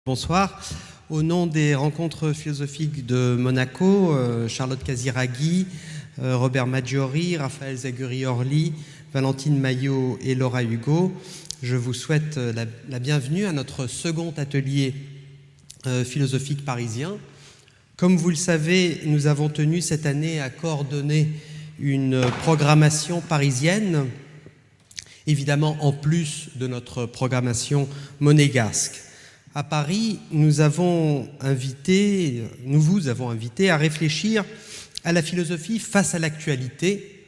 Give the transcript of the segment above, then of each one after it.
Bonsoir. Au nom des rencontres philosophiques de Monaco, Charlotte Casiraghi, Robert Maggiori, Raphaël Zaguri-Orly, Valentine Maillot et Laura Hugo, je vous souhaite la bienvenue à notre second atelier philosophique parisien. Comme vous le savez, nous avons tenu cette année à coordonner une programmation parisienne, évidemment en plus de notre programmation monégasque. À Paris, nous vous avons invité à réfléchir à la philosophie face à l'actualité,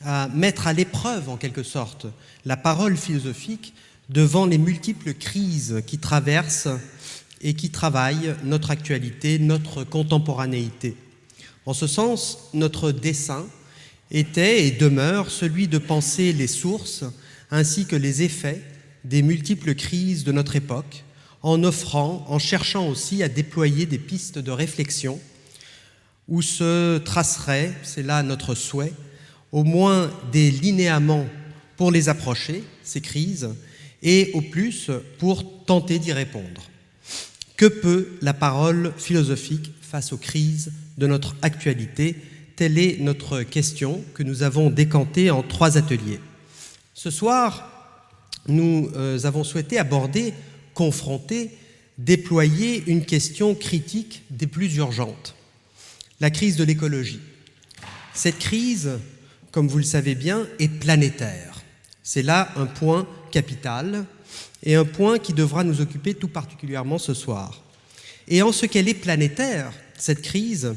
à mettre à l'épreuve, en quelque sorte, la parole philosophique devant les multiples crises qui traversent et qui travaillent notre actualité, notre contemporanéité. En ce sens, notre dessein était et demeure celui de penser les sources ainsi que les effets des multiples crises de notre époque, en cherchant aussi à déployer des pistes de réflexion où se traceraient, c'est là notre souhait, au moins des linéaments pour les approcher, ces crises, et au plus pour tenter d'y répondre. Que peut la parole philosophique face aux crises de notre actualité? Telle est notre question que nous avons décantée en 3 ateliers. Ce soir, nous avons souhaité aborder, confronter, déployer une question critique des plus urgentes, la crise de l'écologie. Cette crise, comme vous le savez bien, est planétaire. C'est là un point capital et un point qui devra nous occuper tout particulièrement ce soir. Et en ce qu'elle est planétaire, cette crise,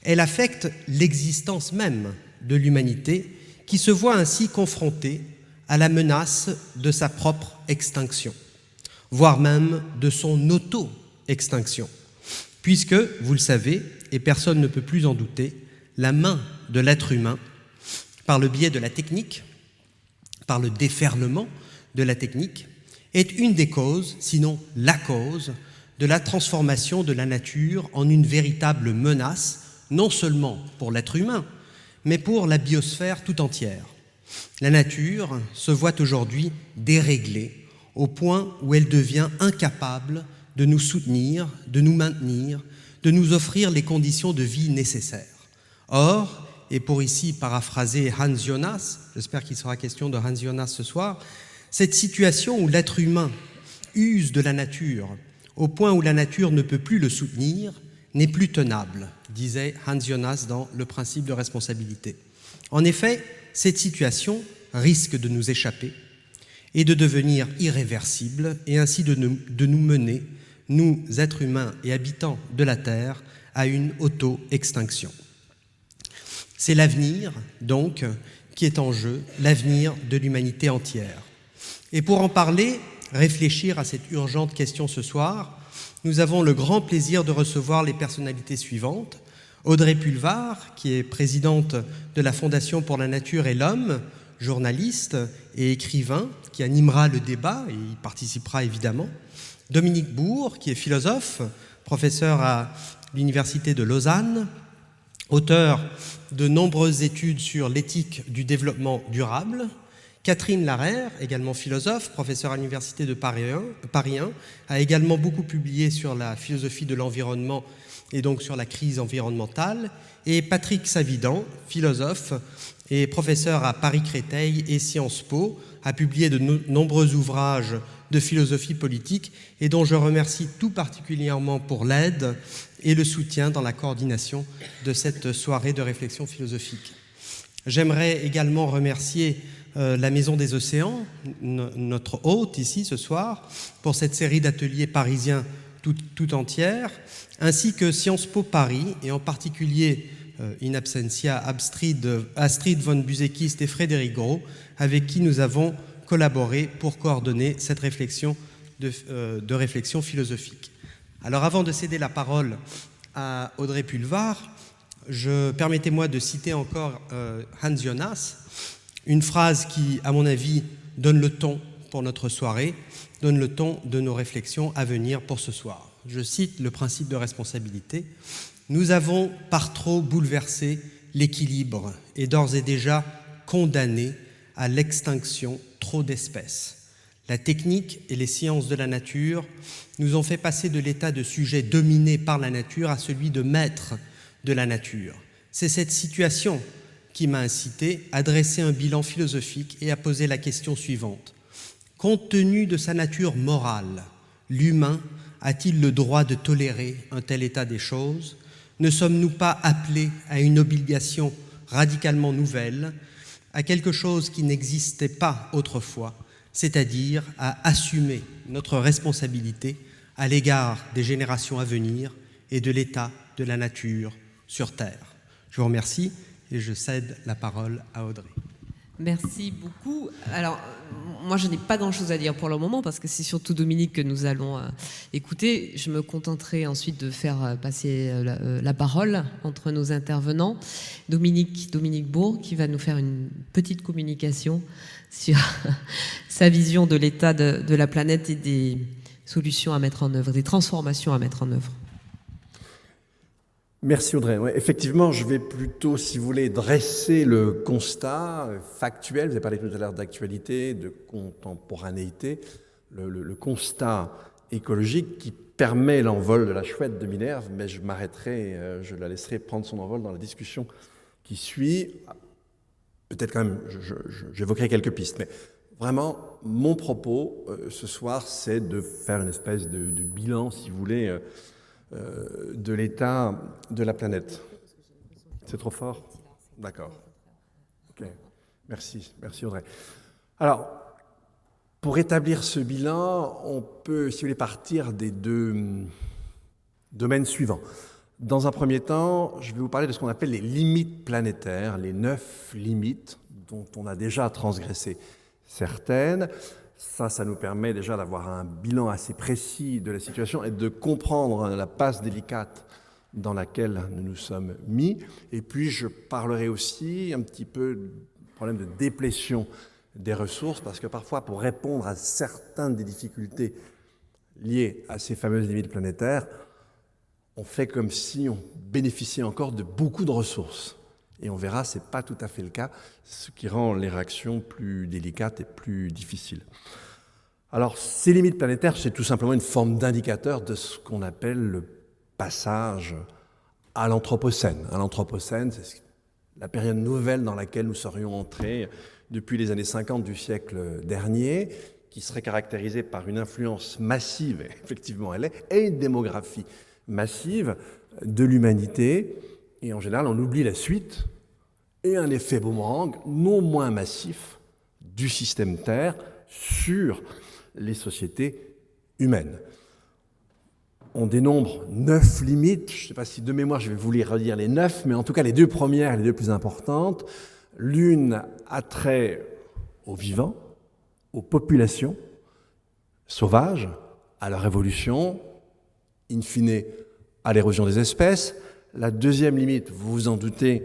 elle affecte l'existence même de l'humanité qui se voit ainsi confrontée à la menace de sa propre extinction, voire même de son auto-extinction, puisque, vous le savez, et personne ne peut plus en douter, la main de l'être humain, par le biais de la technique, par le déferlement de la technique, est une des causes, sinon la cause, de la transformation de la nature en une véritable menace, non seulement pour l'être humain, mais pour la biosphère tout entière. La nature se voit aujourd'hui déréglée au point où elle devient incapable de nous soutenir, de nous maintenir, de nous offrir les conditions de vie nécessaires. Or, et pour ici paraphraser Hans Jonas, j'espère qu'il sera question de Hans Jonas ce soir, cette situation où l'être humain use de la nature au point où la nature ne peut plus le soutenir n'est plus tenable, disait Hans Jonas dans Le principe de responsabilité. En effet, cette situation risque de nous échapper et de devenir irréversible et ainsi de nous mener, nous, êtres humains et habitants de la Terre, à une auto-extinction. C'est l'avenir, donc, qui est en jeu, l'avenir de l'humanité entière. Et pour en parler, réfléchir à cette urgente question ce soir, nous avons le grand plaisir de recevoir les personnalités suivantes. Audrey Pulvar, qui est présidente de la Fondation pour la Nature et l'Homme, journaliste et écrivain, qui animera le débat et y participera évidemment. Dominique Bourg, qui est philosophe, professeur à l'Université de Lausanne, auteur de nombreuses études sur l'éthique du développement durable. Catherine Larère, également philosophe, professeure à l'Université de Paris 1, a également beaucoup publié sur la philosophie de l'environnement et donc sur la crise environnementale. Et Patrick Savidan, philosophe et professeur à Paris-Créteil et Sciences Po, a publié de nombreux ouvrages de philosophie politique et dont je remercie tout particulièrement pour l'aide et le soutien dans la coordination de cette soirée de réflexion philosophique. J'aimerais également remercier la Maison des Océans, notre hôte ici ce soir, pour cette série d'ateliers parisiens tout entière, ainsi que Sciences Po Paris, et en particulier in absentia Astrid von Busekist et Frédéric Gros, avec qui nous avons collaboré pour coordonner cette réflexion de réflexion philosophique. Alors avant de céder la parole à Audrey Pulvar, permettez-moi de citer encore Hans Jonas, une phrase qui, à mon avis, donne le ton pour notre soirée, donne le ton de nos réflexions à venir pour ce soir. Je cite le principe de responsabilité. « Nous avons par trop bouleversé l'équilibre et d'ores et déjà condamné à l'extinction trop d'espèces. La technique et les sciences de la nature nous ont fait passer de l'état de sujet dominé par la nature à celui de maître de la nature. C'est cette situation qui m'a incité à dresser un bilan philosophique et à poser la question suivante. Compte tenu de sa nature morale, l'humain a-t-il le droit de tolérer un tel état des choses? Ne sommes-nous pas appelés à une obligation radicalement nouvelle, à quelque chose qui n'existait pas autrefois, c'est-à-dire à assumer notre responsabilité à l'égard des générations à venir et de l'état de la nature sur Terre. Je vous remercie et je cède la parole à Audrey. Merci beaucoup. Alors, moi, je n'ai pas grand-chose à dire pour le moment parce que c'est surtout Dominique que nous allons écouter. Je me contenterai ensuite de faire passer la parole entre nos intervenants. Dominique Bourg, qui va nous faire une petite communication sur sa vision de l'état de la planète et des solutions à mettre en œuvre, des transformations à mettre en œuvre. Merci Audrey. Ouais, effectivement, je vais plutôt, si vous voulez, dresser le constat factuel. Vous avez parlé tout à l'heure d'actualité, de contemporanéité, le constat écologique qui permet l'envol de la chouette de Minerve, mais je m'arrêterai, je la laisserai prendre son envol dans la discussion qui suit. Peut-être quand même, j'évoquerai quelques pistes, mais vraiment, mon propos ce soir, c'est de faire une espèce de bilan, si vous voulez, de l'état de la planète. C'est trop fort? D'accord. Ok. Merci Audrey. Alors, pour établir ce bilan, on peut, si vous voulez, partir des deux domaines suivants. Dans un premier temps, je vais vous parler de ce qu'on appelle les limites planétaires, les 9 limites dont on a déjà transgressé certaines. Ça nous permet déjà d'avoir un bilan assez précis de la situation et de comprendre la passe délicate dans laquelle nous nous sommes mis. Et puis, je parlerai aussi un petit peu du problème de déplétion des ressources, parce que parfois, pour répondre à certaines des difficultés liées à ces fameuses limites planétaires, on fait comme si on bénéficiait encore de beaucoup de ressources. Et on verra, ce n'est pas tout à fait le cas, ce qui rend les réactions plus délicates et plus difficiles. Alors, ces limites planétaires, c'est tout simplement une forme d'indicateur de ce qu'on appelle le passage à l'Anthropocène. L'Anthropocène, c'est la période nouvelle dans laquelle nous serions entrés depuis les années 50 du siècle dernier, qui serait caractérisée par une influence massive, et effectivement elle est, et une démographie massive de l'humanité. Et en général, on oublie la suite et un effet boomerang non moins massif du système Terre sur les sociétés humaines. On dénombre 9 limites. Je ne sais pas si de mémoire je vais vous les redire les 9, mais en tout cas les deux premières, les deux plus importantes. L'une a trait aux vivants, aux populations sauvages, à leur évolution, in fine à l'érosion des espèces. La deuxième limite, vous vous en doutez,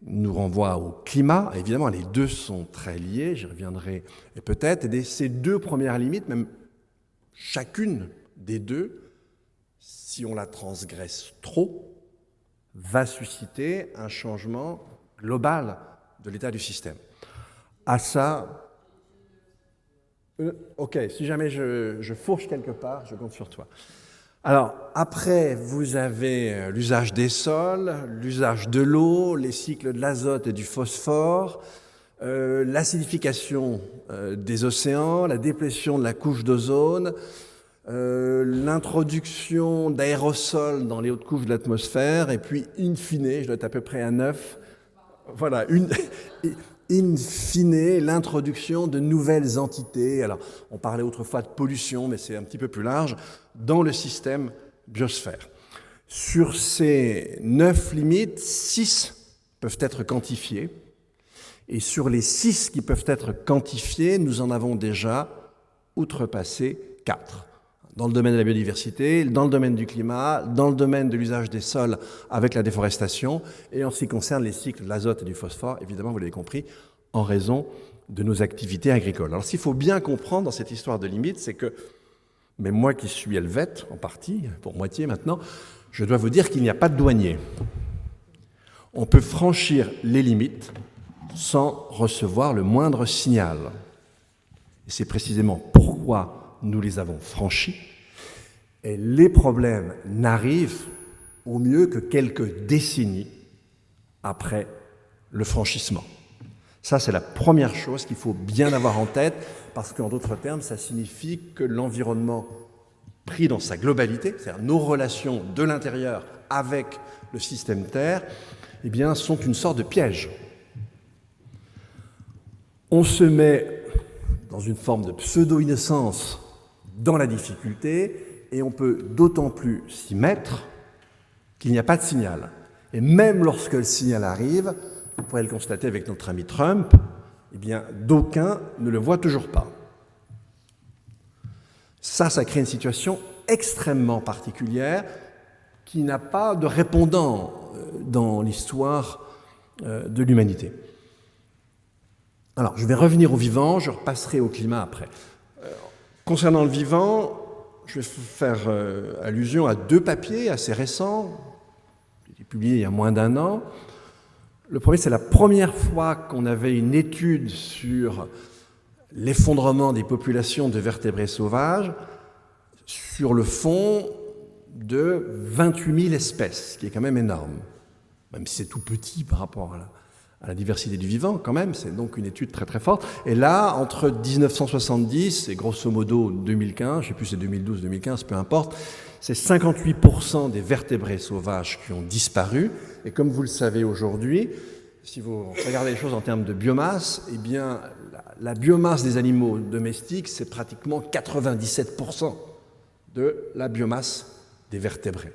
nous renvoie au climat. Évidemment, les deux sont très liés, j'y reviendrai peut-être. Et ces deux premières limites, même chacune des deux, si on la transgresse trop, va susciter un changement global de l'état du système. À ça, ok, si jamais je fourche quelque part, je compte sur toi. Alors, après, vous avez l'usage des sols, l'usage de l'eau, les cycles de l'azote et du phosphore, l'acidification des océans, la déplétion de la couche d'ozone, l'introduction d'aérosols dans les hautes couches de l'atmosphère, et puis, in fine, je dois être à peu près à 9, voilà, in fine, l'introduction de nouvelles entités. Alors, on parlait autrefois de pollution, mais c'est un petit peu plus large, dans le système biosphère. Sur ces 9 limites, 6 peuvent être quantifiées. Et sur les 6 qui peuvent être quantifiées, nous en avons déjà outrepassé 4. Dans le domaine de la biodiversité, dans le domaine du climat, dans le domaine de l'usage des sols avec la déforestation, et en ce qui concerne les cycles de l'azote et du phosphore, évidemment, vous l'avez compris, en raison de nos activités agricoles. Alors, ce qu'il faut bien comprendre dans cette histoire de limites, c'est que, mais moi qui suis helvète, en partie, pour moitié maintenant, je dois vous dire qu'il n'y a pas de douanier. On peut franchir les limites sans recevoir le moindre signal. Et c'est précisément pourquoi nous les avons franchis. Et les problèmes n'arrivent au mieux que quelques décennies après le franchissement. Ça, c'est la première chose qu'il faut bien avoir en tête, parce qu'en d'autres termes, ça signifie que l'environnement pris dans sa globalité, c'est-à-dire nos relations de l'intérieur avec le système Terre, eh bien, sont une sorte de piège. On se met dans une forme de pseudo-innocence dans la difficulté, et on peut d'autant plus s'y mettre qu'il n'y a pas de signal. Et même lorsque le signal arrive, vous pourrez le constater avec notre ami Trump, eh bien, d'aucuns ne le voient toujours pas. Ça crée une situation extrêmement particulière qui n'a pas de répondant dans l'histoire de l'humanité. Alors, je vais revenir au vivant, je repasserai au climat après. Concernant le vivant, je vais faire allusion à 2 papiers assez récents, qui ont été publiés il y a moins d'1 an. Le premier, c'est la première fois qu'on avait une étude sur l'effondrement des populations de vertébrés sauvages sur le fond de 28 000 espèces, ce qui est quand même énorme, même si c'est tout petit par rapport à la diversité du vivant, quand même, c'est donc une étude très très forte. Et là, entre 1970 et grosso modo 2015, je ne sais plus si c'est 2012, 2015, peu importe, c'est 58% des vertébrés sauvages qui ont disparu. Et comme vous le savez aujourd'hui, si vous regardez les choses en termes de biomasse, eh bien, la biomasse des animaux domestiques, c'est pratiquement 97% de la biomasse des vertébrés.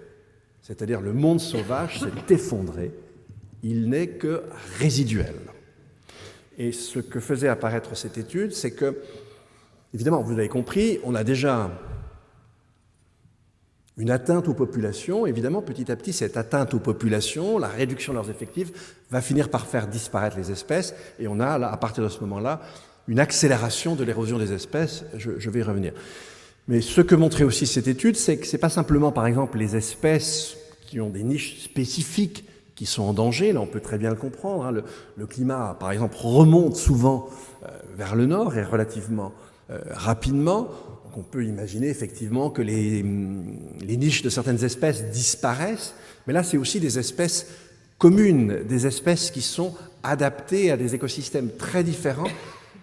C'est-à-dire le monde sauvage s'est effondré, il n'est que résiduel. Et ce que faisait apparaître cette étude, c'est que, évidemment, vous l'avez compris, on a déjà une atteinte aux populations. Évidemment, petit à petit, cette atteinte aux populations, la réduction de leurs effectifs, va finir par faire disparaître les espèces. Et on a, là, à partir de ce moment-là, une accélération de l'érosion des espèces. Je vais y revenir. Mais ce que montrait aussi cette étude, c'est que ce n'est pas simplement, par exemple, les espèces qui ont des niches spécifiques qui sont en danger. Là, on peut très bien le comprendre. Hein. Le climat, par exemple, remonte souvent vers le nord et relativement rapidement. Donc, on peut imaginer effectivement que les niches de certaines espèces disparaissent. Mais là, c'est aussi des espèces communes, des espèces qui sont adaptées à des écosystèmes très différents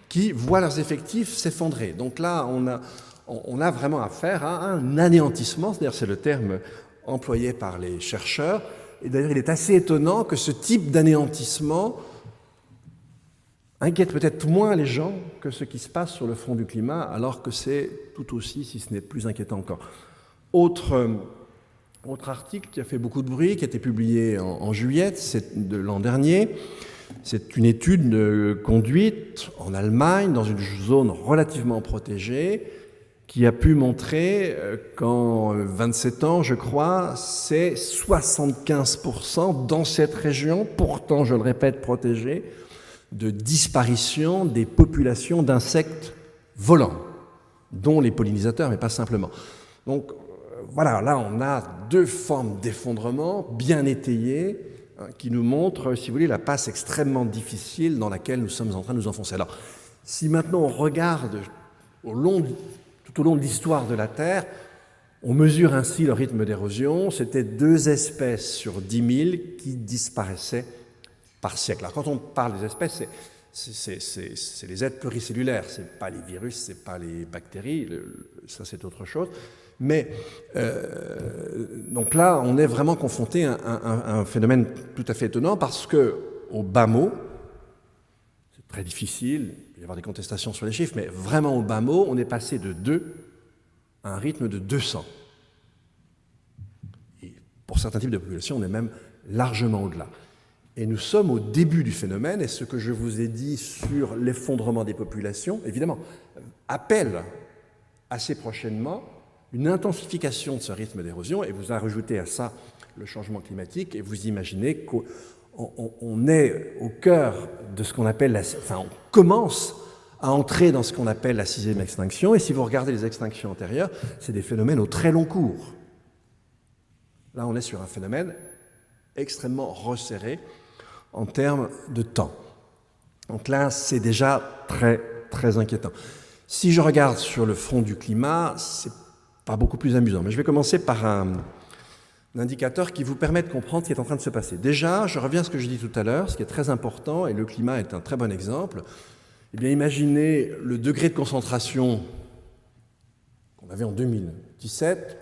qui voient leurs effectifs s'effondrer. Donc là, on a vraiment affaire à un anéantissement, c'est-à-dire c'est le terme employé par les chercheurs. Et d'ailleurs, il est assez étonnant que ce type d'anéantissement inquiète peut-être moins les gens que ce qui se passe sur le front du climat, alors que c'est tout aussi, si ce n'est plus inquiétant encore. Autre article qui a fait beaucoup de bruit, qui a été publié en juillet de l'an dernier, c'est une étude conduite en Allemagne, dans une zone relativement protégée, qui a pu montrer qu'en 27 ans, je crois, c'est 75% dans cette région, pourtant, je le répète, protégée, de disparition des populations d'insectes volants, dont les pollinisateurs, mais pas simplement. Donc, voilà, là, on a 2 formes d'effondrement bien étayées qui nous montrent, si vous voulez, la passe extrêmement difficile dans laquelle nous sommes en train de nous enfoncer. Alors, si maintenant on regarde tout au long de l'histoire de la Terre, on mesure ainsi le rythme d'érosion. C'était 2 espèces sur 10 000 qui disparaissaient par siècle. Alors quand on parle des espèces, c'est les êtres pluricellulaires, ce n'est pas les virus, ce n'est pas les bactéries, ça c'est autre chose. Mais donc là, on est vraiment confronté à un phénomène tout à fait étonnant parce qu'au bas mot, c'est très difficile, il peut y avoir des contestations sur les chiffres, mais vraiment au bas mot, on est passé de 2 à un rythme de 200. Et pour certains types de populations, on est même largement au-delà. Et nous sommes au début du phénomène, et ce que je vous ai dit sur l'effondrement des populations, évidemment, appelle assez prochainement une intensification de ce rythme d'érosion, et vous ajoutez à ça le changement climatique, et vous imaginez qu'on est au cœur de ce qu'on appelle, on commence à entrer dans ce qu'on appelle la 6e extinction, et si vous regardez les extinctions antérieures, c'est des phénomènes au très long cours. Là, on est sur un phénomène extrêmement resserré en termes de temps. Donc là, c'est déjà très, très inquiétant. Si je regarde sur le front du climat, c'est pas beaucoup plus amusant. Mais je vais commencer par un indicateur qui vous permet de comprendre ce qui est en train de se passer. Déjà, je reviens à ce que je dis tout à l'heure, ce qui est très important, et le climat est un très bon exemple. Eh bien, imaginez le degré de concentration qu'on avait en 2017,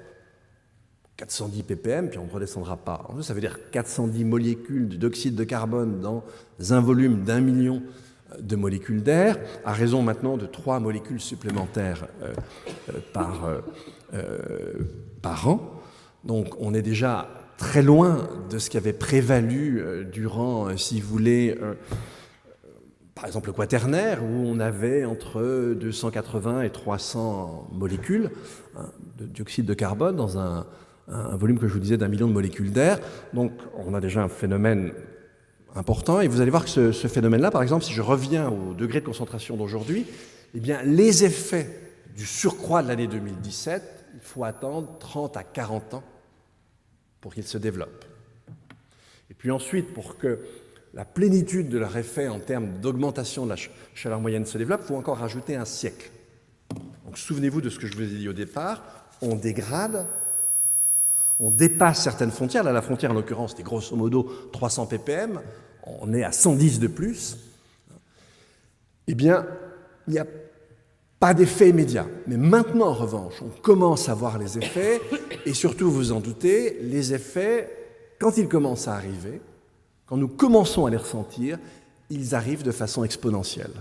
410 ppm, puis on ne redescendra pas. Ça veut dire 410 molécules d'oxyde de carbone dans un volume d'1 million de molécules d'air, à raison maintenant de 3 molécules supplémentaires par an. Donc on est déjà très loin de ce qui avait prévalu durant, si vous voulez, par exemple le quaternaire, où on avait entre 280 et 300 molécules de dioxyde de carbone dans un volume que je vous disais d'1 million de molécules d'air. Donc on a déjà un phénomène important, et vous allez voir que ce phénomène-là, par exemple, si je reviens au degré de concentration d'aujourd'hui, eh bien les effets du surcroît de l'année 2017, il faut attendre 30 à 40 ans pour qu'ils se développent. Et puis ensuite, pour que la plénitude de leur effet en termes d'augmentation de la chaleur moyenne se développe, il faut encore rajouter un siècle. Donc souvenez-vous de ce que je vous ai dit au départ, on dégrade, on dépasse certaines frontières. Là, la frontière, en l'occurrence, c'était grosso modo 300 ppm. On est à 110 de plus. Eh bien, il n'y a pas d'effet immédiat. Mais maintenant, en revanche, on commence à voir les effets. Et surtout, vous en doutez, les effets, quand ils commencent à arriver, quand nous commençons à les ressentir, ils arrivent de façon exponentielle.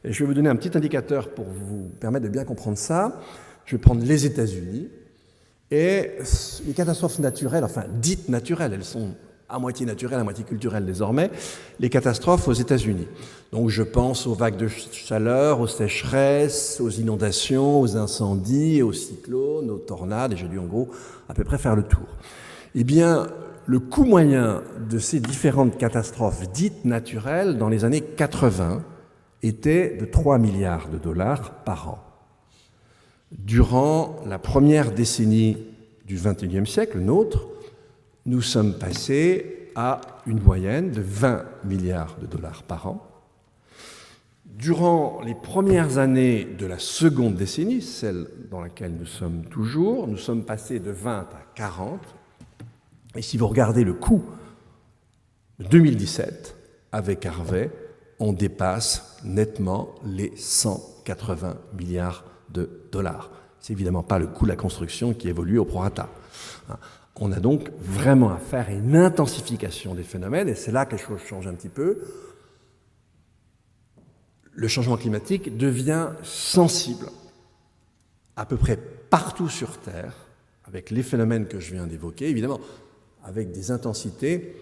Et je vais vous donner un petit indicateur pour vous permettre de bien comprendre ça. Je vais prendre les États-Unis. Et les catastrophes naturelles, enfin dites naturelles, elles sont à moitié naturelles, à moitié culturelles désormais, les catastrophes aux États-Unis. Donc je pense aux vagues de chaleur, aux sécheresses, aux inondations, aux incendies, aux cyclones, aux tornades, et j'ai dû en gros à peu près faire le tour. Eh bien, le coût moyen de ces différentes catastrophes dites naturelles dans les années 80 était de 3 milliards de dollars par an. Durant la première décennie du XXIe siècle, nôtre, nous sommes passés à une moyenne de 20 milliards de dollars par an. Durant les premières années de la seconde décennie, celle dans laquelle nous sommes toujours, nous sommes passés de 20 à 40. Et si vous regardez le coût de 2017, avec Harvey, on dépasse nettement les 180 milliards de dollars. C'est évidemment pas le coût de la construction qui évolue au prorata. On a donc vraiment affaire à une intensification des phénomènes, et c'est là que les choses changent un petit peu. Le changement climatique devient sensible à peu près partout sur Terre, avec les phénomènes que je viens d'évoquer, évidemment avec des intensités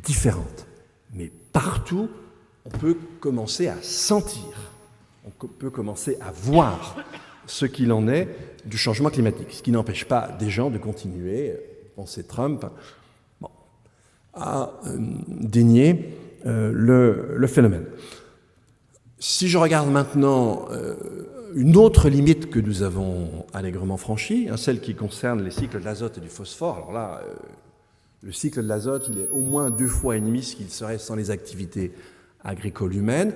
différentes. Mais partout, on peut commencer à sentir, on peut commencer à voir ce qu'il en est du changement climatique, ce qui n'empêche pas des gens de continuer, penser Trump, à dénier le phénomène. Si je regarde maintenant une autre limite que nous avons allègrement franchie, celle qui concerne les cycles de l'azote et du phosphore, alors là, le cycle de l'azote, il est au moins 2 fois et demi ce qu'il serait sans les activités agricoles humaines.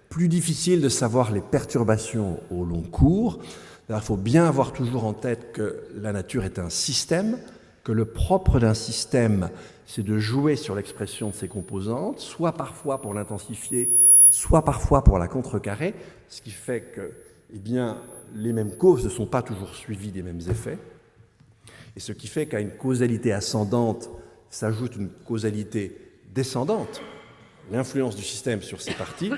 Plus difficile de savoir les perturbations au long cours. Il faut bien avoir toujours en tête que la nature est un système, que le propre d'un système, c'est de jouer sur l'expression de ses composantes, soit parfois pour l'intensifier, soit parfois pour la contrecarrer, ce qui fait que les mêmes causes ne sont pas toujours suivies des mêmes effets, et ce qui fait qu'à une causalité ascendante s'ajoute une causalité descendante, l'influence du système sur ces parties,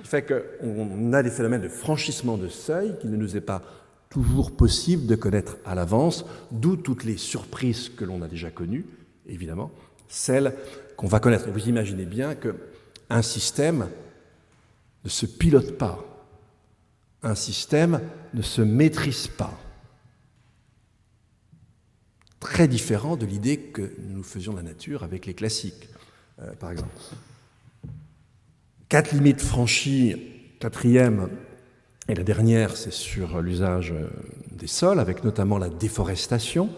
qui fait qu'on a des phénomènes de franchissement de seuil qu'il ne nous est pas toujours possible de connaître à l'avance, d'où toutes les surprises que l'on a déjà connues, évidemment, celles qu'on va connaître. Et vous imaginez bien qu'un système ne se pilote pas, un système ne se maîtrise pas. Très différent de l'idée que nous faisions de la nature avec les classiques, par exemple. 4 limites franchies, 4e, et la dernière, c'est sur l'usage des sols, avec notamment la déforestation.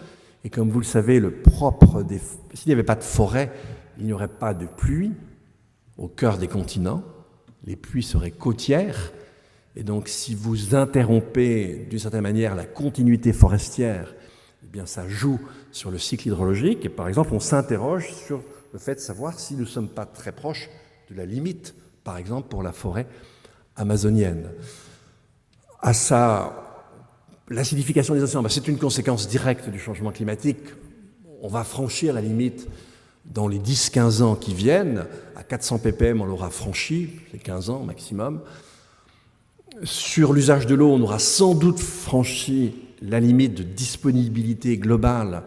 Et comme vous le savez, s'il n'y avait pas de forêt, il n'y aurait pas de pluie au cœur des continents. Les pluies seraient côtières, Et donc, si vous interrompez d'une certaine manière la continuité forestière, eh bien, ça joue sur le cycle hydrologique. Et par exemple, on s'interroge sur le fait de savoir si nous ne sommes pas très proches de la limite, par exemple, pour la forêt amazonienne. À ça, l'acidification des océans, c'est une conséquence directe du changement climatique. On va franchir la limite dans les 10-15 ans qui viennent. À 400 ppm, on l'aura franchi, c'est 15 ans maximum. Sur l'usage de l'eau, on aura sans doute franchi la limite de disponibilité globale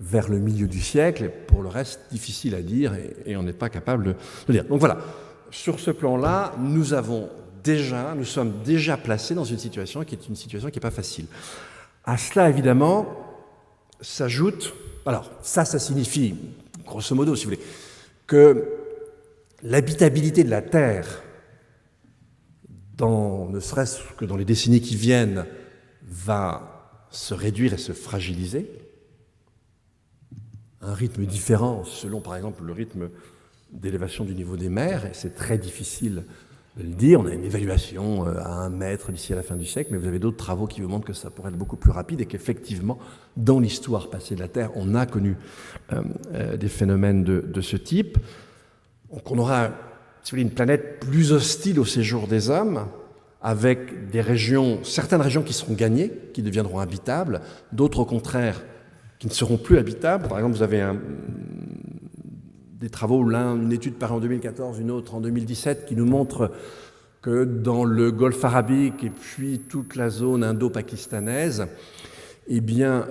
vers le milieu du siècle. Pour le reste, difficile à dire et on n'est pas capable de dire. Donc voilà, sur ce plan-là, nous sommes déjà placés dans une situation qui n'est pas facile. À cela, évidemment, s'ajoute... Alors, ça signifie, grosso modo, si vous voulez, que l'habitabilité de la Terre, ne serait-ce que dans les décennies qui viennent, va se réduire et se fragiliser. Un rythme différent selon, par exemple, le rythme d'élévation du niveau des mers, et c'est très difficile de le dire. On a une évaluation à 1 mètre d'ici à la fin du siècle, mais vous avez d'autres travaux qui vous montrent que ça pourrait être beaucoup plus rapide et qu'effectivement, dans l'histoire passée de la Terre, on a connu des phénomènes de ce type. Donc on aura, si vous voulez, une planète plus hostile au séjour des hommes, avec certaines régions qui seront gagnées, qui deviendront habitables, d'autres au contraire qui ne seront plus habitables. Par exemple, vous avez des travaux, une étude parue en 2014, une autre en 2017, qui nous montre que dans le Golfe arabique et puis toute la zone indo-pakistanaise, eh bien,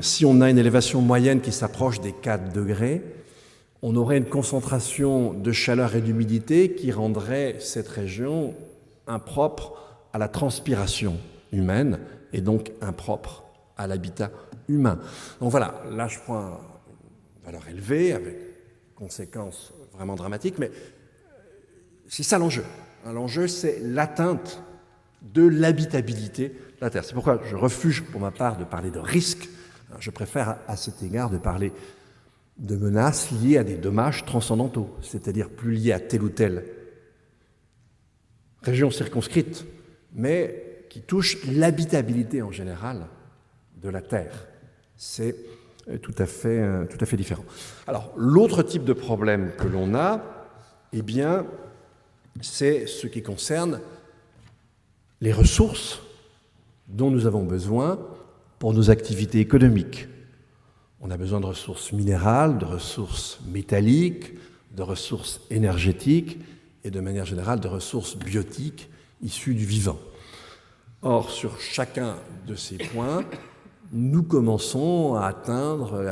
si on a une élévation moyenne qui s'approche des 4 degrés, on aurait une concentration de chaleur et d'humidité qui rendrait cette région impropre à la transpiration humaine et donc impropre à l'habitat humain. Donc voilà, là je prends une valeur élevée avec conséquences vraiment dramatiques, mais c'est ça l'enjeu. L'enjeu, c'est l'atteinte de l'habitabilité de la Terre. C'est pourquoi je refuse pour ma part de parler de risque. Je préfère à cet égard de parler de menaces liées à des dommages transcendantaux, c'est-à-dire plus liées à telle ou telle région circonscrite, mais qui touchent l'habitabilité en général de la Terre. C'est tout à fait différent. Alors, l'autre type de problème que l'on a, eh bien, c'est ce qui concerne les ressources dont nous avons besoin pour nos activités économiques. On a besoin de ressources minérales, de ressources métalliques, de ressources énergétiques et de manière générale de ressources biotiques issues du vivant. Or, sur chacun de ces points, nous commençons à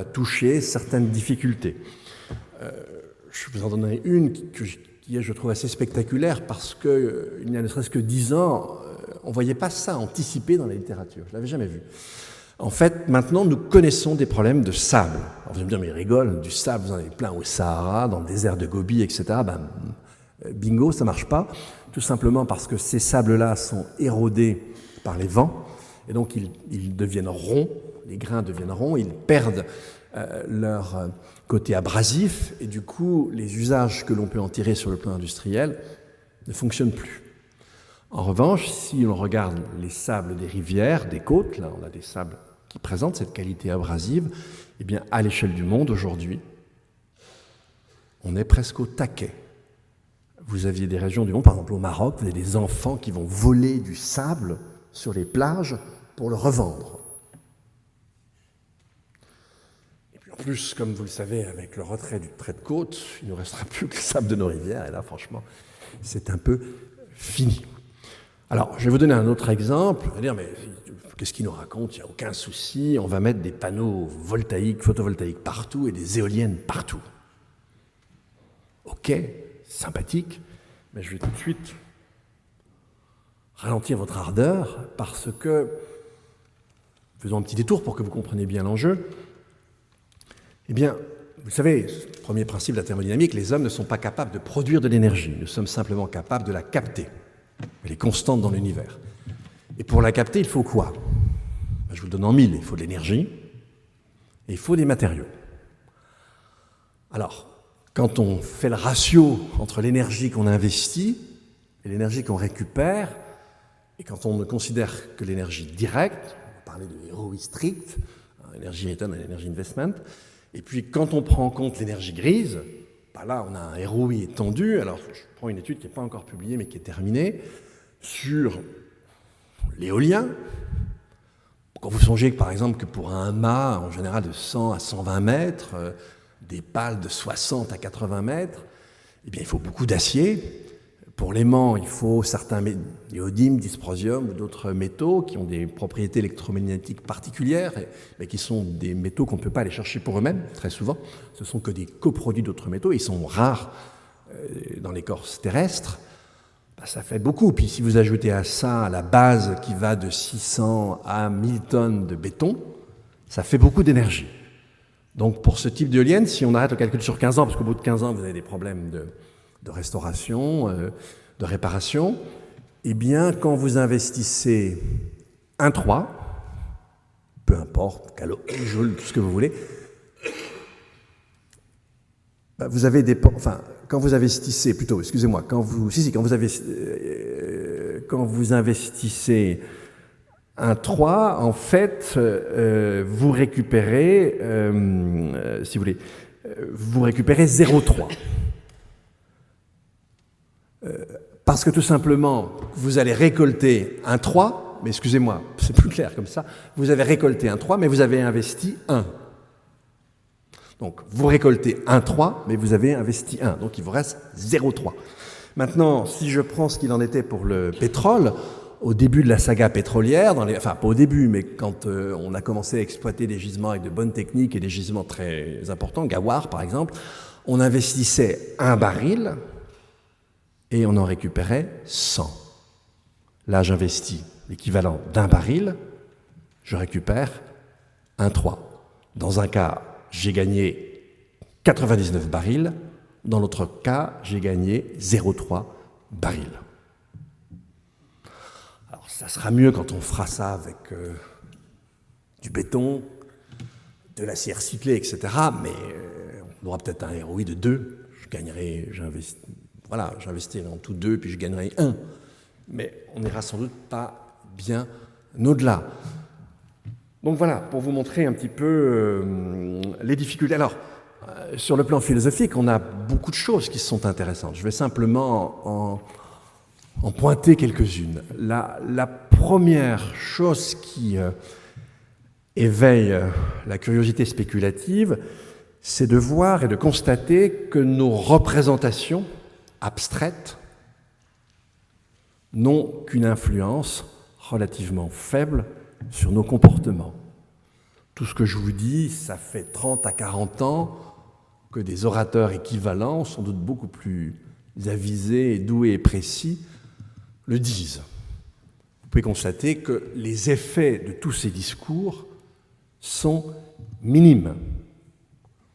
toucher certaines difficultés. Je vous en donnerai une qui est, je trouve, assez spectaculaire parce qu'il y a ne serait-ce que 10 ans, on ne voyait pas ça anticipé dans la littérature. Je ne l'avais jamais vu. En fait, maintenant, nous connaissons des problèmes de sable. Alors, vous allez me dire, mais il rigole, du sable, vous en avez plein au Sahara, dans le désert de Gobi, etc. Bingo, ça ne marche pas. Tout simplement parce que ces sables-là sont érodés par les vents, et donc ils deviennent ronds, les grains deviennent ronds, ils perdent leur côté abrasif, et du coup, les usages que l'on peut en tirer sur le plan industriel ne fonctionnent plus. En revanche, si on regarde les sables des rivières, des côtes, là on a des sables qui présentent cette qualité abrasive, eh bien à l'échelle du monde aujourd'hui, on est presque au taquet. Vous aviez des régions du monde, par exemple au Maroc, vous avez des enfants qui vont voler du sable sur les plages pour le revendre. Et puis en plus, comme vous le savez, avec le retrait du trait de côte, il ne nous restera plus que le sable de nos rivières, et là franchement, c'est un peu fini. Alors, je vais vous donner un autre exemple. Vous allez dire, mais qu'est-ce qu'il nous raconte? Il n'y a aucun souci, on va mettre des panneaux photovoltaïques partout et des éoliennes partout. Ok, sympathique, mais je vais tout de suite ralentir votre ardeur parce que, faisons un petit détour pour que vous compreniez bien l'enjeu, eh bien, vous savez, premier principe de la thermodynamique, les hommes ne sont pas capables de produire de l'énergie, nous sommes simplement capables de la capter. Elle est constante dans l'univers. Et pour la capter, il faut quoi? Je vous le donne en 1000. Il faut de l'énergie et il faut des matériaux. Alors, quand on fait le ratio entre l'énergie qu'on investit Et l'énergie qu'on récupère, et quand on ne considère que l'énergie directe, on va parler de ROI strict, Energy Return and Energy Investment, et puis quand on prend en compte l'énergie grise, bah là on a un ROI étendu. Alors je prends une étude qui n'est pas encore publiée mais qui est terminée, sur l'éolien. Quand vous songez que par exemple que pour un mât en général de 100 à 120 mètres, des pales de 60 à 80 mètres, eh bien il faut beaucoup d'acier. Pour l'aimant, il faut certains néodymes, dysprosium ou d'autres métaux qui ont des propriétés électromagnétiques particulières, mais qui sont des métaux qu'on ne peut pas aller chercher pour eux-mêmes, très souvent. Ce sont que des coproduits d'autres métaux, ils sont rares dans l'écorce terrestre. Ben, ça fait beaucoup. Puis si vous ajoutez à ça la base qui va de 600 à 1000 tonnes de béton, ça fait beaucoup d'énergie. Donc pour ce type d'éolienne, si on arrête le calcul sur 15 ans, parce qu'au bout de 15 ans, vous avez des problèmes de restauration, de réparation, eh bien, quand vous investissez 1,3, peu importe, calot, joule, tout ce que vous voulez, vous avez des... Enfin, quand vous investissez, plutôt, excusez-moi, quand vous investissez 1,3, en fait, vous récupérez, si vous voulez, vous récupérez 0,3. Parce que tout simplement, vous allez récolter un 3, mais excusez-moi, c'est plus clair comme ça, vous avez récolté un 3, mais vous avez investi 1. Donc, vous récoltez un 3, mais vous avez investi 1, donc il vous reste 0,3. Maintenant, si je prends ce qu'il en était pour le pétrole, au début de la saga pétrolière, enfin pas au début, mais quand on a commencé à exploiter des gisements avec de bonnes techniques et des gisements très importants, Gawar par exemple, on investissait un baril, et on en récupérait 100. Là, j'investis l'équivalent d'un baril, je récupère 1,3. Dans un cas, j'ai gagné 99 barils, dans l'autre cas, j'ai gagné 0,3 barils. Alors, ça sera mieux quand on fera ça avec du béton, de l'acier recyclé, etc., mais on aura peut-être un ROI de 2. J'investirai en tout 2, puis je gagnerai 1. Mais on n'ira sans doute pas bien au-delà. Donc voilà, pour vous montrer un petit peu les difficultés. Alors, sur le plan philosophique, on a beaucoup de choses qui sont intéressantes. Je vais simplement en pointer quelques-unes. La première chose qui éveille la curiosité spéculative, c'est de voir et de constater que nos représentations abstraites n'ont qu'une influence relativement faible sur nos comportements. Tout ce que je vous dis, ça fait 30 à 40 ans que des orateurs équivalents, sans doute beaucoup plus avisés, doués et précis, le disent. Vous pouvez constater que les effets de tous ces discours sont minimes.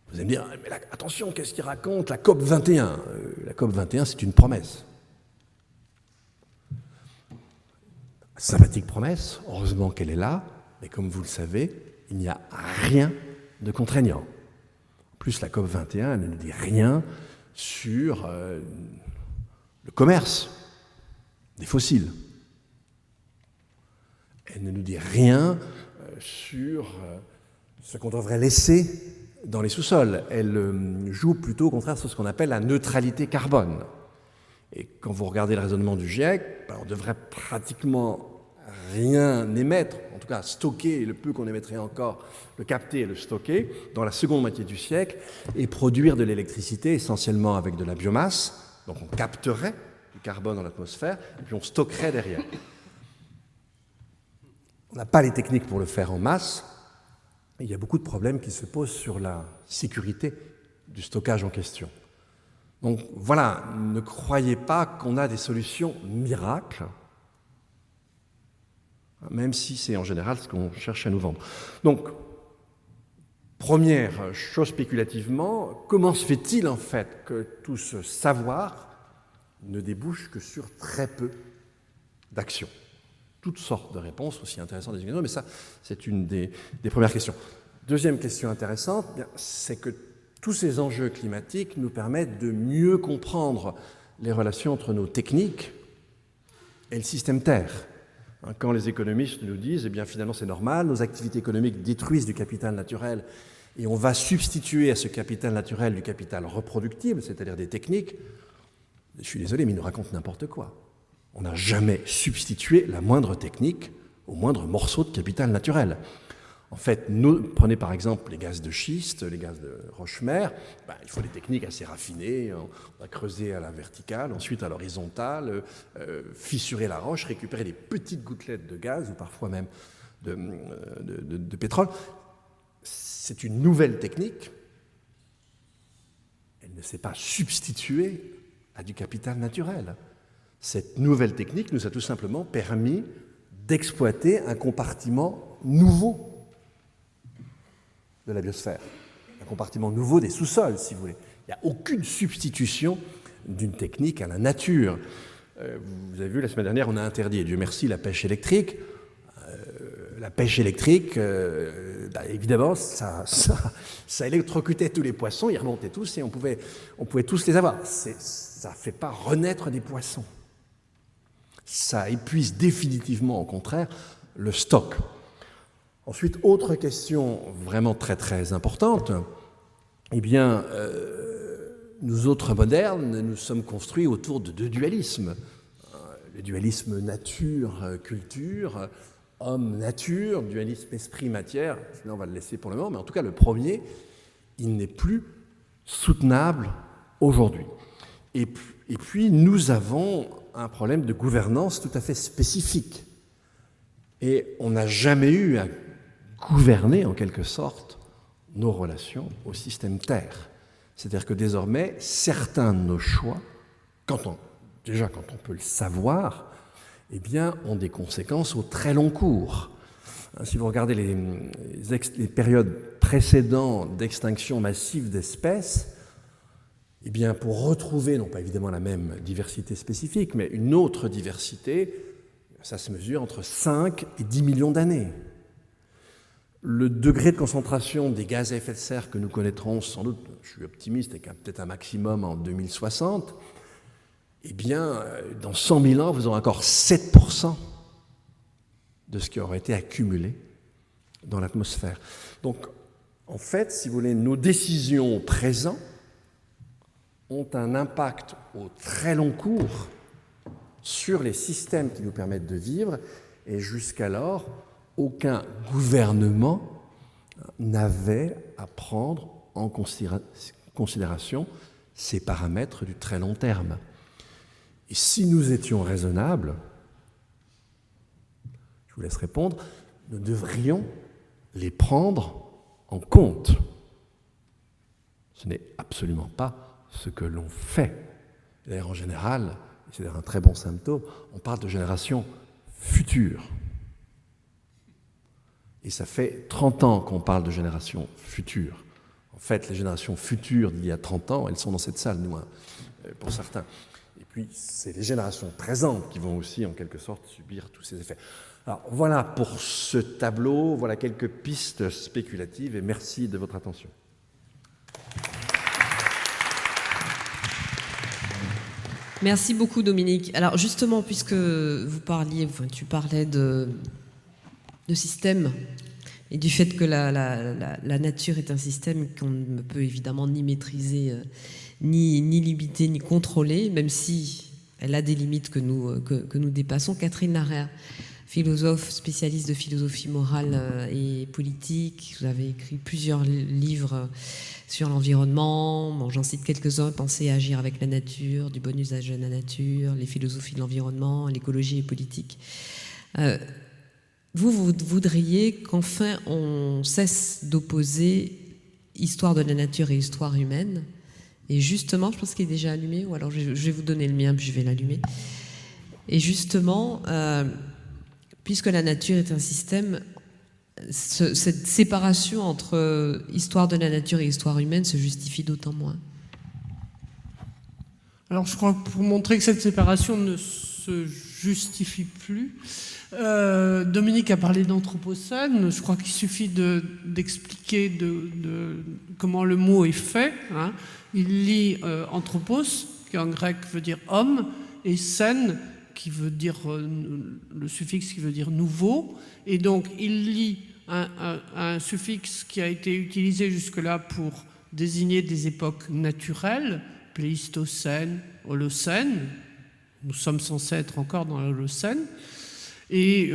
Vous allez me dire, mais là, attention, qu'est-ce qu'il raconte, la COP 21 ? La COP 21, c'est une promesse. Sympathique promesse, heureusement qu'elle est là, mais comme vous le savez, il n'y a rien de contraignant. En plus, la COP 21, elle ne dit rien sur le commerce des fossiles. Elle ne nous dit rien sur ce qu'on devrait laisser dans les sous-sols. Elle joue plutôt au contraire sur ce qu'on appelle la neutralité carbone. Et quand vous regardez le raisonnement du GIEC, on devrait pratiquement rien émettre, en tout cas stocker le peu qu'on émettrait encore, le capter et le stocker dans la seconde moitié du siècle et produire de l'électricité essentiellement avec de la biomasse. Donc on capterait du carbone dans l'atmosphère et puis on stockerait derrière. On n'a pas les techniques pour le faire en masse. Il y a beaucoup de problèmes qui se posent sur la sécurité du stockage en question. Donc voilà, ne croyez pas qu'on a des solutions miracles, même si c'est en général ce qu'on cherche à nous vendre. Donc, première chose spéculativement, comment se fait-il en fait que tout ce savoir ne débouche que sur très peu d'actions ? Toutes sortes de réponses, aussi intéressantes des mais ça, c'est une des premières questions. Deuxième question intéressante, c'est que tous ces enjeux climatiques nous permettent de mieux comprendre les relations entre nos techniques est le système Terre. Quand les économistes nous disent, eh bien finalement c'est normal, nos activités économiques détruisent du capital naturel et on va substituer à ce capital naturel du capital reproductible, c'est-à-dire des techniques, je suis désolé, mais ils nous racontent n'importe quoi. On n'a jamais substitué la moindre technique au moindre morceau de capital naturel. En fait, prenez par exemple les gaz de schiste, les gaz de roche-mère, il faut des techniques assez raffinées, on va creuser à la verticale, ensuite à l'horizontale, fissurer la roche, récupérer des petites gouttelettes de gaz ou parfois même de pétrole. C'est une nouvelle technique, elle ne s'est pas substituée à du capital naturel. Cette nouvelle technique nous a tout simplement permis d'exploiter un compartiment nouveau de la biosphère, un compartiment nouveau des sous-sols, si vous voulez. Il n'y a aucune substitution d'une technique à la nature. Vous avez vu, la semaine dernière, on a interdit, et Dieu merci, la pêche électrique. La pêche électrique, évidemment, ça électrocutait tous les poissons, ils remontaient tous et on pouvait tous les avoir. Ça ne fait pas renaître des poissons. Ça épuise définitivement, au contraire, le stock. Ensuite, autre question vraiment très très importante, eh bien, nous autres modernes, nous sommes construits autour de deux dualismes. Le dualisme nature-culture, homme-nature, dualisme esprit-matière, sinon on va le laisser pour le moment, mais en tout cas le premier, il n'est plus soutenable aujourd'hui. Et puis nous avons un problème de gouvernance tout à fait spécifique. Et on n'a jamais eu à gouverner en quelque sorte nos relations au système Terre. C'est-à-dire que désormais, certains de nos choix, quand on peut le savoir, eh bien, ont des conséquences au très long cours. Si vous regardez les périodes précédentes d'extinction massive d'espèces, eh bien, pour retrouver, non pas évidemment la même diversité spécifique, mais une autre diversité, ça se mesure entre 5 et 10 millions d'années. Le degré de concentration des gaz à effet de serre que nous connaîtrons sans doute, je suis optimiste, avec peut-être un maximum en 2060, eh bien, dans 100 000 ans, vous aurez encore 7% de ce qui aurait été accumulé dans l'atmosphère. Donc, en fait, si vous voulez, nos décisions au présent ont un impact au très long cours sur les systèmes qui nous permettent de vivre, et jusqu'alors, aucun gouvernement n'avait à prendre en considération ces paramètres du très long terme. Et si nous étions raisonnables, je vous laisse répondre, nous devrions les prendre en compte. Ce n'est absolument pas ce que l'on fait. D'ailleurs, en général, c'est un très bon symptôme, on parle de générations futures. Et ça fait 30 ans qu'on parle de générations futures. En fait, les générations futures d'il y a 30 ans, elles sont dans cette salle, nous, pour certains. Et puis, c'est les générations présentes qui vont aussi, en quelque sorte, subir tous ces effets. Alors, voilà pour ce tableau, voilà quelques pistes spéculatives, et merci de votre attention. Merci beaucoup, Dominique. Alors, justement, puisque tu parlais de système et du fait que la nature est un système qu'on ne peut évidemment ni maîtriser, ni limiter, ni contrôler, même si elle a des limites que nous dépassons. Catherine Larère, philosophe, spécialiste de philosophie morale et politique, vous avez écrit plusieurs livres sur l'environnement. Bon, j'en cite quelques-uns, Penser et agir avec la nature, du bon usage de la nature, les philosophies de l'environnement, l'écologie et politique. Vous voudriez qu'enfin on cesse d'opposer histoire de la nature et histoire humaine. Et justement, je pense qu'il est déjà allumé, ou alors je vais vous donner le mien, puis je vais l'allumer. Et justement, puisque la nature est un système, cette séparation entre histoire de la nature et histoire humaine se justifie d'autant moins. Alors je crois que pour montrer que cette séparation ne se justifie plus, Dominique a parlé d'anthropocène. Je crois qu'il suffit d'expliquer comment le mot est fait. Il lit anthropos, qui en grec veut dire homme, et scène, qui veut dire le suffixe qui veut dire nouveau, et donc il lie un suffixe qui a été utilisé jusque-là pour désigner des époques naturelles, Pléistocène, Holocène. Nous sommes censés être encore dans l'Holocène, et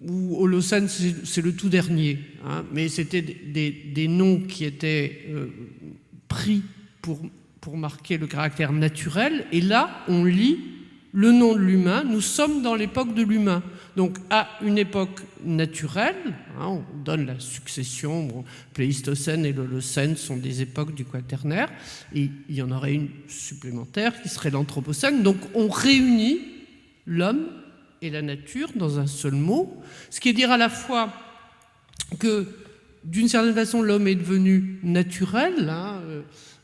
où Holocène c'est le tout dernier, hein, mais c'était des noms qui étaient pris pour marquer le caractère naturel, et là on lit le nom de l'humain. Nous sommes dans l'époque de l'humain, donc à une époque naturelle, hein, on donne la succession, bon, Pléistocène et l'Holocène sont des époques du Quaternaire, et il y en aurait une supplémentaire qui serait l'Anthropocène. Donc on réunit l'homme et la nature dans un seul mot, ce qui est dire à la fois que d'une certaine façon l'homme est devenu naturel, hein,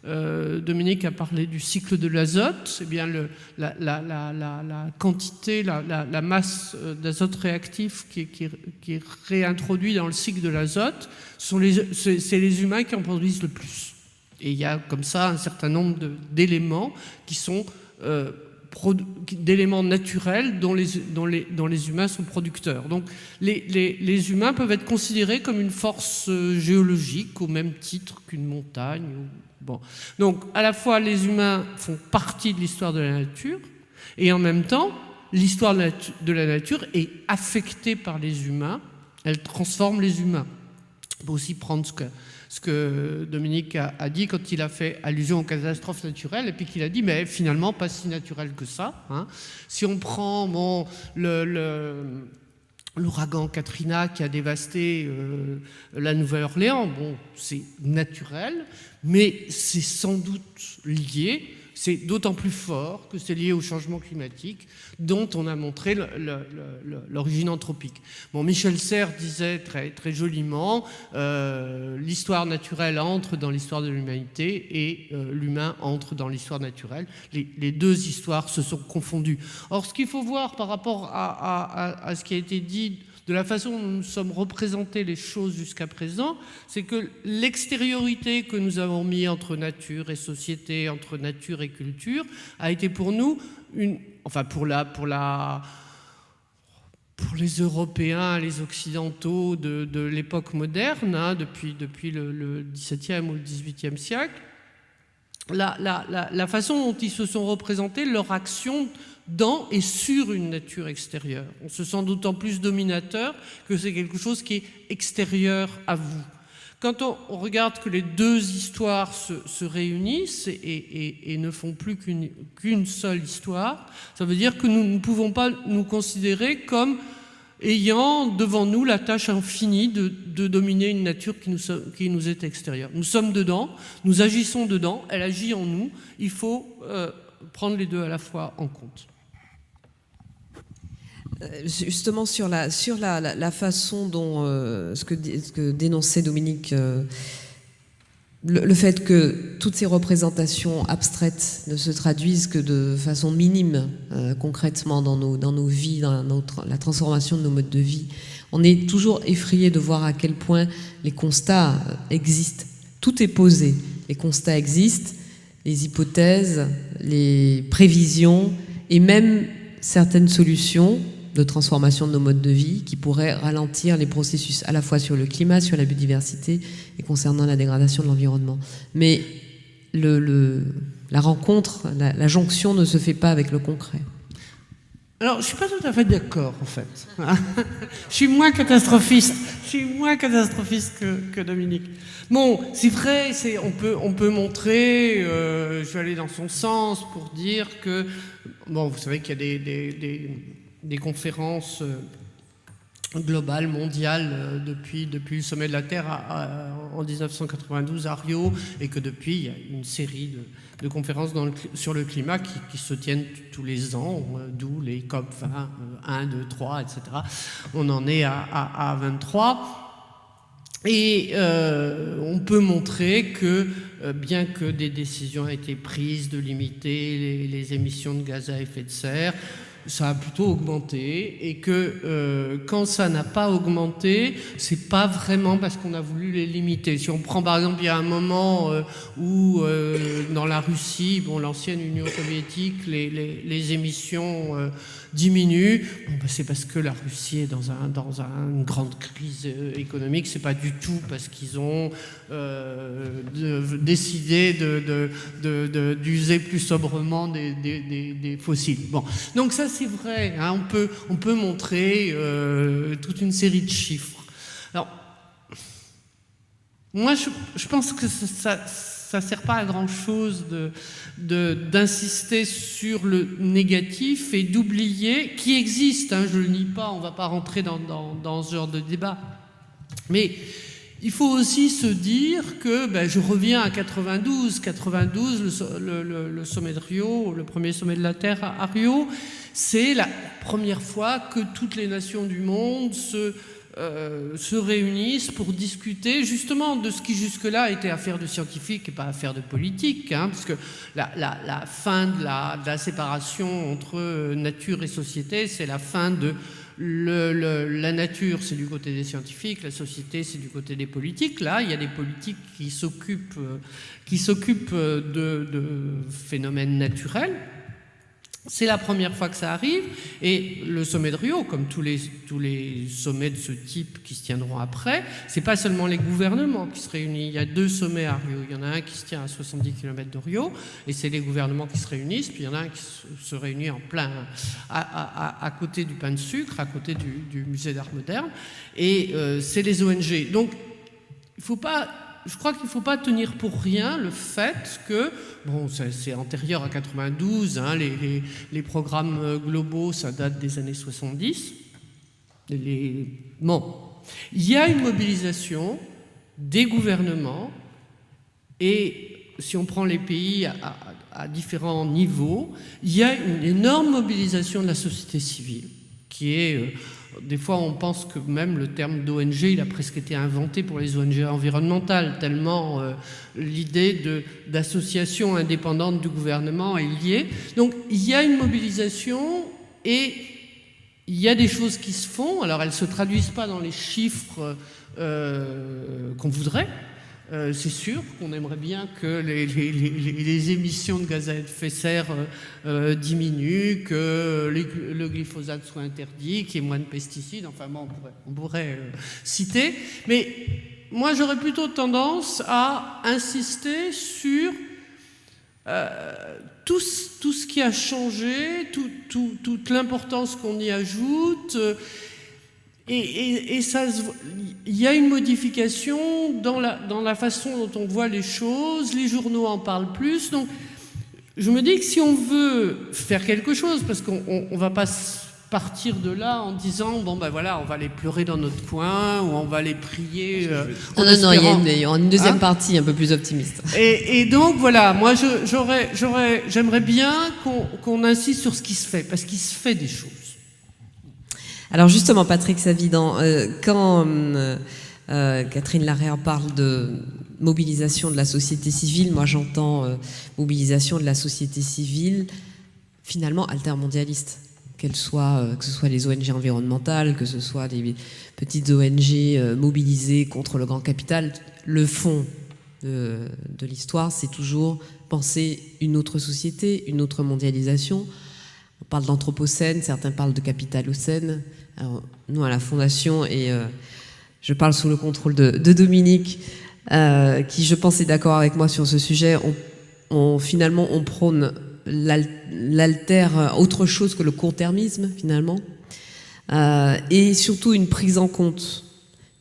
Dominique a parlé du cycle de l'azote, eh bien la quantité, la masse d'azote réactif qui est réintroduit dans le cycle de l'azote, c'est les humains qui en produisent le plus. Et il y a comme ça un certain nombre d'éléments qui sont d'éléments naturels dont les humains sont producteurs. Donc les humains peuvent être considérés comme une force géologique au même titre qu'une montagne. Bon. Donc à la fois les humains font partie de l'histoire de la nature, et en même temps l'histoire de la nature est affectée par les humains, elle transforme les humains. On peut aussi prendre ce que Dominique a dit quand il a fait allusion aux catastrophes naturelles, et puis qu'il a dit, mais finalement, pas si naturel que ça. Hein. Si on prend l'ouragan Katrina qui a dévasté la Nouvelle-Orléans, bon, c'est naturel, mais c'est sans doute lié, c'est d'autant plus fort que c'est lié au changement climatique dont on a montré l'origine anthropique. Bon, Michel Serres disait très, très joliment l'histoire naturelle entre dans l'histoire de l'humanité et l'humain entre dans l'histoire naturelle. Les deux histoires se sont confondues. Or, ce qu'il faut voir par rapport à ce qui a été dit, de la façon dont nous sommes représentés les choses jusqu'à présent, c'est que l'extériorité que nous avons mis entre nature et société, entre nature et culture, a été pour nous pour les Européens, les Occidentaux de l'époque moderne, hein, depuis le XVIIe ou le XVIIIe siècle, la façon dont ils se sont représentés, leur action dans et sur une nature extérieure. On se sent d'autant plus dominateur que c'est quelque chose qui est extérieur à vous. Quand on regarde que les deux histoires se réunissent et ne font plus qu'une seule histoire, ça veut dire que nous ne pouvons pas nous considérer comme ayant devant nous la tâche infinie de dominer une nature qui nous est extérieure. Nous sommes dedans, nous agissons dedans, elle agit en nous, il faut prendre les deux à la fois en compte. Justement sur la façon dont ce que dénonçait Dominique, le fait que toutes ces représentations abstraites ne se traduisent que de façon minime concrètement dans nos vies, dans la transformation de nos modes de vie, on est toujours effrayé de voir à quel point les constats existent. Tout est posé, les constats existent, les hypothèses, les prévisions et même certaines solutions de transformation de nos modes de vie qui pourraient ralentir les processus à la fois sur le climat, sur la biodiversité et concernant la dégradation de l'environnement. Mais la rencontre, la jonction ne se fait pas avec le concret. Alors, je ne suis pas tout à fait d'accord, en fait. Je suis moins catastrophiste que Dominique. Bon, c'est vrai, on peut montrer, je vais aller dans son sens pour dire que, bon, vous savez qu'il y a des conférences globales, mondiales, depuis le sommet de la Terre en 1992 à Rio, et que depuis, il y a une série de conférences sur le climat qui se tiennent tous les ans, d'où les COP 20, 1, 2, 3, etc. On en est à 23. Et on peut montrer que, bien que des décisions aient été prises de limiter les émissions de gaz à effet de serre, ça a plutôt augmenté, et que quand ça n'a pas augmenté, c'est pas vraiment parce qu'on a voulu les limiter. Si on prend par exemple, il y a un moment où dans la Russie, bon, l'ancienne Union soviétique, les émissions diminuent, bon, ben, c'est parce que la Russie est dans une grande crise économique, c'est pas du tout parce qu'ils ont décidé d'user plus sobrement des fossiles. Bon, donc ça c'est vrai, hein, on peut montrer toute une série de chiffres. Alors, moi je pense que ça sert pas à grand chose d'insister sur le négatif et d'oublier, qui existe, hein, je le nie pas, on va pas rentrer dans ce genre de débat, mais il faut aussi se dire que, ben, je reviens à 92, le sommet de Rio, le premier sommet de la Terre à Rio, c'est la première fois que toutes les nations du monde se réunissent pour discuter justement de ce qui jusque-là était affaire de scientifiques et pas affaire de politique, hein, parce que la fin de la séparation entre nature et société, c'est la fin de la nature, c'est du côté des scientifiques, la société, c'est du côté des politiques. Là, il y a des politiques qui s'occupent de phénomènes naturels. C'est la première fois que ça arrive, et le sommet de Rio, comme tous les sommets de ce type qui se tiendront après, c'est pas seulement les gouvernements qui se réunissent. Il y a 2 sommets à Rio. Il y en a un qui se tient à 70 km de Rio, et c'est les gouvernements qui se réunissent, puis il y en a un qui se réunit en plein à côté du pain de sucre, à côté du musée d'art moderne, et c'est les ONG. Donc, je crois qu'il ne faut pas tenir pour rien le fait que, bon, c'est antérieur à 92, hein, les programmes globaux, ça date des années 70. Bon, il y a une mobilisation des gouvernements, et si on prend les pays à différents niveaux, il y a une énorme mobilisation de la société civile, qui est... Des fois, on pense que même le terme d'ONG, il a presque été inventé pour les ONG environnementales, tellement l'idée d'association indépendante du gouvernement est liée. Donc, il y a une mobilisation et il y a des choses qui se font. Alors, elles ne se traduisent pas dans les chiffres qu'on voudrait. C'est sûr qu'on aimerait bien que les émissions de gaz à effet de serre diminuent, que le glyphosate soit interdit, qu'il y ait moins de pesticides, enfin bon, on pourrait citer. Mais moi, j'aurais plutôt tendance à insister sur tout ce qui a changé, toute l'importance qu'on y ajoute. Et ça, il y a une modification dans la façon dont on voit les choses, les journaux en parlent plus. Donc, je me dis que si on veut faire quelque chose, parce qu'on ne va pas partir de là en disant, bon ben voilà, on va les pleurer dans notre coin, ou on va les prier. Non, il y a une deuxième partie un peu plus optimiste. Et donc, voilà, moi, j'aimerais bien qu'on insiste sur ce qui se fait, parce qu'il se fait des choses. Alors justement, Patrick Savidan, quand Catherine Larère parle de mobilisation de la société civile, moi j'entends mobilisation de la société civile finalement altermondialiste, que ce soit les ONG environnementales, que ce soit des petites ONG mobilisées contre le grand capital. Le fond de l'histoire, c'est toujours penser une autre société, une autre mondialisation. On parle d'anthropocène, certains parlent de capitalocène. Alors, nous, à la Fondation, et je parle sous le contrôle de Dominique, qui, je pense, est d'accord avec moi sur ce sujet, finalement, on prône autre chose que le court-termisme, finalement, et surtout une prise en compte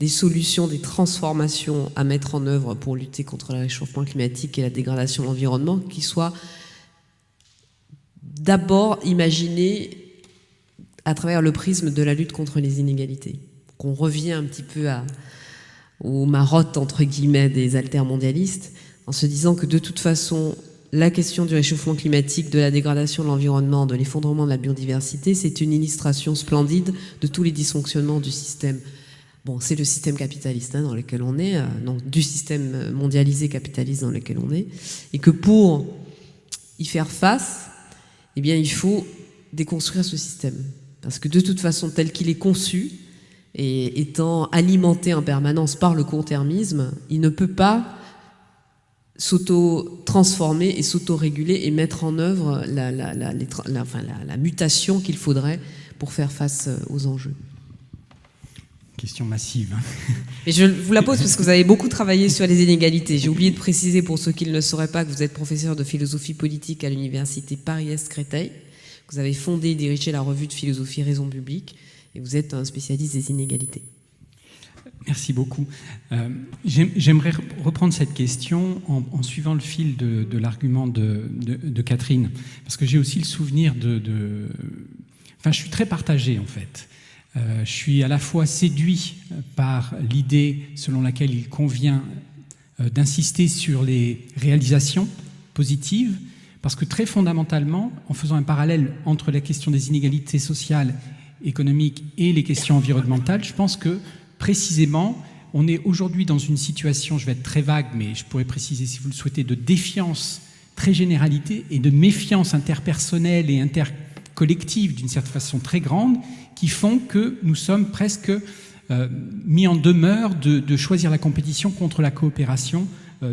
des solutions, des transformations à mettre en œuvre pour lutter contre le réchauffement climatique et la dégradation de l'environnement, qui soient d'abord imaginé à travers le prisme de la lutte contre les inégalités. Qu'on revient un petit peu aux marottes, entre guillemets, des altermondialistes, en se disant que de toute façon, la question du réchauffement climatique, de la dégradation de l'environnement, de l'effondrement de la biodiversité, c'est une illustration splendide de tous les dysfonctionnements du système. Bon, c'est le système capitaliste dans lequel on est, donc du système mondialisé capitaliste dans lequel on est, et que pour y faire face, eh bien, il faut déconstruire ce système. Parce que de toute façon, tel qu'il est conçu, et étant alimenté en permanence par le court-termisme, il ne peut pas s'auto-transformer et s'auto-réguler et mettre en œuvre la mutation qu'il faudrait pour faire face aux enjeux. Question massive. Et je vous la pose parce que vous avez beaucoup travaillé sur les inégalités. J'ai oublié de préciser pour ceux qui ne le sauraient pas que vous êtes professeur de philosophie politique à l'université Paris-Est Créteil. Vous avez fondé et dirigé la revue de philosophie Raison publique et vous êtes un spécialiste des inégalités. Merci beaucoup. J'aimerais reprendre cette question en suivant le fil de l'argument de Catherine, parce que j'ai aussi le souvenir Enfin, je suis très partagé, en fait. Je suis à la fois séduit par l'idée selon laquelle il convient d'insister sur les réalisations positives, parce que très fondamentalement, en faisant un parallèle entre la question des inégalités sociales, économiques et les questions environnementales, je pense que précisément, on est aujourd'hui dans une situation, je vais être très vague, mais je pourrais préciser si vous le souhaitez, de défiance très généralité et de méfiance interpersonnelle et intercollective d'une certaine façon très grande, qui font que nous sommes presque mis en demeure de choisir la compétition contre la coopération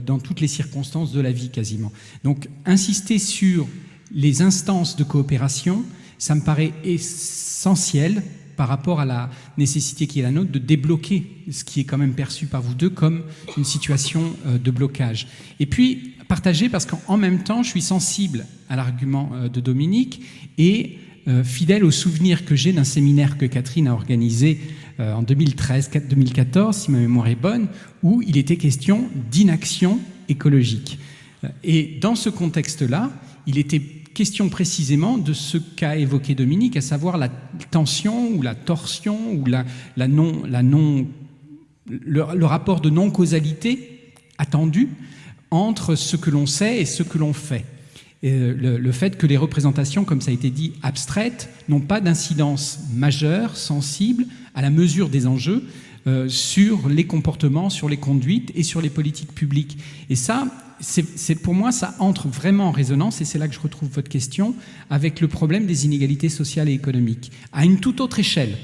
dans toutes les circonstances de la vie quasiment. Donc insister sur les instances de coopération, ça me paraît essentiel par rapport à la nécessité qui est la nôtre de débloquer ce qui est quand même perçu par vous deux comme une situation de blocage. Et puis partager parce qu'en même temps, je suis sensible à l'argument de Dominique et fidèle au souvenir que j'ai d'un séminaire que Catherine a organisé en 2013-2014, si ma mémoire est bonne, où il était question d'inaction écologique. Et dans ce contexte-là, il était question précisément de ce qu'a évoqué Dominique, à savoir la tension ou la torsion ou le rapport de non-causalité attendu entre ce que l'on sait et ce que l'on fait. Et le fait que les représentations, comme ça a été dit, abstraites, n'ont pas d'incidence majeure, sensible, à la mesure des enjeux sur les comportements, sur les conduites et sur les politiques publiques. Et ça, pour moi, ça entre vraiment en résonance, et c'est là que je retrouve votre question, avec le problème des inégalités sociales et économiques, à une toute autre échelle,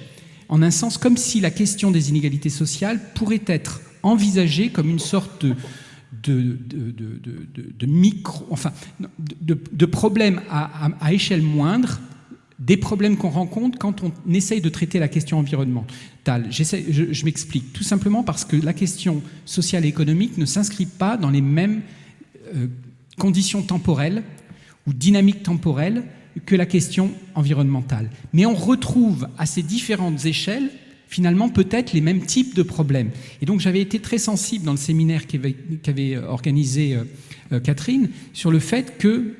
en un sens comme si la question des inégalités sociales pourrait être envisagée comme une sorte de problème à échelle moindre, des problèmes qu'on rencontre quand on essaye de traiter la question environnementale. Je m'explique. Tout simplement parce que la question sociale et économique ne s'inscrit pas dans les mêmes conditions temporelles ou dynamiques temporelles que la question environnementale. Mais on retrouve à ces différentes échelles finalement peut-être les mêmes types de problèmes. Et donc j'avais été très sensible dans le séminaire qu'avait organisé Catherine sur le fait qu'il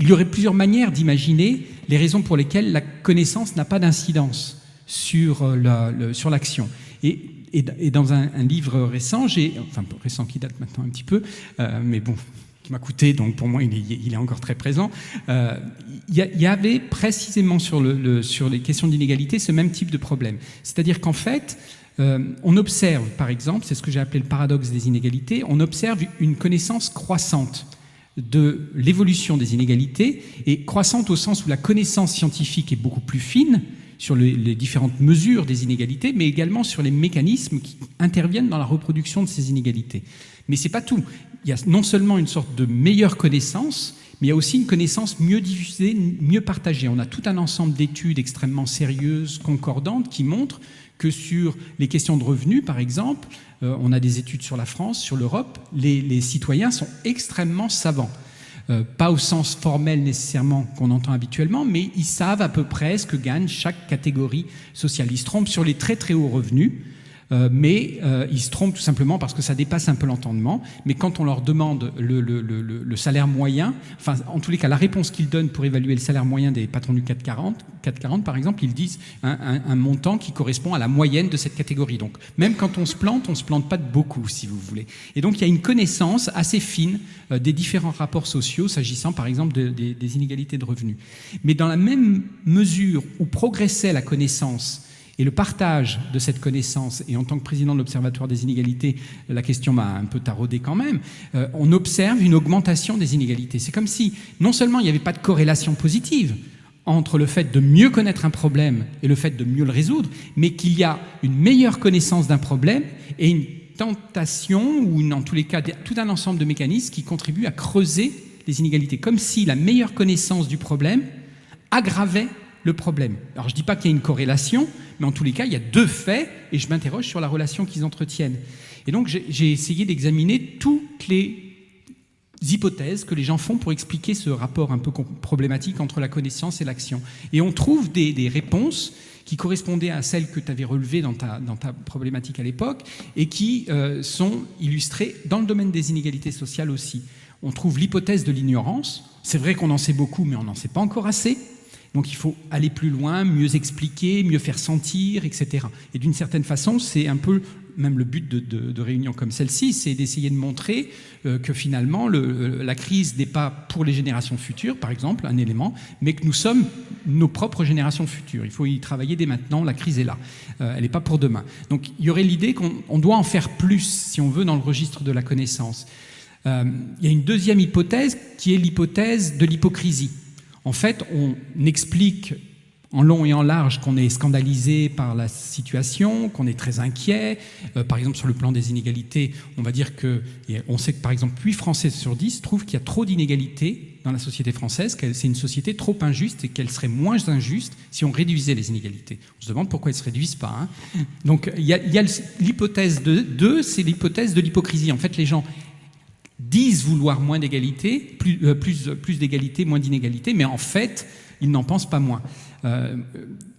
y aurait plusieurs manières d'imaginer les raisons pour lesquelles la connaissance n'a pas d'incidence sur l'action. Et dans un livre récent, récent qui date maintenant un petit peu, mais bon, qui m'a coûté, donc pour moi il est encore très présent, il y avait précisément sur les questions d'inégalité ce même type de problème. C'est-à-dire qu'en fait, on observe, par exemple, c'est ce que j'ai appelé le paradoxe des inégalités, on observe une connaissance croissante de l'évolution des inégalités, et croissante au sens où la connaissance scientifique est beaucoup plus fine sur les différentes mesures des inégalités, mais également sur les mécanismes qui interviennent dans la reproduction de ces inégalités. Mais ce n'est pas tout. Il y a non seulement une sorte de meilleure connaissance, mais il y a aussi une connaissance mieux diffusée, mieux partagée. On a tout un ensemble d'études extrêmement sérieuses, concordantes, qui montrent que sur les questions de revenus, par exemple, on a des études sur la France, sur l'Europe, les citoyens sont extrêmement savants. Pas au sens formel nécessairement qu'on entend habituellement, mais ils savent à peu près ce que gagne chaque catégorie sociale. Ils se trompent sur les très très hauts revenus, mais ils se trompent tout simplement parce que ça dépasse un peu l'entendement. Mais quand on leur demande le salaire moyen, enfin en tous les cas la réponse qu'ils donnent pour évaluer le salaire moyen des patrons du 440 par exemple, ils disent un montant qui correspond à la moyenne de cette catégorie. Donc même quand on se plante pas de beaucoup, si vous voulez. Et donc il y a une connaissance assez fine des différents rapports sociaux, s'agissant par exemple des inégalités de revenus. Mais dans la même mesure où progressait la connaissance Et le partage de cette connaissance, et en tant que président de l'Observatoire des inégalités, la question m'a un peu taraudé quand même, on observe une augmentation des inégalités. C'est comme si, non seulement il n'y avait pas de corrélation positive entre le fait de mieux connaître un problème et le fait de mieux le résoudre, mais qu'il y a une meilleure connaissance d'un problème et une tentation, ou en tous les cas, tout un ensemble de mécanismes qui contribuent à creuser les inégalités, comme si la meilleure connaissance du problème aggravait le problème. Alors je ne dis pas qu'il y a une corrélation, mais en tous les cas, il y a deux faits, et je m'interroge sur la relation qu'ils entretiennent. Et donc j'ai essayé d'examiner toutes les hypothèses que les gens font pour expliquer ce rapport un peu problématique entre la connaissance et l'action. Et on trouve des réponses qui correspondaient à celles que tu avais relevées dans ta problématique à l'époque, et qui sont illustrées dans le domaine des inégalités sociales aussi. On trouve l'hypothèse de l'ignorance. C'est vrai qu'on en sait beaucoup, mais on n'en sait pas encore assez. Donc il faut aller plus loin, mieux expliquer, mieux faire sentir, etc. Et d'une certaine façon, c'est un peu même le but de réunions comme celle-ci, c'est d'essayer de montrer que finalement la crise n'est pas pour les générations futures, par exemple, un élément, mais que nous sommes nos propres générations futures. Il faut y travailler dès maintenant, la crise est là. Elle n'est pas pour demain. Donc il y aurait l'idée qu'on doit en faire plus, si on veut, dans le registre de la connaissance. Il y a une deuxième hypothèse qui est l'hypothèse de l'hypocrisie. En fait, on explique en long et en large qu'on est scandalisé par la situation, qu'on est très inquiet. Par exemple, sur le plan des inégalités, on va dire on sait que par exemple 8 Français sur 10 trouvent qu'il y a trop d'inégalités dans la société française, que c'est une société trop injuste et qu'elle serait moins injuste si on réduisait les inégalités. On se demande pourquoi elles ne se réduisent pas. Hein. Donc il y a l'hypothèse de 2, c'est l'hypothèse de l'hypocrisie. En fait, les gens disent vouloir moins d'égalité, plus d'égalité, moins d'inégalité, mais en fait, ils n'en pensent pas moins.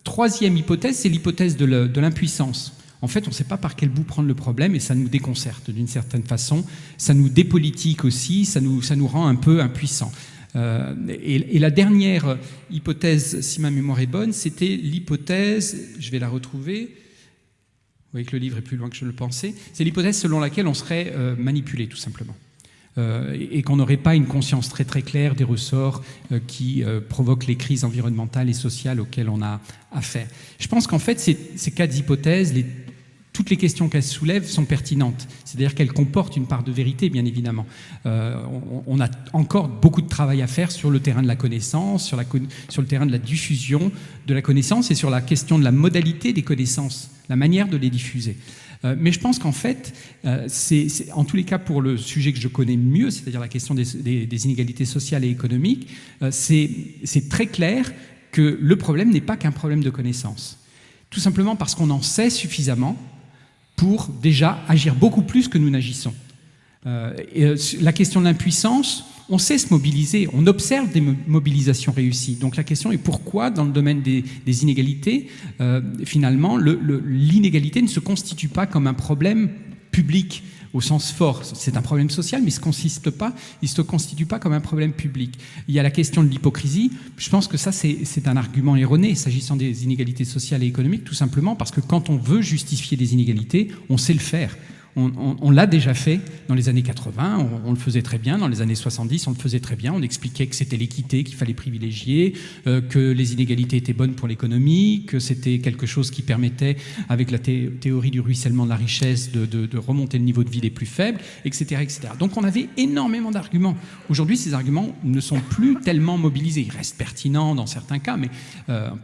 Troisième hypothèse, c'est l'hypothèse de l'impuissance. En fait, on ne sait pas par quel bout prendre le problème et ça nous déconcerte d'une certaine façon. Ça nous dépolitique aussi, ça nous rend un peu impuissants. Et la dernière hypothèse, si ma mémoire est bonne, c'était l'hypothèse, je vais la retrouver, vous voyez que le livre est plus loin que je le pensais, c'est l'hypothèse selon laquelle on serait manipulé, tout simplement. Et qu'on n'aurait pas une conscience très très claire des ressorts qui provoquent les crises environnementales et sociales auxquelles on a affaire. Je pense qu'en fait, ces 4 hypothèses, toutes les questions qu'elles soulèvent sont pertinentes. C'est-à-dire qu'elles comportent une part de vérité, bien évidemment. On a encore beaucoup de travail à faire sur le terrain de la connaissance, sur le terrain de la diffusion de la connaissance et sur la question de la modalité des connaissances, la manière de les diffuser. Mais je pense qu'en fait, c'est en tous les cas pour le sujet que je connais mieux, c'est-à-dire la question des inégalités sociales et économiques, c'est très clair que le problème n'est pas qu'un problème de connaissance. Tout simplement parce qu'on en sait suffisamment pour déjà agir beaucoup plus que nous n'agissons. La question de l'impuissance, on sait se mobiliser, on observe des mobilisations réussies. Donc la question est pourquoi, dans le domaine des inégalités, finalement, l'inégalité ne se constitue pas comme un problème public au sens fort. C'est un problème social, mais il ne se constitue pas comme un problème public. Il y a la question de l'hypocrisie. Je pense que ça, c'est un argument erroné s'agissant des inégalités sociales et économiques, tout simplement parce que quand on veut justifier des inégalités, on sait le faire. On l'a déjà fait dans les années 80, on le faisait très bien. Dans les années 70, on le faisait très bien. On expliquait que c'était l'équité qu'il fallait privilégier, que les inégalités étaient bonnes pour l'économie, que c'était quelque chose qui permettait, avec la théorie du ruissellement de la richesse, de remonter le niveau de vie des plus faibles, etc., etc. Donc on avait énormément d'arguments. Aujourd'hui, ces arguments ne sont plus tellement mobilisés. Ils restent pertinents dans certains cas, mais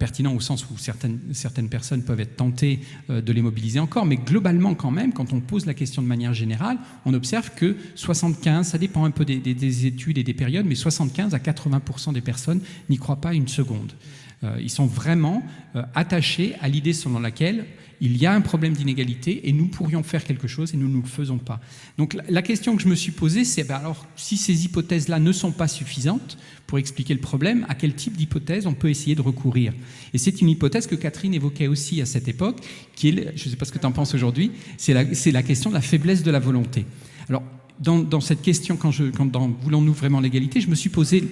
pertinents au sens où certaines personnes peuvent être tentées de les mobiliser encore. Mais globalement, quand même, quand on pose la question de manière générale, on observe que 75, ça dépend un peu des études et des périodes, mais 75 à 80% des personnes n'y croient pas une seconde. Ils sont vraiment attachés à l'idée selon laquelle il y a un problème d'inégalité et nous pourrions faire quelque chose et nous ne le faisons pas. Donc la question que je me suis posée, c'est alors si ces hypothèses-là ne sont pas suffisantes pour expliquer le problème, à quel type d'hypothèse on peut essayer de recourir? Et c'est une hypothèse que Catherine évoquait aussi à cette époque, qui est, je ne sais pas ce que tu en penses aujourd'hui, c'est la question de la faiblesse de la volonté. Alors dans cette question, quand dans Voulons-nous vraiment l'égalité, je me suis posé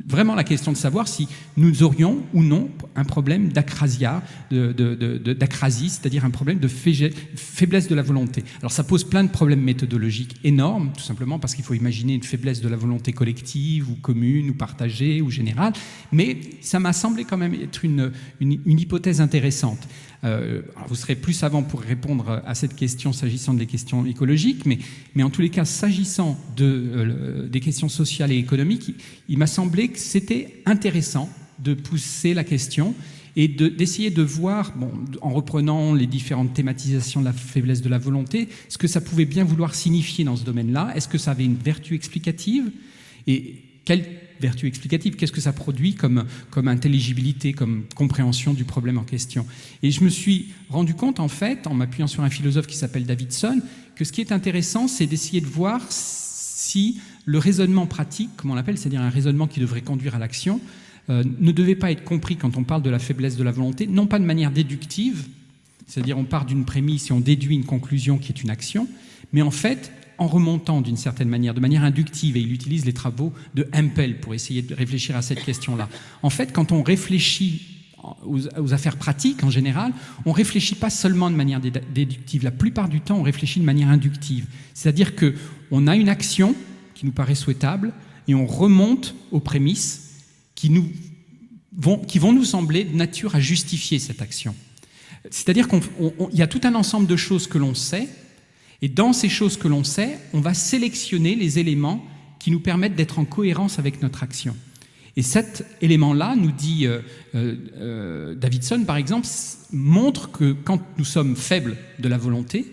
vraiment la question de savoir si nous aurions ou non un problème d'acrasia, d'acrasie, c'est-à-dire un problème de faiblesse de la volonté. Alors ça pose plein de problèmes méthodologiques énormes, tout simplement parce qu'il faut imaginer une faiblesse de la volonté collective ou commune ou partagée ou générale, mais ça m'a semblé quand même être une hypothèse intéressante. Vous serez plus savant pour répondre à cette question s'agissant des questions écologiques, mais en tous les cas, s'agissant des questions sociales et économiques, il m'a semblé que c'était intéressant de pousser la question et d'essayer de voir, en reprenant les différentes thématisations de la faiblesse de la volonté, ce que ça pouvait bien vouloir signifier dans ce domaine-là. Est-ce que ça avait une vertu explicative? Et quelle vertu explicative? Qu'est-ce que ça produit comme intelligibilité, comme compréhension du problème en question? Et je me suis rendu compte, en fait, en m'appuyant sur un philosophe qui s'appelle Davidson, que ce qui est intéressant, c'est d'essayer de voir si le raisonnement pratique, comme on l'appelle, c'est-à-dire un raisonnement qui devrait conduire à l'action, ne devait pas être compris quand on parle de la faiblesse de la volonté, non pas de manière déductive, c'est-à-dire on part d'une prémisse et on déduit une conclusion qui est une action, mais en fait, en remontant d'une certaine manière, de manière inductive, et il utilise les travaux de Hempel pour essayer de réfléchir à cette question-là. En fait, quand on réfléchit aux affaires pratiques, en général, on ne réfléchit pas seulement de manière déductive. La plupart du temps, on réfléchit de manière inductive. C'est-à-dire qu'on a une action qui nous paraît souhaitable et on remonte aux prémices qui vont nous sembler de nature à justifier cette action. C'est-à-dire qu'il y a tout un ensemble de choses que l'on sait, et dans ces choses que l'on sait, on va sélectionner les éléments qui nous permettent d'être en cohérence avec notre action. Et cet élément-là, nous dit Davidson, par exemple, montre que quand nous sommes faibles de la volonté,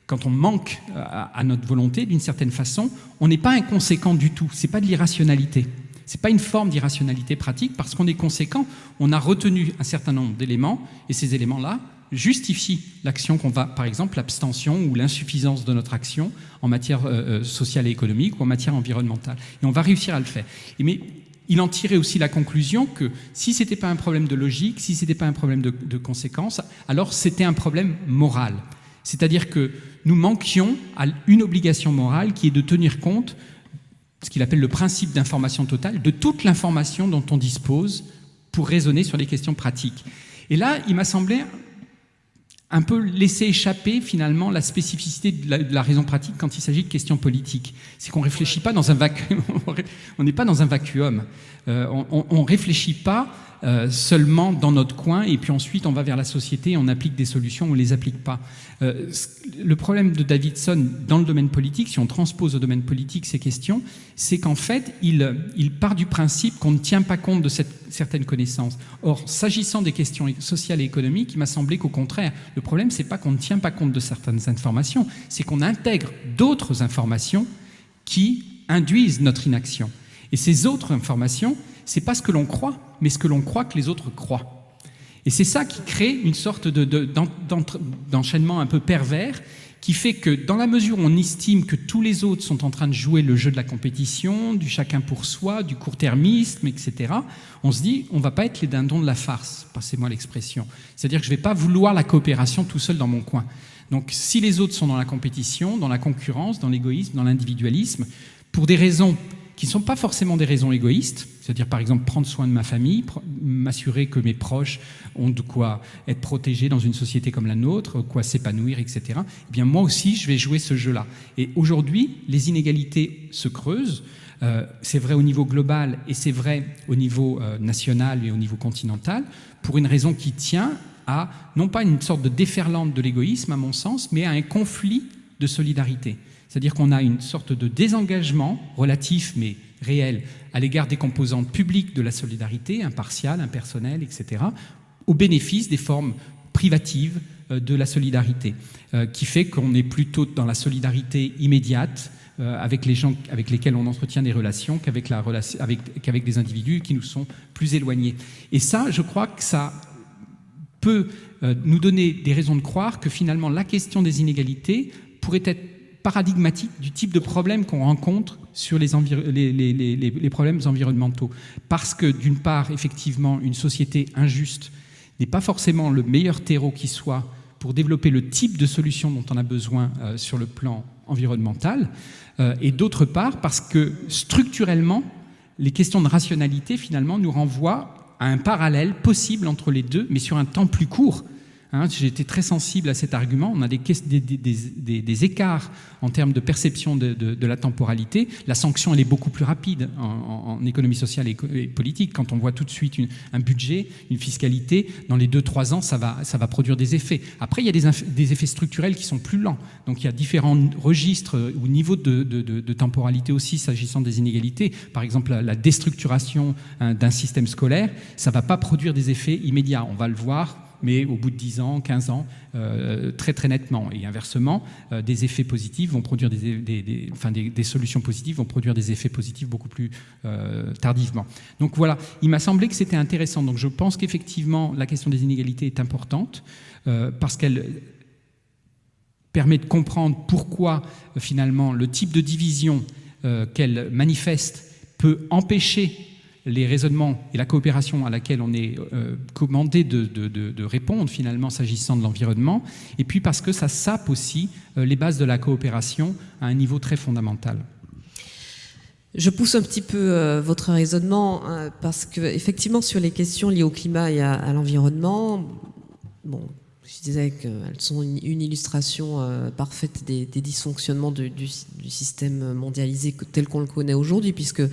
quand on manque à notre volonté, d'une certaine façon, on n'est pas inconséquent du tout. Ce n'est pas de l'irrationalité. Ce n'est pas une forme d'irrationalité pratique, parce qu'on est conséquent, on a retenu un certain nombre d'éléments, et ces éléments-là justifient l'action qu'on va, par exemple, l'abstention ou l'insuffisance de notre action en matière sociale et économique ou en matière environnementale. Et on va réussir à le faire. Mais il en tirait aussi la conclusion que si ce n'était pas un problème de logique, si ce n'était pas un problème de conséquence, alors c'était un problème moral. C'est-à-dire que nous manquions à une obligation morale qui est de tenir compte, ce qu'il appelle le principe d'information totale, de toute l'information dont on dispose pour raisonner sur les questions pratiques. Et là, il m'a semblé un peu laisser échapper finalement la spécificité de la raison pratique quand il s'agit de questions politiques. C'est qu'on ne réfléchit pas dans un vacuum, on n'est pas dans un vacuum. On ne réfléchit pas seulement dans notre coin et puis ensuite on va vers la société et on applique des solutions ou on ne les applique pas. Le problème de Davidson dans le domaine politique, si on transpose au domaine politique ces questions, c'est qu'en fait il part du principe qu'on ne tient pas compte de certaines connaissances. Or, s'agissant des questions sociales et économiques, il m'a semblé qu'au contraire, le problème c'est pas qu'on ne tient pas compte de certaines informations, c'est qu'on intègre d'autres informations qui induisent notre inaction. Et ces autres informations, c'est pas ce que l'on croit, mais ce que l'on croit que les autres croient. Et c'est ça qui crée une sorte d'enchaînement un peu pervers qui fait que dans la mesure où on estime que tous les autres sont en train de jouer le jeu de la compétition, du chacun pour soi, du court-termisme, etc., on se dit on ne va pas être les dindons de la farce, passez-moi l'expression. C'est-à-dire que je ne vais pas vouloir la coopération tout seul dans mon coin. Donc si les autres sont dans la compétition, dans la concurrence, dans l'égoïsme, dans l'individualisme, pour des raisons qui ne sont pas forcément des raisons égoïstes, c'est-à-dire par exemple prendre soin de ma famille, m'assurer que mes proches ont de quoi être protégés dans une société comme la nôtre, quoi s'épanouir, etc. Eh bien moi aussi, je vais jouer ce jeu-là. Et aujourd'hui, les inégalités se creusent. C'est vrai au niveau global et c'est vrai au niveau national et au niveau continental, pour une raison qui tient à, non pas une sorte de déferlante de l'égoïsme à mon sens, mais à un conflit de solidarité. C'est-à-dire qu'on a une sorte de désengagement relatif mais réel à l'égard des composantes publiques de la solidarité, impartiale, impersonnelle, etc., au bénéfice des formes privatives de la solidarité, qui fait qu'on est plutôt dans la solidarité immédiate avec les gens avec lesquels on entretient des relations qu'avec des individus qui nous sont plus éloignés. Et ça, je crois que ça peut nous donner des raisons de croire que finalement la question des inégalités pourrait être paradigmatique du type de problème qu'on rencontre sur les problèmes environnementaux. Parce que, d'une part, effectivement, une société injuste n'est pas forcément le meilleur terreau qui soit pour développer le type de solution dont on a besoin sur le plan environnemental. Et d'autre part, parce que, structurellement, les questions de rationalité, finalement, nous renvoient à un parallèle possible entre les deux, mais sur un temps plus court. J'ai été très sensible à cet argument. On a des écarts en termes de perception de la temporalité. La sanction, elle est beaucoup plus rapide en économie sociale et politique. Quand on voit tout de suite un budget, une fiscalité, dans les 2-3 ans, ça va produire des effets. Après, il y a des effets structurels qui sont plus lents. Donc, il y a différents registres ou niveaux de temporalité aussi, s'agissant des inégalités. Par exemple, la déstructuration d'un système scolaire, ça ne va pas produire des effets immédiats. On va le voir, mais au bout de 10 ans, 15 ans, très très nettement. Et inversement, des effets positifs vont produire des solutions positives vont produire des effets positifs beaucoup plus tardivement. Donc voilà, il m'a semblé que c'était intéressant. Donc je pense qu'effectivement, la question des inégalités est importante parce qu'elle permet de comprendre pourquoi finalement le type de division qu'elle manifeste peut empêcher les raisonnements et la coopération à laquelle on est commandé de répondre finalement s'agissant de l'environnement, et puis parce que ça sape aussi les bases de la coopération à un niveau très fondamental. Je pousse un petit peu votre raisonnement parce que effectivement sur les questions liées au climat et à l'environnement, bon, je disais qu'elles sont une illustration parfaite des dysfonctionnements du système mondialisé tel qu'on le connaît aujourd'hui, puisque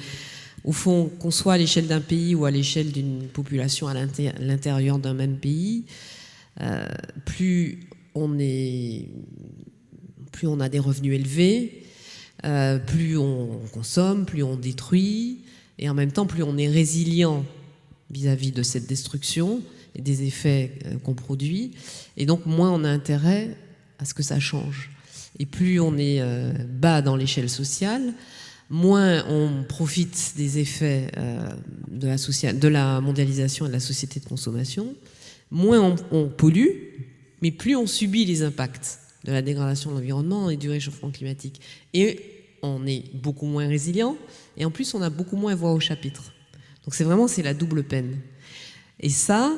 au fond, qu'on soit à l'échelle d'un pays ou à l'échelle d'une population à l'intérieur d'un même pays, plus on a des revenus élevés, plus on consomme, plus on détruit, et en même temps, plus on est résilient vis-à-vis de cette destruction et des effets qu'on produit, et donc moins on a intérêt à ce que ça change. Et plus on est bas dans l'échelle sociale, moins on profite des effets de la mondialisation et de la société de consommation, moins on pollue, mais plus on subit les impacts de la dégradation de l'environnement et du réchauffement climatique. Et on est beaucoup moins résilient, et en plus on a beaucoup moins voix au chapitre. Donc c'est la double peine. Et ça,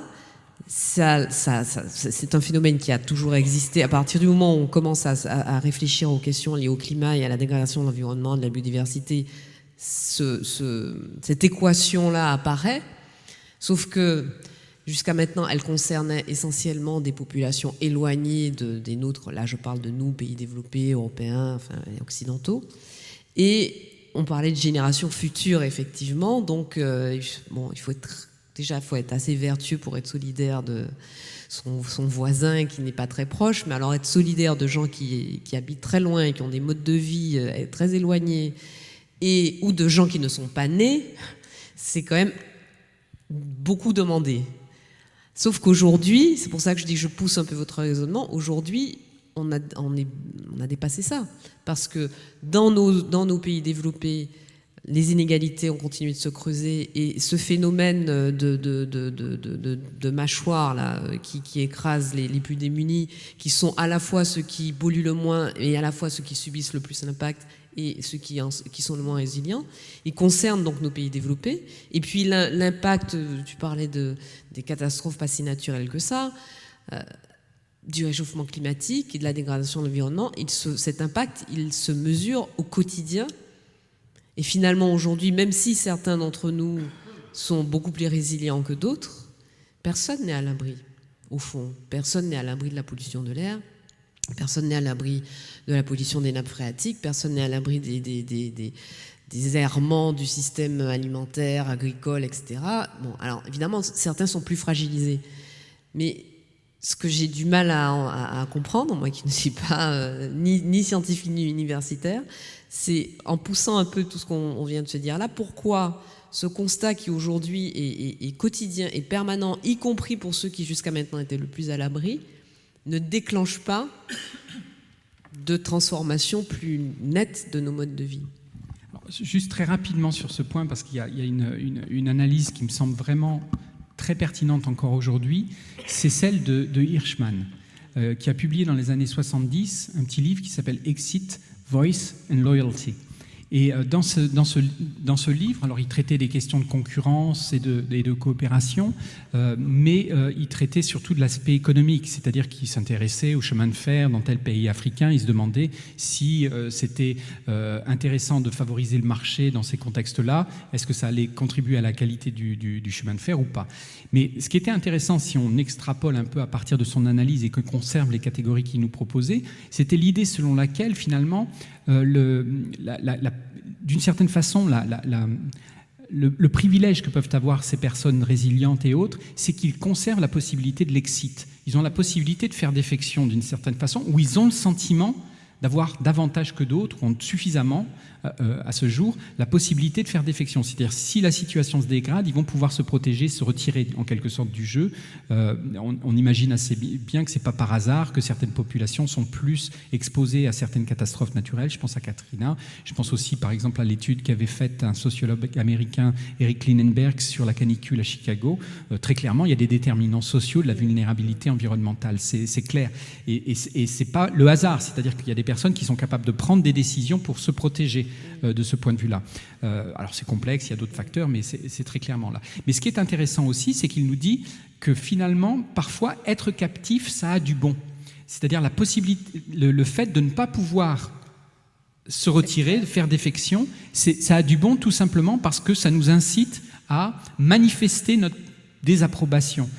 c'est un phénomène qui a toujours existé. À partir du moment où on commence à réfléchir aux questions liées au climat et à la dégradation de l'environnement, de la biodiversité, cette équation-là apparaît, sauf que jusqu'à maintenant, elle concernait essentiellement des populations éloignées des nôtres. Là, je parle de nous, pays développés, européens, et occidentaux. Et on parlait de générations futures, effectivement. Donc, il faut être assez vertueux pour être solidaire de son voisin qui n'est pas très proche, mais alors être solidaire de gens qui habitent très loin et qui ont des modes de vie très éloignés, ou de gens qui ne sont pas nés, c'est quand même beaucoup demandé. Sauf qu'aujourd'hui, c'est pour ça que je dis que je pousse un peu votre raisonnement, aujourd'hui, on a dépassé ça. Parce que dans nos pays développés, les inégalités ont continué de se creuser, et ce phénomène de mâchoire là, qui écrase les plus démunis, qui sont à la fois ceux qui polluent le moins et à la fois ceux qui subissent le plus l'impact et ceux qui sont le moins résilients, il concerne donc nos pays développés. Et puis l'impact, tu parlais des catastrophes pas si naturelles que ça, du réchauffement climatique et de la dégradation de l'environnement, cet impact, il se mesure au quotidien. Et finalement, aujourd'hui, même si certains d'entre nous sont beaucoup plus résilients que d'autres, personne n'est à l'abri, au fond. Personne n'est à l'abri de la pollution de l'air, personne n'est à l'abri de la pollution des nappes phréatiques, personne n'est à l'abri des errements du système alimentaire, agricole, etc. Bon, alors, évidemment, certains sont plus fragilisés. Mais ce que j'ai du mal à comprendre, moi qui ne suis pas ni scientifique ni universitaire, c'est en poussant un peu tout ce qu'on vient de se dire là, pourquoi ce constat qui aujourd'hui est quotidien et permanent, y compris pour ceux qui jusqu'à maintenant étaient le plus à l'abri, ne déclenche pas de transformation plus nette de nos modes de vie. Alors, juste très rapidement sur ce point, parce qu'il y a une analyse qui me semble vraiment très pertinente encore aujourd'hui, c'est celle de Hirschman, qui a publié dans les années 70 un petit livre qui s'appelle Exit, Voice and Loyalty. Et dans ce livre, alors il traitait des questions de concurrence et de coopération, mais il traitait surtout de l'aspect économique, c'est-à-dire qu'il s'intéressait au chemin de fer dans tel pays africain. Il se demandait si c'était intéressant de favoriser le marché dans ces contextes-là. Est-ce que ça allait contribuer à la qualité du chemin de fer ou pas? Mais ce qui était intéressant, si on extrapole un peu à partir de son analyse et qu'on conserve les catégories qu'il nous proposait, c'était l'idée selon laquelle, finalement, d'une certaine façon, le privilège que peuvent avoir ces personnes résilientes et autres, c'est qu'ils conservent la possibilité de l'exit. Ils ont la possibilité de faire défection d'une certaine façon, où ils ont le sentiment d'avoir davantage que d'autres, ont suffisamment, à ce jour, la possibilité de faire défection. C'est-à-dire, si la situation se dégrade, ils vont pouvoir se protéger, se retirer en quelque sorte du jeu. On imagine assez bien que ce n'est pas par hasard que certaines populations sont plus exposées à certaines catastrophes naturelles. Je pense à Katrina. Je pense aussi, par exemple, à l'étude qu'avait faite un sociologue américain, Eric Linenberg, sur la canicule à Chicago. Très clairement, il y a des déterminants sociaux de la vulnérabilité environnementale. C'est clair. Et ce n'est pas le hasard. C'est-à-dire qu'il y a des personnes qui sont capables de prendre des décisions pour se protéger de ce point de vue-là. Alors c'est complexe, il y a d'autres facteurs, mais c'est très clairement là. Mais ce qui est intéressant aussi, c'est qu'il nous dit que finalement, parfois, être captif, ça a du bon. C'est-à-dire la possibilité, le fait de ne pas pouvoir se retirer, de faire défection, ça a du bon tout simplement parce que ça nous incite à manifester notre désapprobation.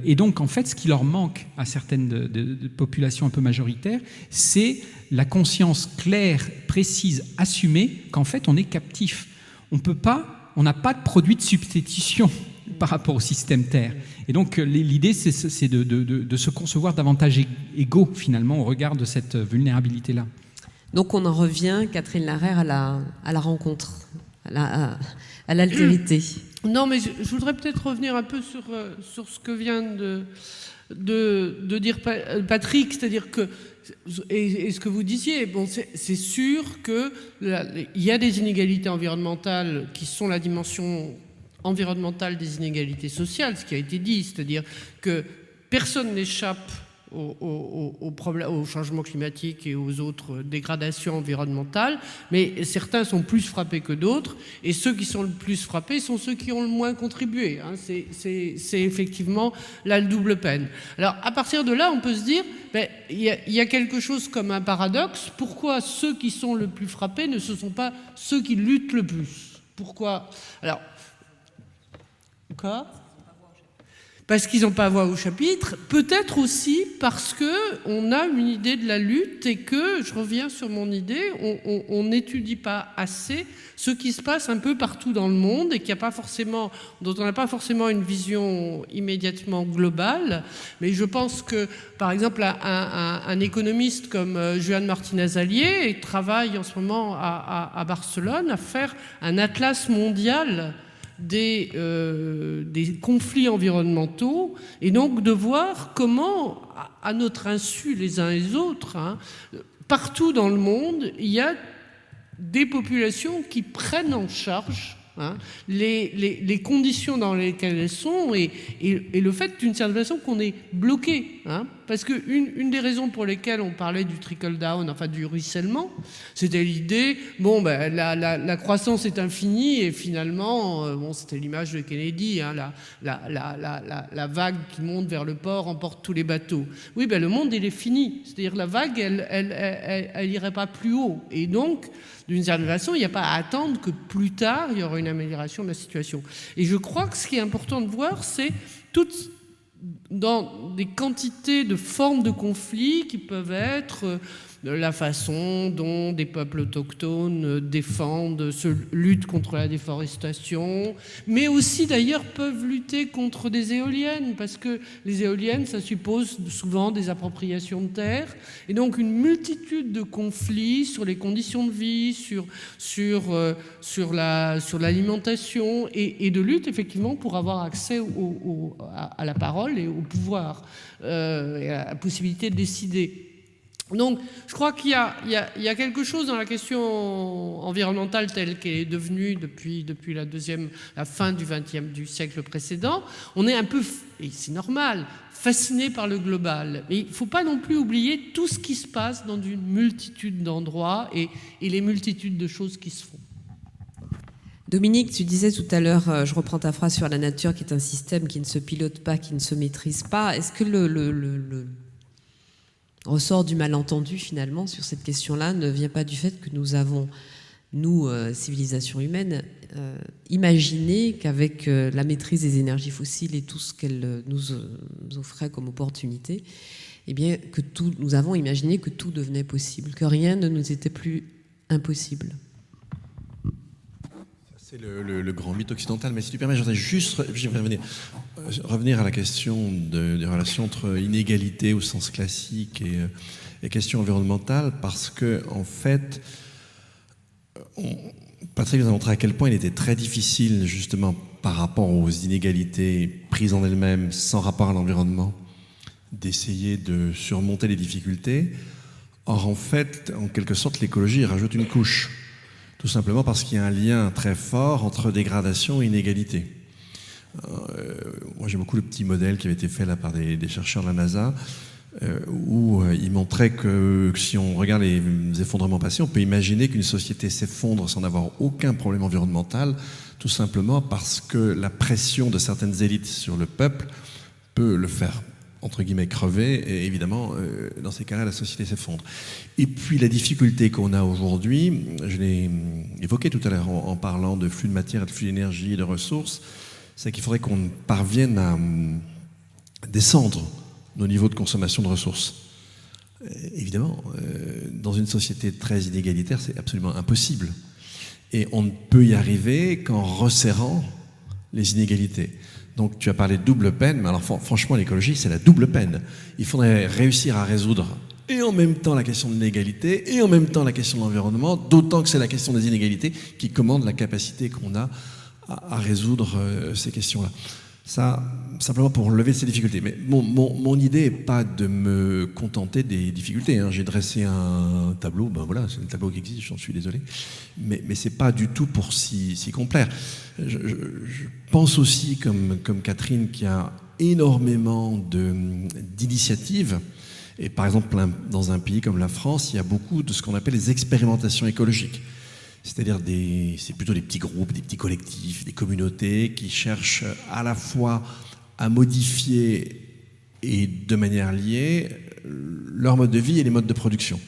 Et donc, en fait, ce qui leur manque à certaines de populations un peu majoritaires, c'est la conscience claire, précise, assumée qu'en fait, on est captif. On n'a pas de produit de substitution par rapport au système Terre. Et donc, l'idée, c'est de se concevoir davantage égaux, finalement, au regard de cette vulnérabilité-là. Donc, on en revient, Catherine Larère, à la rencontre, à l'altérité. Non, mais je voudrais peut-être revenir un peu sur ce que vient de dire Patrick, c'est-à-dire que, et ce que vous disiez, bon, c'est sûr qu'il y a des inégalités environnementales qui sont la dimension environnementale des inégalités sociales, ce qui a été dit, c'est-à-dire que personne n'échappe au changement climatique et aux autres dégradations environnementales, mais certains sont plus frappés que d'autres, et ceux qui sont le plus frappés sont ceux qui ont le moins contribué. Hein. C'est effectivement là le double peine. Alors, à partir de là, on peut se dire, il y a quelque chose comme un paradoxe. Pourquoi ceux qui sont le plus frappés ne sont pas ceux qui luttent le plus? Pourquoi? Alors, quoi? Parce qu'ils n'ont pas voix au chapitre, peut-être aussi parce qu'on a une idée de la lutte et que, je reviens sur mon idée, on n'étudie pas assez ce qui se passe un peu partout dans le monde et dont on n'a pas forcément une vision immédiatement globale. Mais je pense que, par exemple, un économiste comme Joan Martinez-Allier travaille en ce moment à Barcelone à faire un atlas mondial des conflits environnementaux, et donc de voir comment, à notre insu les uns et les autres, partout dans le monde, il y a des populations qui prennent en charge les conditions dans lesquelles elles sont et le fait d'une certaine façon qu'on est bloqué. Parce qu'une des raisons pour lesquelles on parlait du trickle-down, enfin du ruissellement, c'était l'idée, la croissance est infinie et finalement, c'était l'image de Kennedy, la vague qui monte vers le port emporte tous les bateaux. Oui, le monde, il est fini. C'est-à-dire la vague, elle irait pas plus haut. Et donc, d'une certaine façon, il n'y a pas à attendre que plus tard, il y aura une amélioration de la situation. Et je crois que ce qui est important de voir, c'est toutes dans des quantités de formes de conflits qui peuvent être la façon dont des peuples autochtones luttent contre la déforestation, mais aussi d'ailleurs peuvent lutter contre des éoliennes, parce que les éoliennes, ça suppose souvent des appropriations de terres, et donc une multitude de conflits sur les conditions de vie, sur l'alimentation, et de lutte effectivement pour avoir accès à la parole et au pouvoir, et à la possibilité de décider. Donc, je crois qu'il y a quelque chose dans la question environnementale telle qu'elle est devenue depuis la fin du siècle précédent. On est un peu, et c'est normal, fasciné par le global. Mais il ne faut pas non plus oublier tout ce qui se passe dans une multitude d'endroits et les multitudes de choses qui se font. Dominique, tu disais tout à l'heure, je reprends ta phrase sur la nature qui est un système qui ne se pilote pas, qui ne se maîtrise pas. Est-ce que le ressort du malentendu, finalement, sur cette question-là, ne vient pas du fait que nous avons, nous, civilisation humaine, imaginé qu'avec la maîtrise des énergies fossiles et tout ce qu'elles nous offraient comme opportunité, eh bien, nous avons imaginé que tout devenait possible, que rien ne nous était plus impossible. C'est le grand mythe occidental, mais si tu permets, j'aimerais revenir à la question des relations entre inégalité au sens classique et questions environnementales, parce que, en fait, Patrick nous a montré à quel point il était très difficile, justement, par rapport aux inégalités prises en elles-mêmes, sans rapport à l'environnement, d'essayer de surmonter les difficultés. Or, en fait, en quelque sorte, l'écologie rajoute une couche. Tout simplement parce qu'il y a un lien très fort entre dégradation et inégalité. Moi, j'aime beaucoup le petit modèle qui avait été fait là par des chercheurs de la NASA, où ils montraient que si on regarde les effondrements passés, on peut imaginer qu'une société s'effondre sans avoir aucun problème environnemental, tout simplement parce que la pression de certaines élites sur le peuple peut le faire, entre guillemets, crever, et évidemment, dans ces cas-là, la société s'effondre. Et puis la difficulté qu'on a aujourd'hui, je l'ai évoqué tout à l'heure en parlant de flux de matière, de flux d'énergie et de ressources, c'est qu'il faudrait qu'on parvienne à descendre nos niveaux de consommation de ressources. Évidemment, dans une société très inégalitaire, c'est absolument impossible. Et on ne peut y arriver qu'en resserrant les inégalités. Donc tu as parlé de double peine, mais alors franchement l'écologie c'est la double peine. Il faudrait réussir à résoudre et en même temps la question de l'inégalité et en même temps la question de l'environnement, d'autant que c'est la question des inégalités qui commande la capacité qu'on a à résoudre ces questions-là. Ça, simplement pour lever ces difficultés. Mais mon idée n'est pas de me contenter des difficultés. J'ai dressé un tableau, ben voilà, c'est le tableau qui existe, j'en suis désolé. Mais ce n'est pas du tout pour s'y complaire. Je pense aussi, comme Catherine, qu'il y a énormément d'initiatives. Et par exemple, dans un pays comme la France, il y a beaucoup de ce qu'on appelle les expérimentations écologiques. C'est-à-dire c'est plutôt des petits groupes, des petits collectifs, des communautés qui cherchent à la fois à modifier et de manière liée leur mode de vie et les modes de production.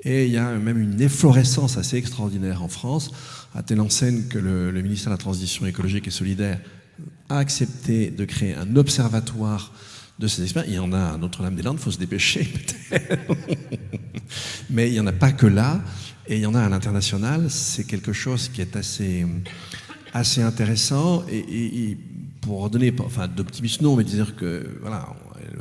Et il y a même une efflorescence assez extraordinaire en France, à telle enseigne que le ministère de la Transition écologique et solidaire a accepté de créer un observatoire de ces expériences. Il y en a à Notre-Dame-des-Landes, il faut se dépêcher peut-être. Mais il n'y en a pas que là. Et il y en a à l'international, c'est quelque chose qui est assez intéressant. Et pour donner, enfin d'optimisme non, mais dire que voilà,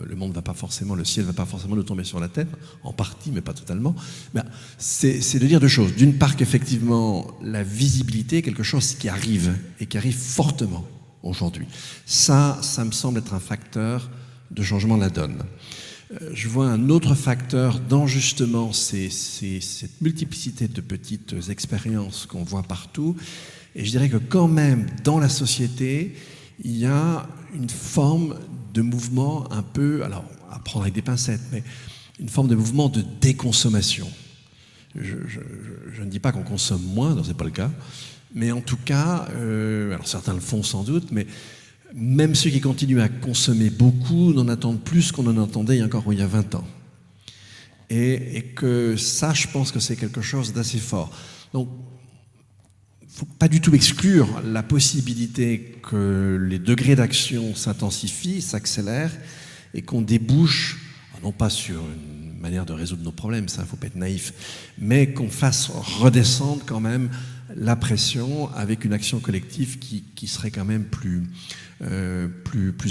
le monde va pas forcément, le ciel va pas forcément nous tomber sur la tête, en partie, mais pas totalement. Ben, c'est de dire deux choses. D'une part, qu'effectivement, la visibilité est quelque chose qui arrive et qui arrive fortement aujourd'hui. Ça me semble être un facteur de changement de la donne. Je vois un autre facteur dans justement cette multiplicité de petites expériences qu'on voit partout. Et je dirais que quand même, dans la société, il y a une forme de mouvement un peu, alors à prendre avec des pincettes, mais une forme de mouvement de déconsommation. Je ne dis pas qu'on consomme moins, ce n'est pas le cas, mais en tout cas, alors certains le font sans doute, mais même ceux qui continuent à consommer beaucoup n'en attendent plus qu'on en entendait il y a 20 ans. Et que ça, je pense que c'est quelque chose d'assez fort. Donc, il ne faut pas du tout exclure la possibilité que les degrés d'action s'intensifient, s'accélèrent, et qu'on débouche, non pas sur une manière de résoudre nos problèmes, ça, il ne faut pas être naïf, mais qu'on fasse redescendre quand même la pression avec une action collective qui serait quand même plus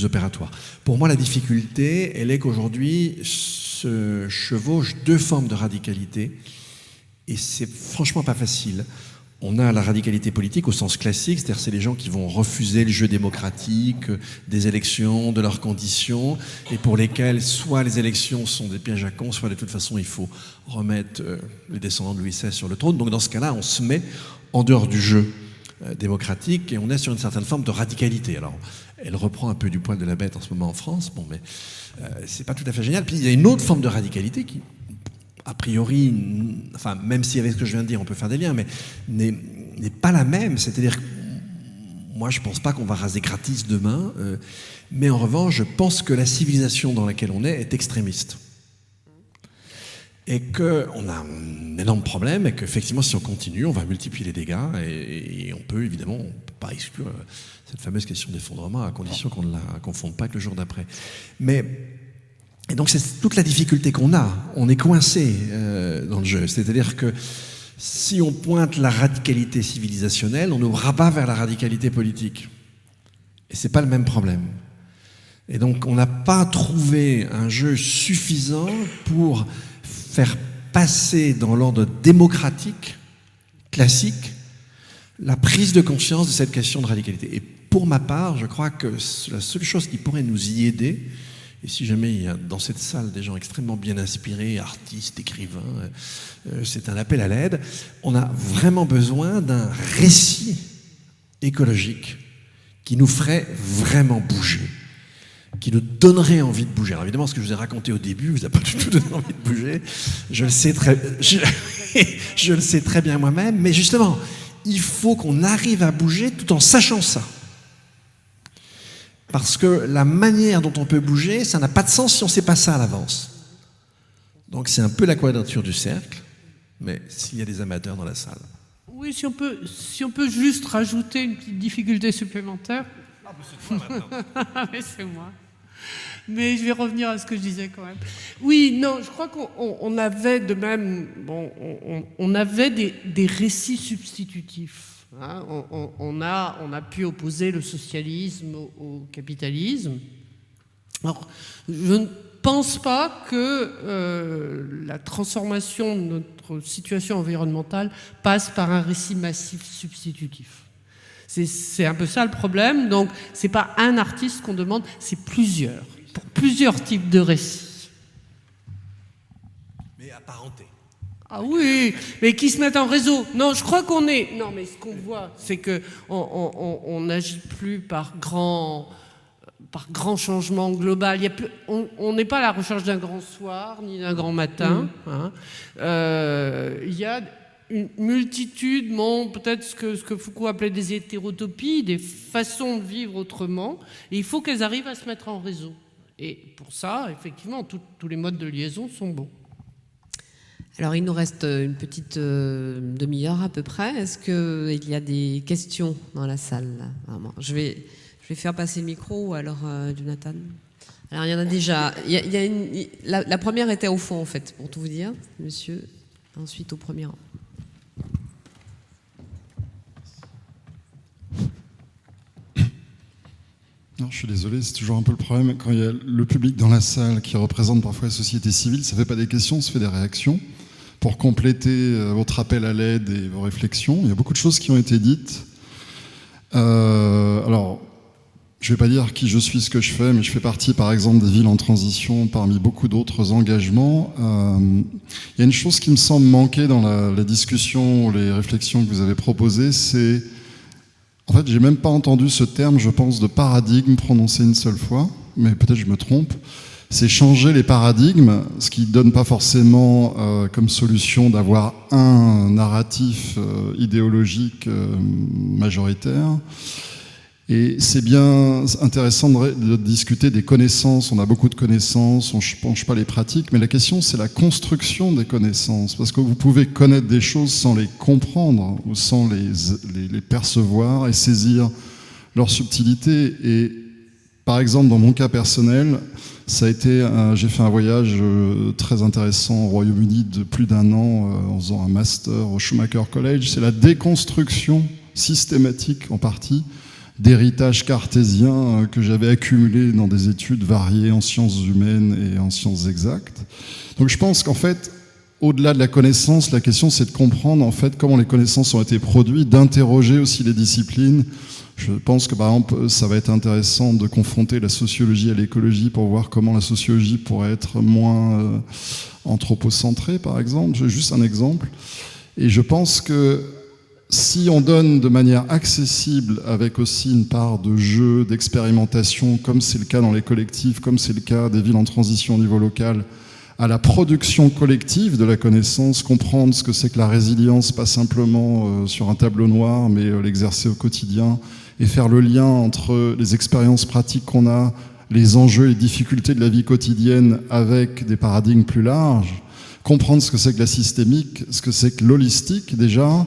opératoire. Pour moi, la difficulté, elle est qu'aujourd'hui se chevauchent deux formes de radicalité et c'est franchement pas facile On a la radicalité politique au sens classique, c'est-à-dire c'est les gens qui vont refuser le jeu démocratique, des élections, de leurs conditions, et pour lesquels soit les élections sont des pièges à cons, soit de toute façon il faut remettre les descendants de Louis XVI sur le trône. Donc dans ce cas-là, on se met en dehors du jeu démocratique et on est sur une certaine forme de radicalité. Alors, elle reprend un peu du poil de la bête en ce moment en France, bon, mais c'est pas tout à fait génial. Puis il y a une autre forme de radicalité qui, a priori, enfin, même si avec ce que je viens de dire, on peut faire des liens, mais n'est pas la même. C'est-à-dire que moi, je pense pas qu'on va raser gratis demain, mais en revanche, je pense que la civilisation dans laquelle on est extrémiste. Et qu'on a un énorme problème, et qu'effectivement, si on continue, on va multiplier les dégâts, et on peut évidemment, on peut pas exclure cette fameuse question d'effondrement, à condition qu'on ne la confonde pas avec le jour d'après. Et donc c'est toute la difficulté qu'on a. On est coincé dans le jeu. C'est-à-dire que si on pointe la radicalité civilisationnelle, on nous rabat vers la radicalité politique. Et c'est pas le même problème. Et donc on n'a pas trouvé un jeu suffisant pour faire passer dans l'ordre démocratique, classique, la prise de conscience de cette question de radicalité. Et pour ma part, je crois que la seule chose qui pourrait nous y aider, et si jamais il y a dans cette salle des gens extrêmement bien inspirés, artistes, écrivains, c'est un appel à l'aide, on a vraiment besoin d'un récit écologique qui nous ferait vraiment bouger, qui nous donnerait envie de bouger. Alors évidemment, ce que je vous ai raconté au début vous n'a pas du tout donné envie de bouger, je le sais très bien moi-même, mais justement, il faut qu'on arrive à bouger tout en sachant ça. Parce que la manière dont on peut bouger, ça n'a pas de sens si on ne sait pas ça à l'avance. Donc c'est un peu la quadrature du cercle, mais s'il y a des amateurs dans la salle. Oui, si on peut juste rajouter une petite difficulté supplémentaire. Ah, mais c'est toi maintenant. Mais c'est moi. Mais je vais revenir à ce que je disais quand même. Oui, non, je crois qu'on avait de même, bon, on avait des récits substitutifs. Hein, on a pu opposer le socialisme au capitalisme. Alors, je ne pense pas que la transformation de notre situation environnementale passe par un récit massif substitutif. C'est un peu ça le problème. Donc, c'est pas un artiste qu'on demande, c'est plusieurs, pour plusieurs types de récits. Mais apparentés. Ah oui, mais qui se mettent en réseau. Non, je crois qu'on est... Non, mais ce qu'on voit, c'est qu'on n'agit plus par grand changement global. On n'est pas à la recherche d'un grand soir, ni d'un grand matin. Hein. Il y a une multitude, peut-être ce que Foucault appelait des hétérotopies, des façons de vivre autrement, et il faut qu'elles arrivent à se mettre en réseau. Et pour ça, effectivement, tous les modes de liaison sont bons. Alors, il nous reste une petite demi-heure à peu près. Est-ce qu'il y a des questions dans la salle là? Je vais faire passer le micro, ou alors Jonathan. Alors, il y en a déjà. La première était au fond, en fait, pour tout vous dire, monsieur. Ensuite, au premier rang. Non, je suis désolé, c'est toujours un peu le problème. Quand il y a le public dans la salle qui représente parfois la société civile, ça ne fait pas des questions, ça fait des réactions. Pour compléter votre appel à l'aide et vos réflexions, il y a beaucoup de choses qui ont été dites. Alors, je ne vais pas dire qui je suis, ce que je fais, mais je fais partie, par exemple, des villes en transition, parmi beaucoup d'autres engagements. Il y a une chose qui me semble manquer dans la discussion, les réflexions que vous avez proposées, c'est... En fait, j'ai même pas entendu ce terme, je pense, de paradigme prononcé une seule fois, mais peut-être je me trompe. C'est changer les paradigmes, ce qui ne donne pas forcément comme solution d'avoir un narratif idéologique majoritaire. Et c'est bien intéressant de discuter des connaissances. On a beaucoup de connaissances, on ne penche pas les pratiques, mais la question, c'est la construction des connaissances. Parce que vous pouvez connaître des choses sans les comprendre ou sans les percevoir et saisir leur subtilité. Et par exemple, dans mon cas personnel, ça a été, j'ai fait un voyage très intéressant au Royaume-Uni de plus d'1 an en faisant un master au Schumacher College. C'est la déconstruction systématique en partie d'héritage cartésien que j'avais accumulé dans des études variées en sciences humaines et en sciences exactes. Donc je pense qu'en fait, au-delà de la connaissance, la question c'est de comprendre en fait comment les connaissances ont été produites, d'interroger aussi les disciplines. Je pense que par exemple, ça va être intéressant de confronter la sociologie à l'écologie pour voir comment la sociologie pourrait être moins anthropocentrée, par exemple. J'ai juste un exemple. Et je pense que si on donne de manière accessible, avec aussi une part de jeu, d'expérimentation, comme c'est le cas dans les collectifs, comme c'est le cas des villes en transition au niveau local, à la production collective de la connaissance, comprendre ce que c'est que la résilience, pas simplement sur un tableau noir, mais l'exercer au quotidien, et faire le lien entre les expériences pratiques qu'on a, les enjeux et les difficultés de la vie quotidienne avec des paradigmes plus larges, comprendre ce que c'est que la systémique, ce que c'est que l'holistique déjà,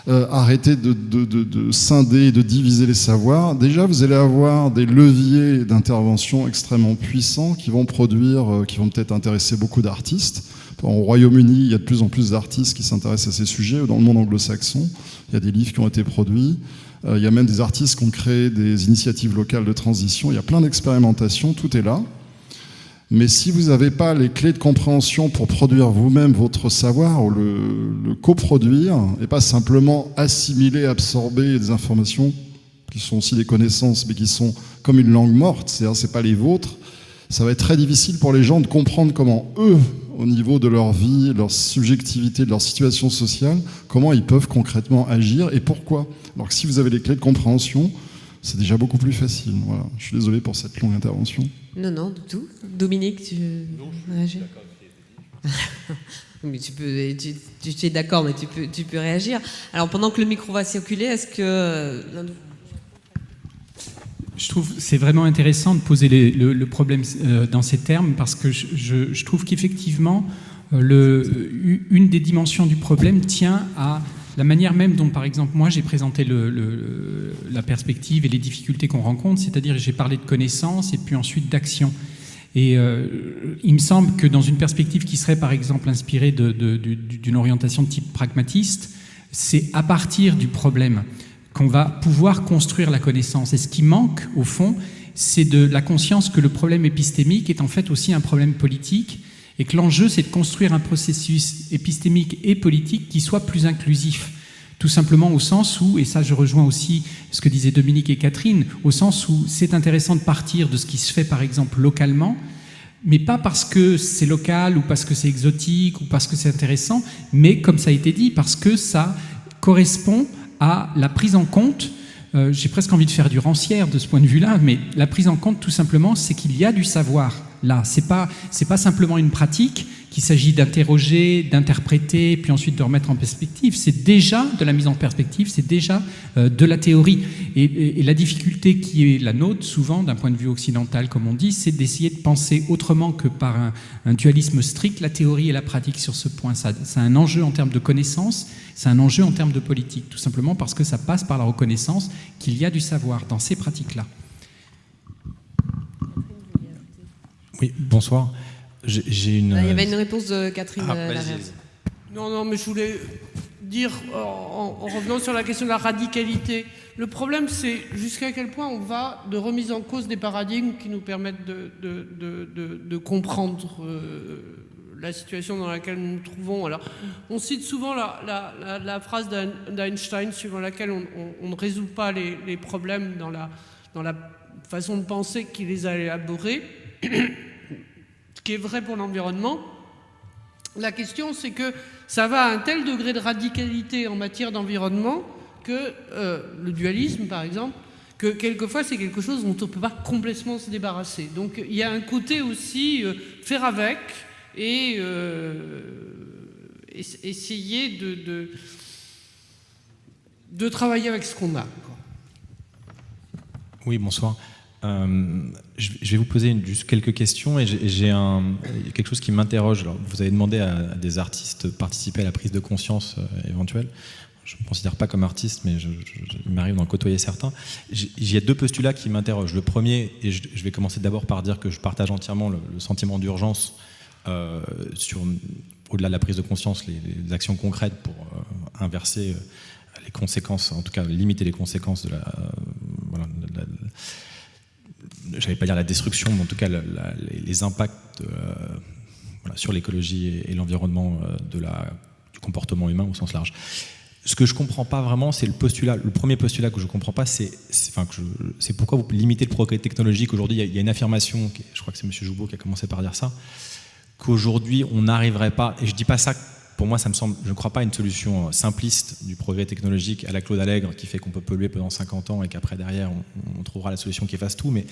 arrêter de scinder et de diviser les savoirs. Déjà, vous allez avoir des leviers d'intervention extrêmement puissants qui vont produire, qui vont peut-être intéresser beaucoup d'artistes. Au Royaume-Uni, il y a de plus en plus d'artistes qui s'intéressent à ces sujets. Dans le monde anglo-saxon, il y a des livres qui ont été produits. Il y a même des artistes qui ont créé des initiatives locales de transition. Il y a plein d'expérimentations, tout est là. Mais si vous n'avez pas les clés de compréhension pour produire vous-même votre savoir ou le coproduire, et pas simplement assimiler, absorber des informations qui sont aussi des connaissances, mais qui sont comme une langue morte, c'est-à-dire c'est pas les vôtres, ça va être très difficile pour les gens de comprendre comment eux, au niveau de leur vie, leur subjectivité, de leur situation sociale, comment ils peuvent concrètement agir et pourquoi. Alors que si vous avez les clés de compréhension, c'est déjà beaucoup plus facile. Voilà. Je suis désolé pour cette longue intervention. Non, du tout. Dominique, tu veux réagir ? Mais tu es d'accord, mais tu peux réagir. Alors, pendant que le micro va circuler, est-ce que... Je trouve que c'est vraiment intéressant de poser le problème dans ces termes, parce que je trouve qu'effectivement, une des dimensions du problème tient à la manière même dont, par exemple, moi, j'ai présenté la perspective et les difficultés qu'on rencontre, c'est-à-dire j'ai parlé de connaissances et puis ensuite d'action. Et il me semble que dans une perspective qui serait, par exemple, inspirée d'une orientation de type pragmatiste, c'est à partir du problème qu'on va pouvoir construire la connaissance. Et ce qui manque, au fond, c'est de la conscience que le problème épistémique est en fait aussi un problème politique, et que l'enjeu, c'est de construire un processus épistémique et politique qui soit plus inclusif. Tout simplement au sens où, et ça je rejoins aussi ce que disaient Dominique et Catherine, au sens où c'est intéressant de partir de ce qui se fait par exemple localement, mais pas parce que c'est local ou parce que c'est exotique ou parce que c'est intéressant, mais comme ça a été dit, parce que ça correspond à la prise en compte, j'ai presque envie de faire du rancière de ce point de vue-là, mais la prise en compte tout simplement, c'est qu'il y a du savoir là. C'est pas simplement une pratique qu'il s'agit d'interroger, d'interpréter, puis ensuite de remettre en perspective. C'est déjà de la mise en perspective, c'est déjà de la théorie. Et la difficulté qui est la nôtre, souvent, d'un point de vue occidental, comme on dit, c'est d'essayer de penser autrement que par un dualisme strict, la théorie et la pratique sur ce point. Ça a un enjeu en termes de connaissance, c'est un enjeu en termes de politique, tout simplement parce que ça passe par la reconnaissance qu'il y a du savoir dans ces pratiques-là. Oui, bonsoir. J'ai une... Il y avait une réponse de Catherine Larère. Non, mais je voulais dire, en revenant sur la question de la radicalité, le problème, c'est jusqu'à quel point on va de remise en cause des paradigmes qui nous permettent de comprendre la situation dans laquelle nous nous trouvons. Alors, on cite souvent la phrase d'Einstein suivant laquelle on ne résout pas les problèmes dans la façon de penser qui les a élaborés. Ce qui est vrai pour l'environnement. La question, c'est que ça va à un tel degré de radicalité en matière d'environnement que le dualisme, par exemple, que quelquefois c'est quelque chose dont on ne peut pas complètement se débarrasser. Donc il y a un côté aussi faire avec et essayer de travailler avec ce qu'on a. Oui, bonsoir. Je vais vous poser juste quelques questions et j'ai quelque chose qui m'interroge. Alors, vous avez demandé à des artistes de participer à la prise de conscience éventuelle. Je ne me considère pas comme artiste, mais il m'arrive d'en côtoyer certains. Il y a deux postulats qui m'interrogent. Le premier, et je vais commencer d'abord par dire que je partage entièrement le sentiment d'urgence sur, au-delà de la prise de conscience, les actions concrètes pour inverser les conséquences, en tout cas limiter les conséquences de je n'allais pas dire la destruction, mais en tout cas les impacts voilà, sur l'écologie et l'environnement du comportement humain au sens large. Ce que je ne comprends pas vraiment, c'est le premier postulat que je ne comprends pas, c'est pourquoi vous limitez le progrès technologique. Aujourd'hui, il y a une affirmation, je crois que c'est M. Joubeau qui a commencé par dire ça, qu'aujourd'hui, on n'arriverait pas, et je ne dis pas ça, pour moi, ça me semble, je ne crois pas à une solution simpliste du progrès technologique à la Claude Allègre qui fait qu'on peut polluer pendant 50 ans et qu'après, derrière, on trouvera la solution qui efface tout, mais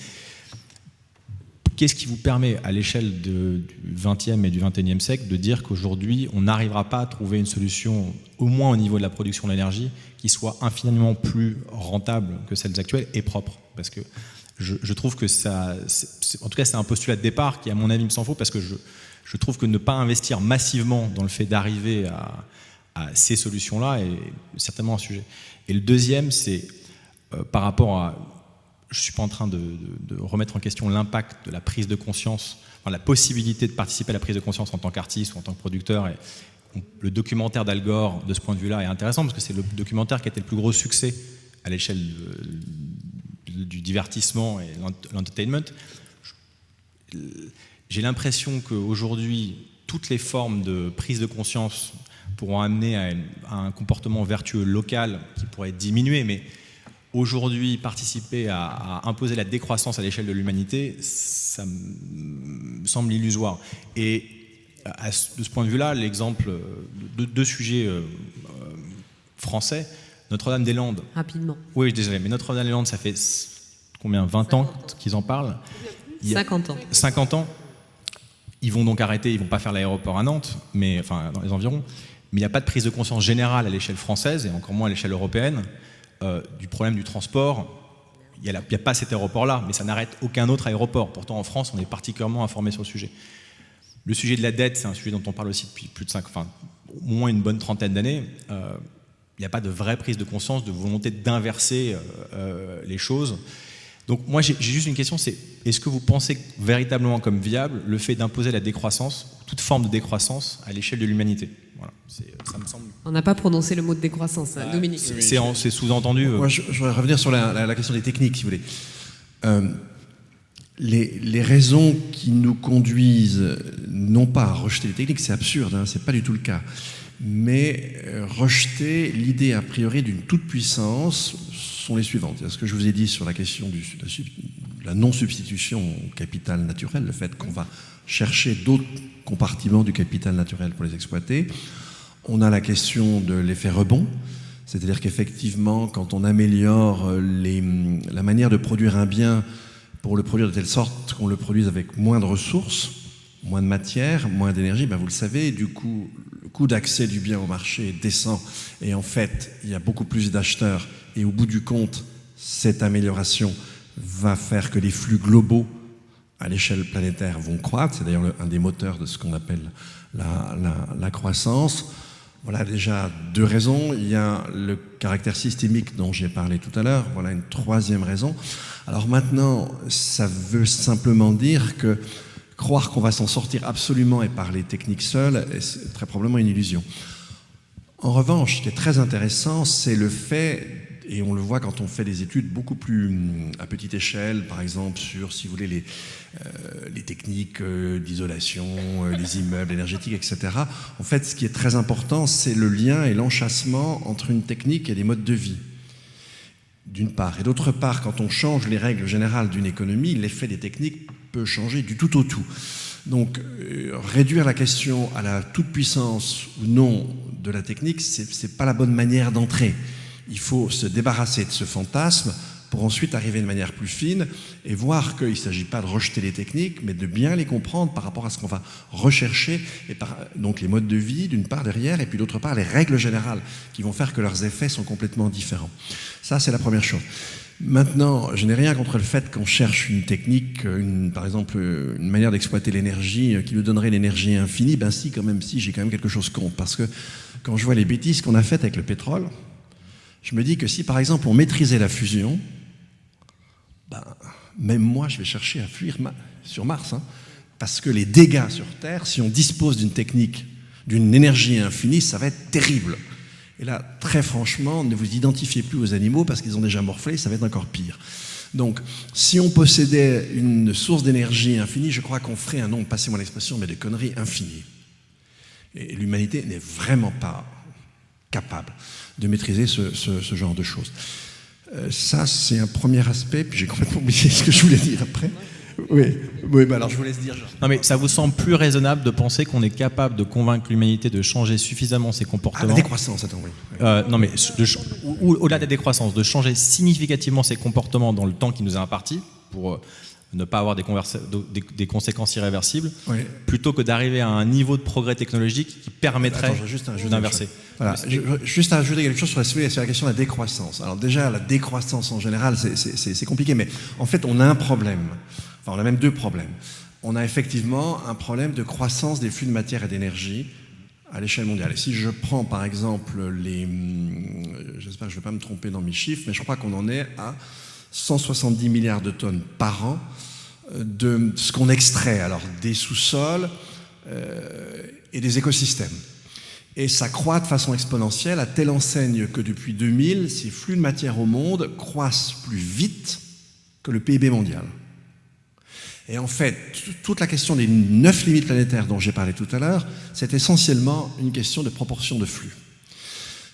qu'est-ce qui vous permet, à l'échelle du XXe et du XXIe siècle, de dire qu'aujourd'hui, on n'arrivera pas à trouver une solution, au moins au niveau de la production de l'énergie, qui soit infiniment plus rentable que celles actuelles et propre? Parce que je trouve que ça, en tout cas, c'est un postulat de départ qui, à mon avis, me s'en faut, parce que je trouve que ne pas investir massivement dans le fait d'arriver à ces solutions-là est certainement un sujet. Et le deuxième, c'est par rapport à... Je ne suis pas en train de remettre en question l'impact de la prise de conscience, enfin, la possibilité de participer à la prise de conscience en tant qu'artiste ou en tant que producteur. Et le documentaire d'Al Gore, de ce point de vue-là, est intéressant parce que c'est le documentaire qui a été le plus gros succès à l'échelle du divertissement et l'entertainment. J'ai l'impression qu'aujourd'hui, toutes les formes de prise de conscience pourront amener à un comportement vertueux local qui pourrait être diminué, mais aujourd'hui, participer à imposer la décroissance à l'échelle de l'humanité, ça me semble illusoire. Et de ce point de vue-là, l'exemple de deux sujets français, Notre-Dame-des-Landes. Rapidement. Oui, désolé, mais Notre-Dame-des-Landes, ça fait combien, 20 ans qu'ils en parlent? 50 ans. 50 ans. Ils vont donc arrêter, ils ne vont pas faire l'aéroport à Nantes, mais, enfin dans les environs, mais il n'y a pas de prise de conscience générale à l'échelle française, et encore moins à l'échelle européenne, du problème du transport. Il n'y a pas cet aéroport-là, mais ça n'arrête aucun autre aéroport. Pourtant, en France, on est particulièrement informé sur le sujet. Le sujet de la dette, c'est un sujet dont on parle aussi depuis au moins une bonne trentaine d'années. Il n'y a pas de vraie prise de conscience, de volonté d'inverser les choses. Donc moi, j'ai juste une question, c'est est-ce que vous pensez véritablement comme viable le fait d'imposer la décroissance, toute forme de décroissance, à l'échelle de l'humanité? Voilà, ça me semble... On n'a pas prononcé le mot de décroissance, Dominique. C'est sous-entendu. Moi, je voudrais revenir sur la question des techniques, si vous voulez. Les raisons qui nous conduisent, non pas à rejeter les techniques, c'est absurde, hein, c'est pas du tout le cas, mais rejeter l'idée a priori d'une toute-puissance sont les suivantes. Ce que je vous ai dit sur la question de la non-substitution au capital naturel, le fait qu'on va chercher d'autres compartiments du capital naturel pour les exploiter. On a la question de l'effet rebond, c'est-à-dire qu'effectivement, quand on améliore la manière de produire un bien pour le produire de telle sorte qu'on le produise avec moins de ressources, moins de matière, moins d'énergie, ben vous le savez, du coup, le coût d'accès du bien au marché descend et en fait, il y a beaucoup plus d'acheteurs et au bout du compte, cette amélioration va faire que les flux globaux à l'échelle planétaire vont croître. C'est d'ailleurs un des moteurs de ce qu'on appelle la croissance. Voilà déjà deux raisons. Il y a le caractère systémique dont j'ai parlé tout à l'heure. Voilà une troisième raison. Alors maintenant, ça veut simplement dire que croire qu'on va s'en sortir absolument et par les techniques seules, c'est très probablement une illusion. En revanche, ce qui est très intéressant, c'est le fait, et on le voit quand on fait des études beaucoup plus à petite échelle, par exemple sur, si vous voulez, les techniques d'isolation, les immeubles énergétiques, etc. En fait, ce qui est très important, c'est le lien et l'enchâssement entre une technique et des modes de vie, d'une part. Et d'autre part, quand on change les règles générales d'une économie, l'effet des techniques peut changer du tout au tout. Donc, réduire la question à la toute-puissance ou non de la technique, c'est pas la bonne manière d'entrer. Il faut se débarrasser de ce fantasme pour ensuite arriver de manière plus fine et voir qu'il ne s'agit pas de rejeter les techniques, mais de bien les comprendre par rapport à ce qu'on va rechercher, et donc les modes de vie d'une part derrière, et puis d'autre part les règles générales qui vont faire que leurs effets sont complètement différents. Ça, c'est la première chose. Maintenant, je n'ai rien contre le fait qu'on cherche une technique, par exemple une manière d'exploiter l'énergie qui nous donnerait l'énergie infinie. Ben si, quand même, si, j'ai quand même quelque chose contre, parce que quand je vois les bêtises qu'on a faites avec le pétrole, je me dis que si, par exemple, on maîtrisait la fusion, ben, même moi, je vais chercher à fuir sur Mars, hein, parce que les dégâts sur Terre, si on dispose d'une technique, d'une énergie infinie, ça va être terrible. Et là, très franchement, ne vous identifiez plus aux animaux parce qu'ils ont déjà morflé, ça va être encore pire. Donc, si on possédait une source d'énergie infinie, je crois qu'on ferait un nombre, passez-moi l'expression, mais de conneries infinies. Et l'humanité n'est vraiment pas capable de maîtriser ce genre de choses. Ça, c'est un premier aspect, puis j'ai complètement oublié ce que je voulais dire après. Oui, bah alors je vous laisse dire. Non, mais ça vous semble plus raisonnable de penser qu'on est capable de convaincre l'humanité de changer suffisamment ses comportements? Ah, la décroissance, attends, oui. Non, mais au-delà de la décroissance, de changer significativement ses comportements dans le temps qui nous est imparti, pour ne pas avoir des conséquences irréversibles, oui, plutôt que d'arriver à un niveau de progrès technologique qui permettrait d'inverser. Voilà, juste à ajouter quelque chose sur la question de la décroissance. Alors déjà, la décroissance en général, c'est compliqué, mais en fait, on a un problème. Enfin, on a même deux problèmes. On a effectivement un problème de croissance des flux de matière et d'énergie à l'échelle mondiale. Et si je prends par exemple j'espère que je ne vais pas me tromper dans mes chiffres, mais je crois qu'on en est à 170 milliards de tonnes par an de ce qu'on extrait, alors des sous-sols et des écosystèmes. Et ça croît de façon exponentielle à telle enseigne que depuis 2000, ces flux de matière au monde croissent plus vite que le PIB mondial. Et en fait, toute la question des 9 limites planétaires dont j'ai parlé tout à l'heure, c'est essentiellement une question de proportion de flux.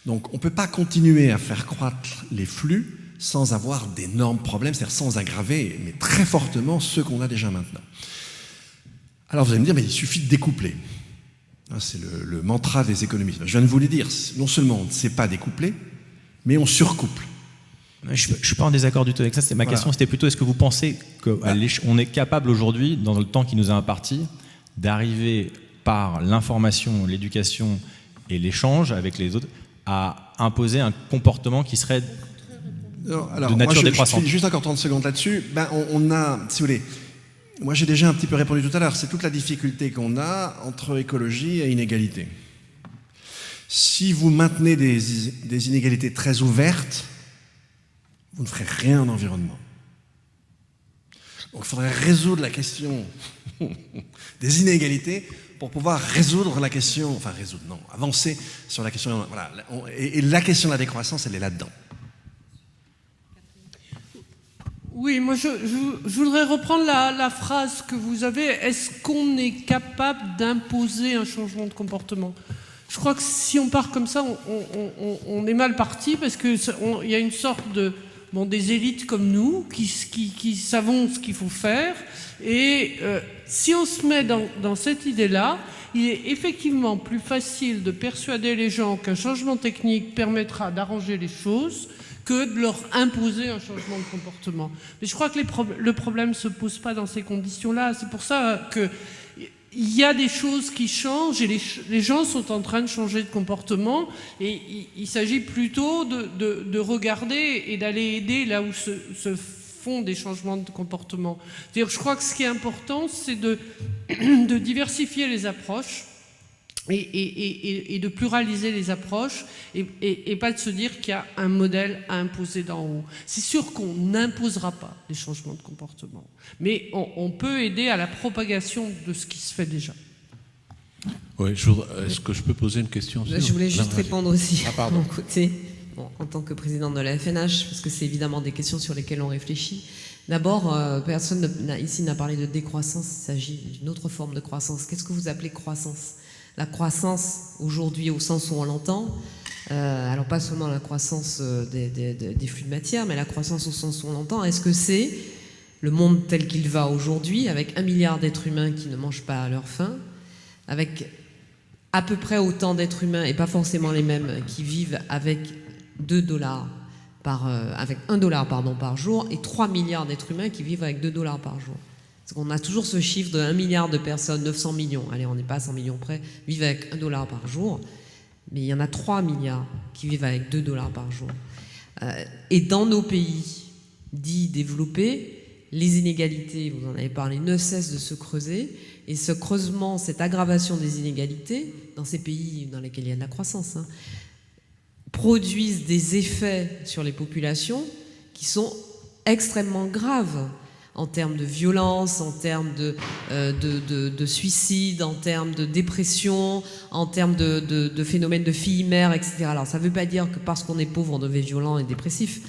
Donc on ne peut pas continuer à faire croître les flux sans avoir d'énormes problèmes, c'est-à-dire sans aggraver, mais très fortement, ceux qu'on a déjà maintenant. Alors vous allez me dire, mais il suffit de découpler. C'est le mantra des économistes. Je viens de vous le dire, non seulement on ne sait pas découpler, mais on surcouple. Je ne suis pas en désaccord du tout avec ça. Ma question, c'était plutôt, est-ce que vous pensez qu'on est capable aujourd'hui, dans le temps qui nous est imparti, d'arriver par l'information, l'éducation et l'échange avec les autres à imposer un comportement qui serait de nature décroissante? Juste encore 30 secondes là-dessus. On a, si vous voulez, moi j'ai déjà un petit peu répondu tout à l'heure, c'est toute la difficulté qu'on a entre écologie et inégalité. Si vous maintenez des inégalités très ouvertes, vous ne ferez rien en environnement. Donc il faudrait résoudre la question des inégalités pour pouvoir résoudre la question, avancer sur la question, voilà. Et la question de la décroissance, elle est là-dedans. Oui, moi je voudrais reprendre la phrase que vous avez. Est-ce qu'on est capable d'imposer un changement de comportement? Je crois que si on part comme ça, on est mal parti parce qu'il y a une sorte de... des élites comme nous qui savons ce qu'il faut faire. Et si on se met dans cette idée-là, il est effectivement plus facile de persuader les gens qu'un changement technique permettra d'arranger les choses que de leur imposer un changement de comportement. Mais je crois que le problème ne se pose pas dans ces conditions-là. C'est pour ça qu'il y a des choses qui changent et les gens sont en train de changer de comportement et il s'agit plutôt de regarder et d'aller aider là où se font des changements de comportement. C'est-à-dire, je crois que ce qui est important, c'est de diversifier les approches et de pluraliser les approches et pas de se dire qu'il y a un modèle à imposer d'en haut. C'est sûr qu'on n'imposera pas les changements de comportement, mais on peut aider à la propagation de ce qui se fait déjà. Oui, est-ce que je peux poser une question? Je voulais juste répondre aussi de mon côté, en tant que présidente de la FNH, parce que c'est évidemment des questions sur lesquelles on réfléchit. D'abord, personne ici n'a parlé de décroissance, il s'agit d'une autre forme de croissance. Qu'est-ce que vous appelez croissance? La croissance, aujourd'hui, au sens où on l'entend, alors pas seulement la croissance des flux de matière, mais la croissance au sens où on l'entend, est-ce que c'est le monde tel qu'il va aujourd'hui, avec 1 milliard d'êtres humains qui ne mangent pas à leur faim, avec à peu près autant d'êtres humains, et pas forcément les mêmes, qui vivent avec $1 par jour, et 3 milliards d'êtres humains qui vivent avec $2 par jour. On a toujours ce chiffre de 1 milliard de personnes, 900 millions, allez, on n'est pas à 100 millions près, vivent avec $1 par jour, mais il y en a 3 milliards qui vivent avec $2 par jour. Et dans nos pays dits développés, les inégalités, vous en avez parlé, ne cessent de se creuser, et ce creusement, cette aggravation des inégalités, dans ces pays dans lesquels il y a de la croissance, produisent des effets sur les populations qui sont extrêmement graves. en termes de violence, en termes de suicide, en termes de dépression, en termes de phénomènes de filles mères, etc. Alors ça ne veut pas dire que parce qu'on est pauvre, on devient violent et dépressif,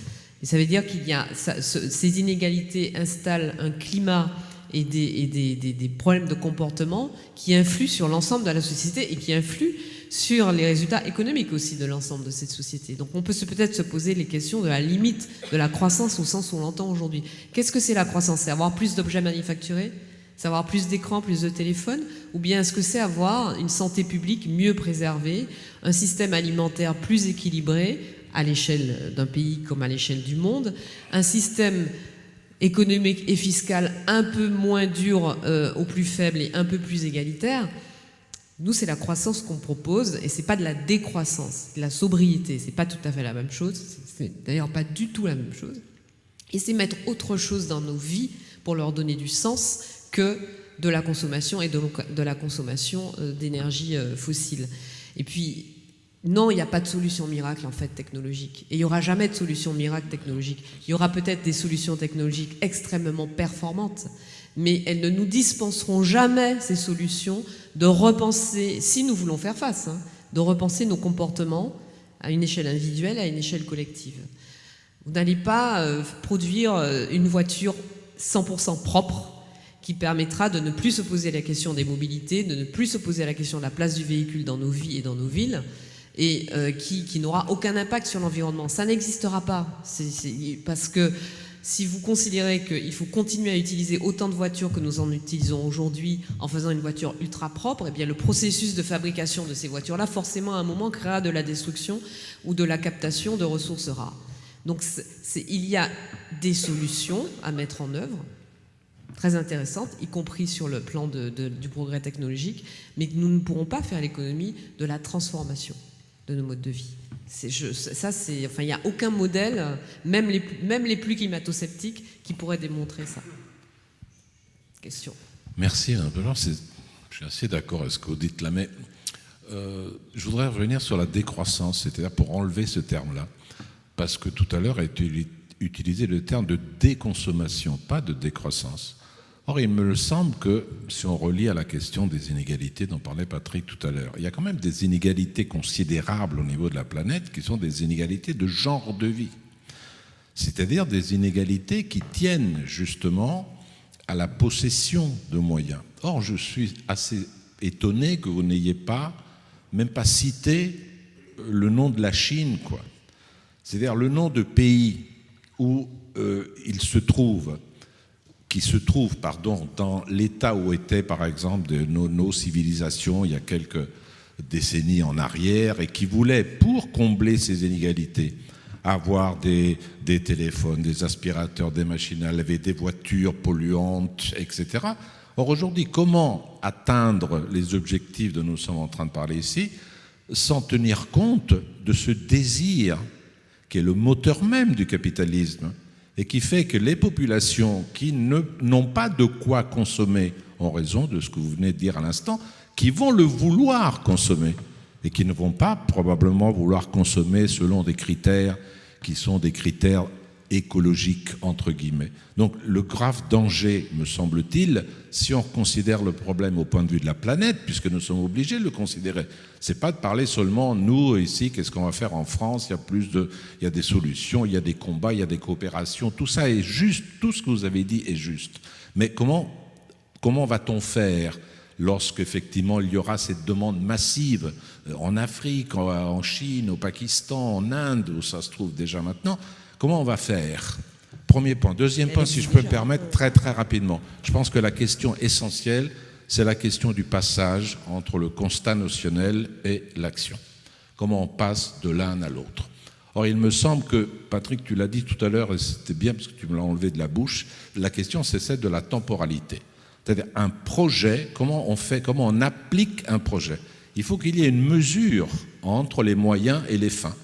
mais ça veut dire qu'il y a ces inégalités installent un climat et des problèmes de comportement qui influent sur l'ensemble de la société et qui influent sur les résultats économiques aussi de l'ensemble de cette société. Donc on peut peut-être se poser les questions de la limite de la croissance au sens où on l'entend aujourd'hui. Qu'est-ce que c'est la croissance? C'est avoir plus d'objets manufacturés? C'est avoir plus d'écrans, plus de téléphones? Ou bien est-ce que c'est avoir une santé publique mieux préservée, un système alimentaire plus équilibré à l'échelle d'un pays comme à l'échelle du monde, un système économique et fiscal un peu moins dur aux plus faibles et un peu plus égalitaire? Nous, c'est la croissance qu'on propose, et c'est pas de la décroissance, c'est de la sobriété. C'est pas tout à fait la même chose, c'est d'ailleurs pas du tout la même chose. Et c'est mettre autre chose dans nos vies pour leur donner du sens que de la consommation et de la consommation d'énergie fossile. Et puis, non, il n'y a pas de solution miracle en fait technologique. Et il n'y aura jamais de solution miracle technologique. Il y aura peut-être des solutions technologiques extrêmement performantes, mais elles ne nous dispenseront jamais, ces solutions, de repenser, si nous voulons faire face, de repenser nos comportements à une échelle individuelle, à une échelle collective. Vous n'allez pas produire une voiture 100% propre qui permettra de ne plus se poser la question des mobilités, de ne plus se poser la question de la place du véhicule dans nos vies et dans nos villes, et qui n'aura aucun impact sur l'environnement. Ça n'existera pas. Parce que si vous considérez qu'il faut continuer à utiliser autant de voitures que nous en utilisons aujourd'hui en faisant une voiture ultra propre, eh bien le processus de fabrication de ces voitures-là, forcément à un moment, créera de la destruction ou de la captation de ressources rares. Donc il y a des solutions à mettre en œuvre, très intéressantes, y compris sur le plan du progrès technologique, mais nous ne pourrons pas faire l'économie de la transformation de nos modes de vie. Il n'y a aucun modèle, même les plus climato-sceptiques, qui pourrait démontrer ça. Question. Merci, Mme Pelland. Je suis assez d'accord avec ce que vous dites là, mais je voudrais revenir sur la décroissance, c'est-à-dire pour enlever ce terme-là, parce que tout à l'heure a été utilisé le terme de déconsommation, pas de décroissance. Or, il me semble que, si on relie à la question des inégalités dont parlait Patrick tout à l'heure, il y a quand même des inégalités considérables au niveau de la planète qui sont des inégalités de genre de vie. C'est-à-dire des inégalités qui tiennent justement à la possession de moyens. Or, je suis assez étonné que vous n'ayez même pas cité le nom de la Chine, quoi. C'est-à-dire le nom de pays où il se trouve dans l'état où étaient, par exemple, nos civilisations il y a quelques décennies en arrière, et qui voulaient, pour combler ces inégalités, avoir des téléphones, des aspirateurs, des machines à laver, des voitures polluantes, etc. Or, aujourd'hui, comment atteindre les objectifs dont nous sommes en train de parler ici, sans tenir compte de ce désir qui est le moteur même du capitalisme, et qui fait que les populations qui n'ont pas de quoi consommer, en raison de ce que vous venez de dire à l'instant, qui vont le vouloir consommer, et qui ne vont pas probablement vouloir consommer selon des critères qui sont des critères écologiques, entre guillemets. Donc le grave danger, me semble-t-il, si on considère le problème au point de vue de la planète, puisque nous sommes obligés de le considérer, c'est pas de parler seulement, nous, ici, qu'est-ce qu'on va faire en France, il y a des solutions, il y a des combats, il y a des coopérations, tout ça est juste, tout ce que vous avez dit est juste. Mais comment va-t-on faire lorsqu'effectivement il y aura cette demande massive en Afrique, en Chine, au Pakistan, en Inde, où ça se trouve déjà maintenant? Comment on va faire? Premier point. Deuxième point, si je peux me permettre, très très rapidement. Je pense que la question essentielle, c'est la question du passage entre le constat notionnel et l'action. Comment on passe de l'un à l'autre? Or, il me semble que, Patrick, tu l'as dit tout à l'heure, et c'était bien parce que tu me l'as enlevé de la bouche, la question c'est celle de la temporalité. C'est-à-dire un projet, comment on applique un projet? Il faut qu'il y ait une mesure entre les moyens et les fins.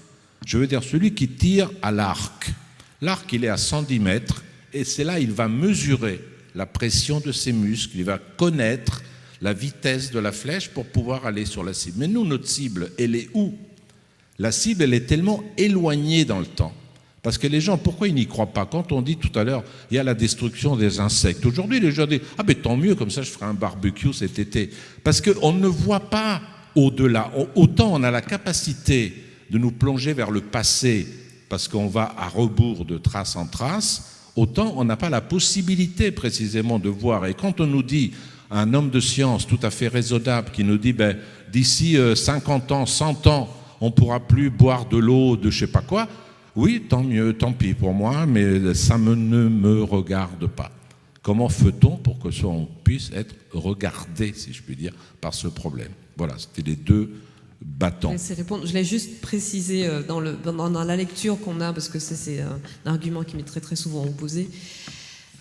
Je veux dire, celui qui tire à l'arc. L'arc, il est à 110 mètres, et c'est là il va mesurer la pression de ses muscles, il va connaître la vitesse de la flèche pour pouvoir aller sur la cible. Mais nous, notre cible, elle est où? La cible, elle est tellement éloignée dans le temps, Parce que les gens, pourquoi ils n'y croient pas? Quand on dit tout à l'heure, il y a la destruction des insectes. Aujourd'hui, les gens disent, ah ben tant mieux, comme ça je ferai un barbecue cet été. Parce qu'on ne voit pas au-delà. Autant on a la capacité de nous plonger vers le passé, parce qu'on va à rebours de trace en trace, autant on n'a pas la possibilité précisément de voir. Et quand on nous dit, un homme de science tout à fait raisonnable qui nous dit, ben, d'ici 50 ans, 100 ans, on ne pourra plus boire de l'eau de je ne sais pas quoi, oui, tant mieux, tant pis pour moi, mais ça ne me regarde pas. Comment fait-on pour que on puisse être regardé, si je puis dire, par ce problème? Voilà, c'était les deux battants. Je l'ai juste précisé dans la lecture qu'on a, parce que c'est un argument qui m'est très très souvent opposé,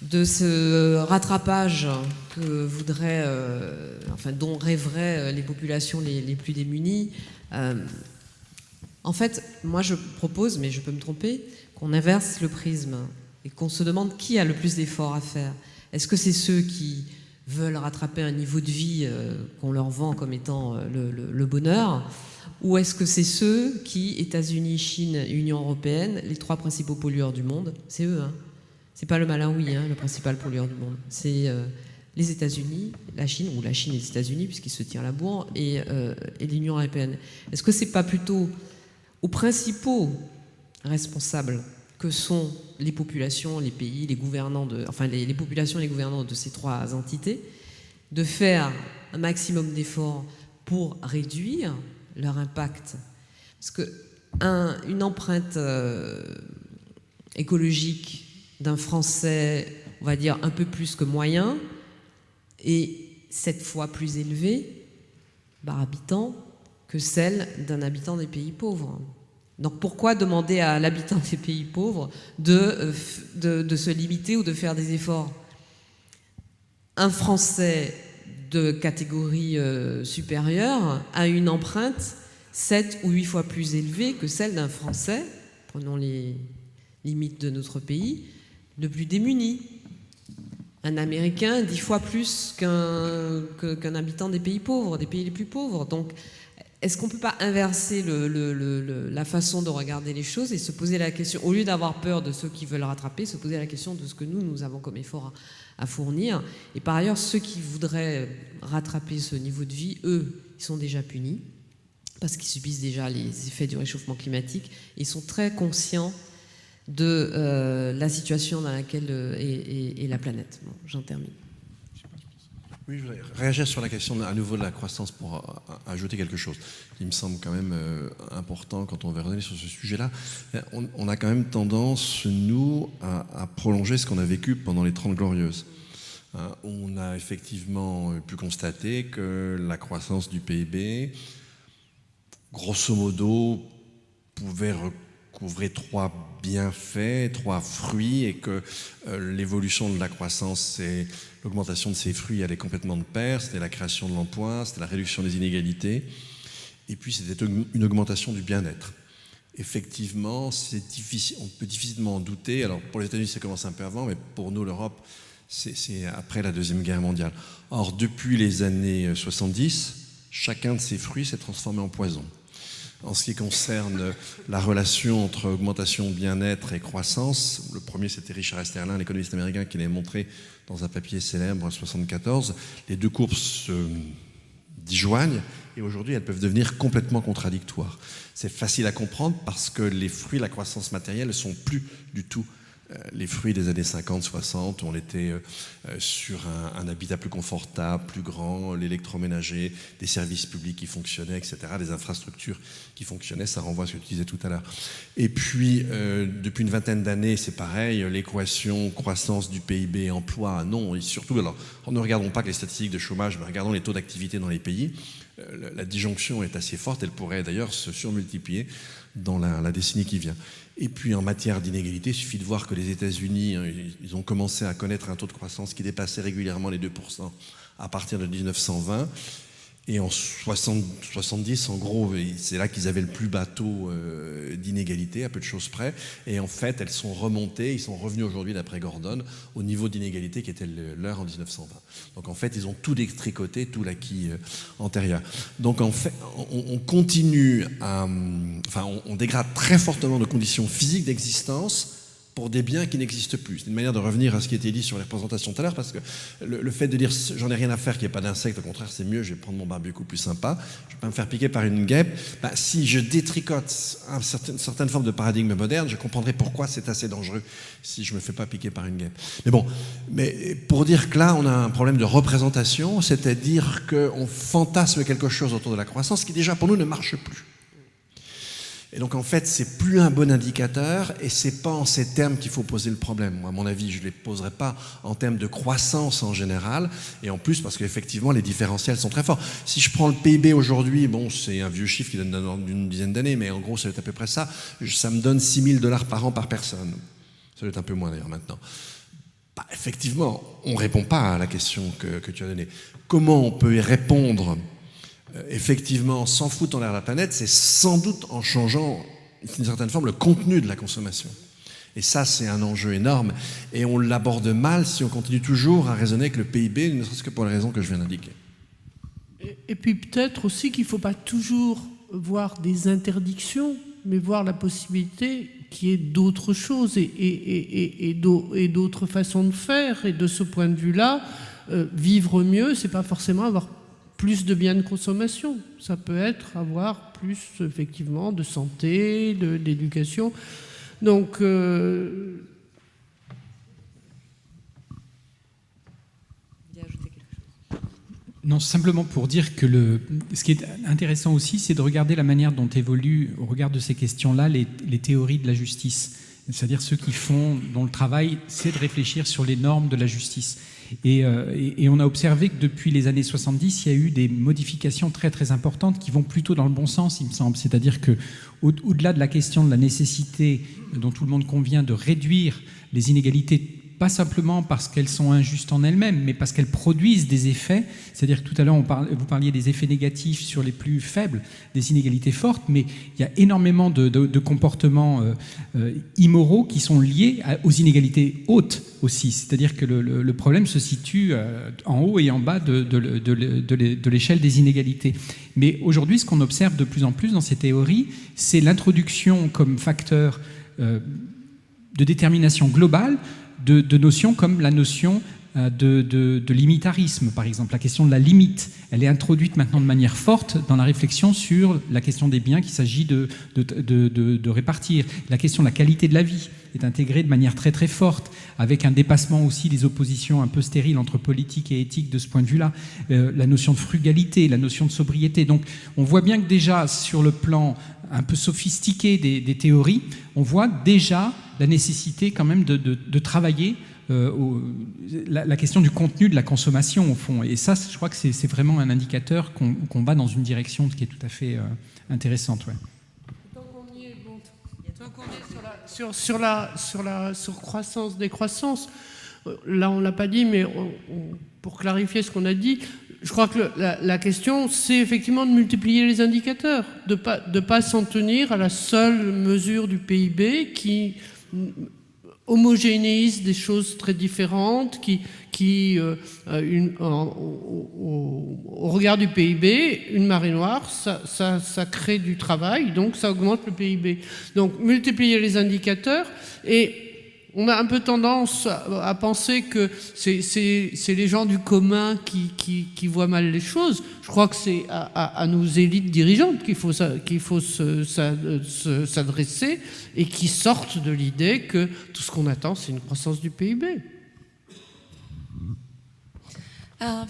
de ce rattrapage que voudraient, dont rêveraient les populations les plus démunies. En fait, moi je propose, mais je peux me tromper, qu'on inverse le prisme et qu'on se demande qui a le plus d'efforts à faire. Est-ce que c'est ceux qui veulent rattraper un niveau de vie qu'on leur vend comme étant le bonheur, ou est-ce que c'est ceux qui, États-Unis, Chine, Union européenne, les 3 principaux pollueurs du monde, c'est eux, hein. C'est pas le Malawi, hein, le principal pollueur du monde, c'est les États-Unis, la Chine, ou la Chine et les États-Unis, puisqu'ils se tirent la bourre, et l'Union européenne. Est-ce que c'est pas plutôt aux principaux responsables que sont les populations, les pays, les gouvernants les populations et les gouvernants de ces 3 entités, de faire un maximum d'efforts pour réduire leur impact? Parce que une empreinte écologique d'un Français, on va dire un peu plus que moyen, est 7 fois plus élevée par habitant que celle d'un habitant des pays pauvres. Donc pourquoi demander à l'habitant des pays pauvres de se limiter ou de faire des efforts? Un Français de catégorie supérieure a une empreinte 7 ou 8 fois plus élevée que celle d'un Français, prenons les limites de notre pays, le plus démuni. Un Américain 10 fois plus qu'un habitant des pays pauvres, des pays les plus pauvres. Donc, est-ce qu'on ne peut pas inverser la façon de regarder les choses et se poser la question, au lieu d'avoir peur de ceux qui veulent rattraper, se poser la question de ce que nous avons comme effort à fournir? Et par ailleurs, ceux qui voudraient rattraper ce niveau de vie, eux, ils sont déjà punis parce qu'ils subissent déjà les effets du réchauffement climatique. Ils sont très conscients de la situation dans laquelle est la planète. Bon, j'en termine. Oui, je voudrais réagir sur la question à nouveau de la croissance pour ajouter quelque chose qui me semble quand même important quand on va revenir sur ce sujet-là. On a quand même tendance, nous, à prolonger ce qu'on a vécu pendant les 30 Glorieuses. On a effectivement pu constater que la croissance du PIB, grosso modo, pouvait recouvrer 3 bienfaits, 3 fruits, et que l'évolution de la croissance, c'est l'augmentation de ces fruits allait complètement de pair, c'était la création de l'emploi, c'était la réduction des inégalités, et puis c'était une augmentation du bien-être. Effectivement, c'est difficile, on peut difficilement en douter. Alors pour les États-Unis, ça commence un peu avant, mais pour nous, l'Europe, c'est après la Deuxième Guerre mondiale. Or, depuis les années 70, chacun de ces fruits s'est transformé en poison. En ce qui concerne la relation entre augmentation, bien-être et croissance, le premier c'était Richard Esterlin, l'économiste américain, qui l'avait montré dans un papier célèbre en 1974. Les 2 courbes se disjoignent et aujourd'hui elles peuvent devenir complètement contradictoires. C'est facile à comprendre parce que les fruits de la croissance matérielle ne sont plus du tout les fruits des années 50-60, où on était sur un habitat plus confortable, plus grand, l'électroménager, des services publics qui fonctionnaient, etc., des infrastructures qui fonctionnaient. Ça renvoie à ce que tu disais tout à l'heure. Et puis, depuis une vingtaine d'années, c'est pareil, l'équation croissance du PIB, emploi, non. Et surtout, alors, ne regardons pas que les statistiques de chômage, mais regardons les taux d'activité dans les pays. La disjonction est assez forte, elle pourrait d'ailleurs se surmultiplier dans la décennie qui vient. Et puis en matière d'inégalité, il suffit de voir que les États-Unis, ils ont commencé à connaître un taux de croissance qui dépassait régulièrement les 2% à partir de 1920. Et en 70, en gros, c'est là qu'ils avaient le plus bas taux d'inégalité, à peu de choses près. Et en fait, elles sont remontées, ils sont revenus aujourd'hui, d'après Gordon, au niveau d'inégalité qui était leur en 1920. Donc en fait, ils ont tout détricoté, tout l'acquis antérieur. Donc en fait, on continue à... Enfin, on dégrade très fortement nos conditions physiques d'existence pour des biens qui n'existent plus. C'est une manière de revenir à ce qui était dit sur les représentations tout à l'heure, parce que le fait de dire j'en ai rien à faire qu'il n'y ait pas d'insectes, au contraire c'est mieux, je vais prendre mon barbecue plus sympa, je vais pas me faire piquer par une guêpe, si je détricote une certaine forme de paradigme moderne, je comprendrai pourquoi c'est assez dangereux si je me fais pas piquer par une guêpe. Mais bon, mais pour dire que là on a un problème de représentation, c'est-à-dire qu'on fantasme quelque chose autour de la croissance qui déjà pour nous ne marche plus. Et donc en fait, c'est plus un bon indicateur et c'est pas en ces termes qu'il faut poser le problème. Moi, à mon avis, je les poserai pas en termes de croissance en général et en plus parce qu'effectivement les différentiels sont très forts. Si je prends le PIB aujourd'hui, bon, c'est un vieux chiffre qui donne d'une dizaine d'années, mais en gros, ça va être à peu près ça. Ça me donne $6 000 par an par personne. Ça doit être un peu moins d'ailleurs maintenant. Effectivement, on répond pas à la question que tu as donnée. Comment on peut y répondre effectivement, sans foutre en l'air la planète, c'est sans doute en changeant, d'une certaine forme, le contenu de la consommation. Et ça, c'est un enjeu énorme. Et on l'aborde mal si on continue toujours à raisonner avec le PIB, ne serait-ce que pour les raisons que je viens d'indiquer. Et puis peut-être aussi qu'il ne faut pas toujours voir des interdictions, mais voir la possibilité qu'il y ait d'autres choses et d'autres façons de faire. Et de ce point de vue-là, vivre mieux, ce n'est pas forcément avoir plus de biens de consommation. Ça peut être avoir plus, effectivement, de santé, d'éducation. Donc, non, simplement pour dire que ce qui est intéressant aussi, c'est de regarder la manière dont évoluent, au regard de ces questions-là, les théories de la justice. C'est-à-dire ceux dont le travail, c'est de réfléchir sur les normes de la justice. Et on a observé que depuis les années 70, il y a eu des modifications très très importantes qui vont plutôt dans le bon sens, il me semble. C'est-à-dire que au-delà de la question de la nécessité, dont tout le monde convient, de réduire les inégalités, pas simplement parce qu'elles sont injustes en elles-mêmes, mais parce qu'elles produisent des effets. C'est-à-dire que tout à l'heure, vous parliez des effets négatifs sur les plus faibles, des inégalités fortes, mais il y a énormément de comportements immoraux qui sont liés aux inégalités hautes aussi. C'est-à-dire que le problème se situe en haut et en bas de l'échelle des inégalités. Mais aujourd'hui, ce qu'on observe de plus en plus dans ces théories, c'est l'introduction comme facteur de détermination globale de notions comme la notion de limitarisme, par exemple. La question de la limite, elle est introduite maintenant de manière forte dans la réflexion sur la question des biens qu'il s'agit de répartir. La question de la qualité de la vie est intégrée de manière très très forte, avec un dépassement aussi des oppositions un peu stériles entre politique et éthique de ce point de vue-là. La notion de frugalité, la notion de sobriété. Donc on voit bien que déjà sur le plan un peu sophistiqué des théories, on voit déjà la nécessité quand même de travailler la question du contenu de la consommation au fond. Et ça, je crois que c'est vraiment un indicateur qu'on va dans une direction qui est tout à fait intéressante. Ouais. Tant qu'on y est, sur la surcroissance, décroissance, là on ne l'a pas dit, mais pour clarifier ce qu'on a dit, je crois que la question, c'est effectivement de multiplier les indicateurs, de pas s'en tenir à la seule mesure du PIB qui homogénéise des choses très différentes, au regard du PIB, une marée noire, ça crée du travail, donc ça augmente le PIB. Donc multiplier les indicateurs, et on a un peu tendance à penser que c'est les gens du commun qui voient mal les choses. Je crois que c'est à nos élites dirigeantes qu'il faut s'adresser et qui sortent de l'idée que tout ce qu'on attend, c'est une croissance du PIB.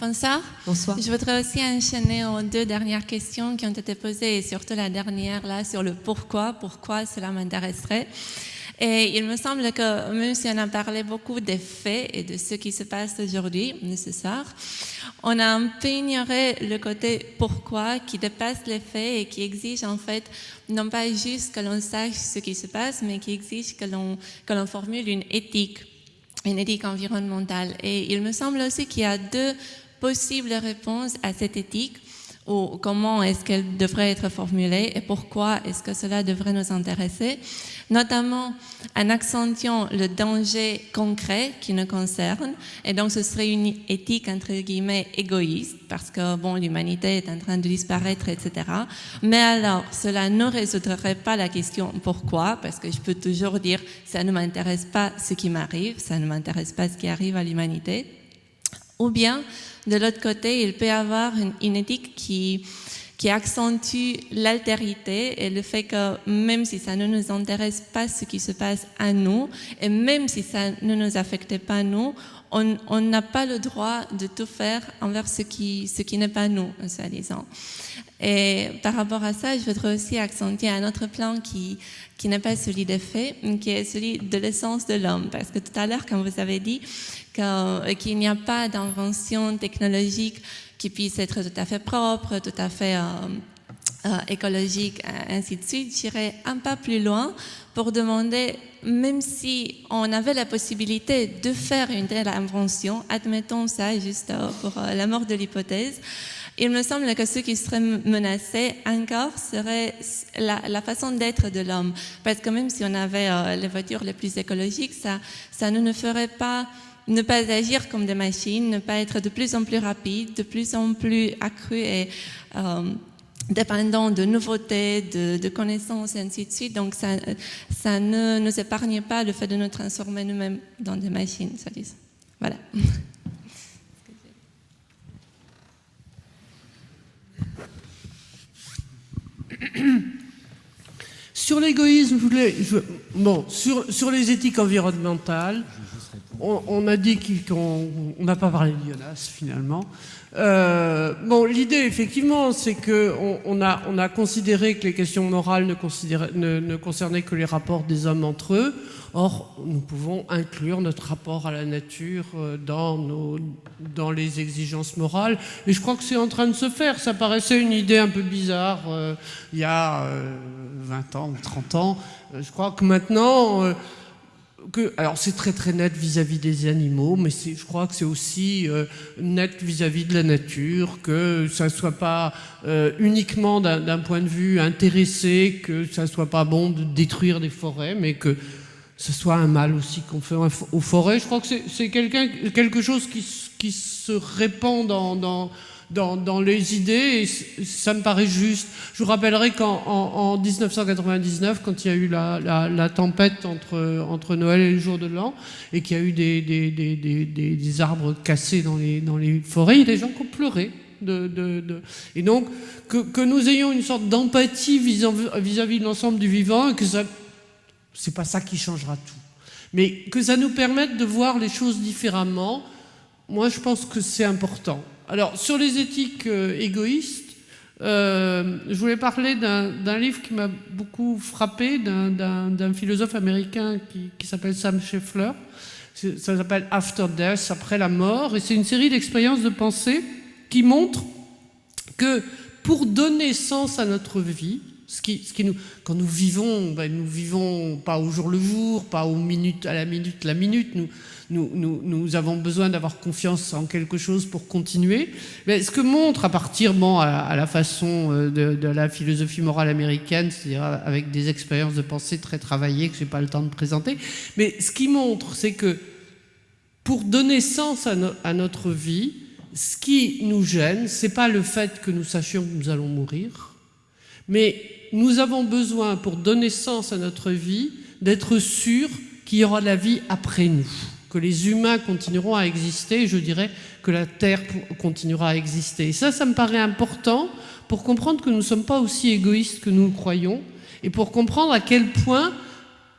Bonsoir. Bonsoir. Je voudrais aussi enchaîner aux deux dernières questions qui ont été posées, et surtout la dernière là sur le pourquoi cela m'intéresserait. Et il me semble que même si on a parlé beaucoup des faits et de ce qui se passe aujourd'hui, ce soir, on a un peu ignoré le côté pourquoi qui dépasse les faits et qui exige en fait non pas juste que l'on sache ce qui se passe, mais qui exige que l'on formule une éthique environnementale. Et il me semble aussi qu'il y a deux possibles réponses à cette éthique. ou comment est-ce qu'elle devrait être formulée et pourquoi est-ce que cela devrait nous intéresser, notamment en accentuant le danger concret qui nous concerne. Et donc, ce serait une éthique, entre guillemets, égoïste, parce que, bon, l'humanité est en train de disparaître, etc. Mais alors, cela ne résoudrait pas la question pourquoi, parce que je peux toujours dire, ça ne m'intéresse pas ce qui m'arrive, ça ne m'intéresse pas ce qui arrive à l'humanité. Ou bien, de l'autre côté, il peut y avoir une éthique qui accentue l'altérité et le fait que même si ça ne nous intéresse pas ce qui se passe à nous, et même si ça ne nous affecte pas nous, on n'a pas le droit de tout faire envers ce qui n'est pas nous, soi-disant. Et par rapport à ça, je voudrais aussi accentuer un autre plan qui n'est pas celui des faits, qui est celui de l'essence de l'homme. Parce que tout à l'heure, quand vous avez dit qu'il n'y a pas d'invention technologique qui puisse être tout à fait propre, tout à fait écologique, ainsi de suite, j'irais un pas plus loin pour demander, même si on avait la possibilité de faire une telle invention, admettons ça juste pour la mort de l'hypothèse, il me semble que ce qui serait menacé encore serait la façon d'être de l'homme. Parce que même si on avait les voitures les plus écologiques, ça ne nous ferait pas ne pas agir comme des machines, ne pas être de plus en plus rapide, de plus en plus accru et dépendant de nouveautés, de connaissances et ainsi de suite. Donc ça ne nous épargne pas le fait de nous transformer nous-mêmes dans des machines, ça dit. Voilà. Sur l'égoïsme, sur les éthiques environnementales, on a dit qu'on n'a pas parlé de Jonas finalement. L'idée effectivement, c'est qu'on a considéré que les questions morales ne concernaient que les rapports des hommes entre eux. Or, nous pouvons inclure notre rapport à la nature dans les exigences morales. Et je crois que c'est en train de se faire. Ça paraissait une idée un peu bizarre il y a 20 ans ou 30 ans. Je crois que maintenant... alors c'est très très net vis-à-vis des animaux, mais je crois que c'est aussi net vis-à-vis de la nature, que ça ne soit pas uniquement d'un point de vue intéressé, que ça ne soit pas bon de détruire des forêts, mais que ce soit un mal aussi qu'on fait aux forêts. Je crois que c'est quelque chose qui se répand dans les idées, et ça me paraît juste. Je vous rappellerai qu'en 1999, quand il y a eu la tempête entre Noël et le jour de l'an, et qu'il y a eu des arbres cassés dans les forêts, il y a des gens qui ont pleuré. Et donc, que nous ayons une sorte d'empathie vis-à-vis de l'ensemble du vivant, et que ça, c'est pas ça qui changera tout, mais que ça nous permette de voir les choses différemment, moi je pense que c'est important. Alors, sur les éthiques égoïstes, je voulais parler d'un livre qui m'a beaucoup frappé, d'un philosophe américain qui s'appelle Sam Scheffler. Ça s'appelle After Death, après la mort, et c'est une série d'expériences de pensée qui montrent que pour donner sens à notre vie, quand nous vivons pas au jour le jour, pas à la minute, nous avons besoin d'avoir confiance en quelque chose pour continuer. Mais ce que montre à partir, à la façon de la philosophie morale américaine, c'est-à-dire avec des expériences de pensée très travaillées que je n'ai pas le temps de présenter, mais ce qui montre, c'est que pour donner sens à notre vie, ce qui nous gêne, c'est pas le fait que nous sachions que nous allons mourir, mais nous avons besoin, pour donner sens à notre vie, d'être sûrs qu'il y aura de la vie après nous, que les humains continueront à exister, et je dirais que la Terre continuera à exister. Et ça me paraît important pour comprendre que nous ne sommes pas aussi égoïstes que nous le croyons, et pour comprendre à quel point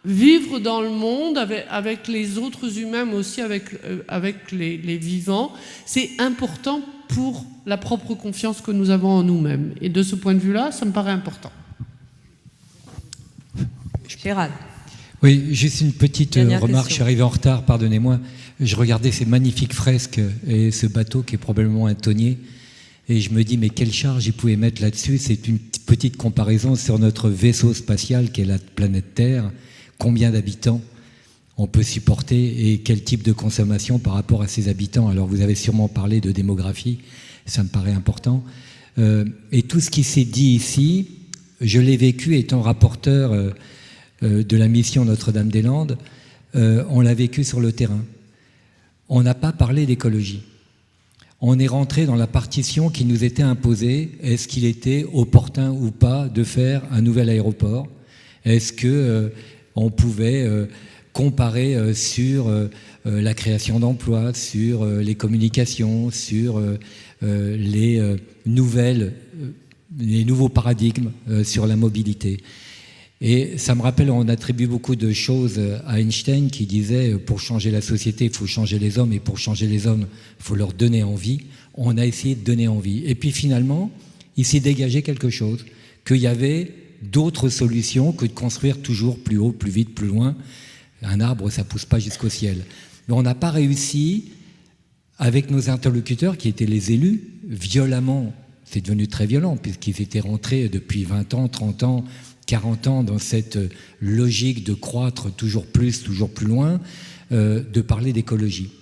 vivre dans le monde avec les autres humains, mais aussi avec les vivants, c'est important pour la propre confiance que nous avons en nous-mêmes. Et de ce point de vue-là, ça me paraît important. Gérald. Oui, juste une petite remarque, je suis arrivé en retard, pardonnez-moi. Je regardais ces magnifiques fresques et ce bateau qui est probablement un tonnier, et je me dis, mais quelle charge ils pouvaient mettre là-dessus? C'est une petite comparaison sur notre vaisseau spatial qui est la planète Terre. Combien d'habitants on peut supporter et quel type de consommation par rapport à ces habitants? Alors vous avez sûrement parlé de démographie, ça me paraît important. Et tout ce qui s'est dit ici, je l'ai vécu étant rapporteur de la mission Notre-Dame-des-Landes, on l'a vécu sur le terrain. On n'a pas parlé d'écologie. On est rentré dans la partition qui nous était imposée. Est-ce qu'il était opportun ou pas de faire un nouvel aéroport? Est-ce qu'on pouvait comparer sur la création d'emplois, sur les communications, sur les nouveaux paradigmes sur la mobilité? Et ça me rappelle, on attribue beaucoup de choses à Einstein qui disait pour changer la société, il faut changer les hommes, et pour changer les hommes, il faut leur donner envie. On a essayé de donner envie. Et puis finalement, il s'est dégagé quelque chose, qu'il y avait d'autres solutions que de construire toujours plus haut, plus vite, plus loin. Un arbre, ça ne pousse pas jusqu'au ciel. Mais on n'a pas réussi, avec nos interlocuteurs qui étaient les élus, violemment, c'est devenu très violent, puisqu'ils étaient rentrés depuis 20 ans, 30 ans, 40 ans dans cette logique de croître toujours plus loin, de parler d'écologie.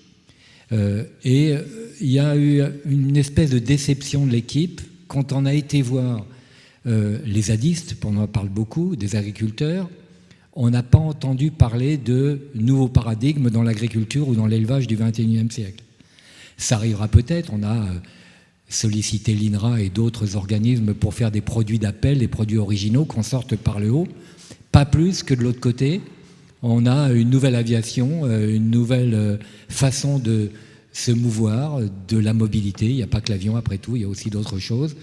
Et il y a eu une espèce de déception de l'équipe quand on a été voir les zadistes, on en parle beaucoup, des agriculteurs. On n'a pas entendu parler de nouveaux paradigmes dans l'agriculture ou dans l'élevage du XXIe siècle. Ça arrivera peut-être, on a solliciter l'INRA et d'autres organismes pour faire des produits d'appel, des produits originaux qu'on sorte par le haut. Pas plus que de l'autre côté, on a une nouvelle aviation, une nouvelle façon de se mouvoir, de la mobilité. Il n'y a pas que l'avion après tout, il y a aussi d'autres choses.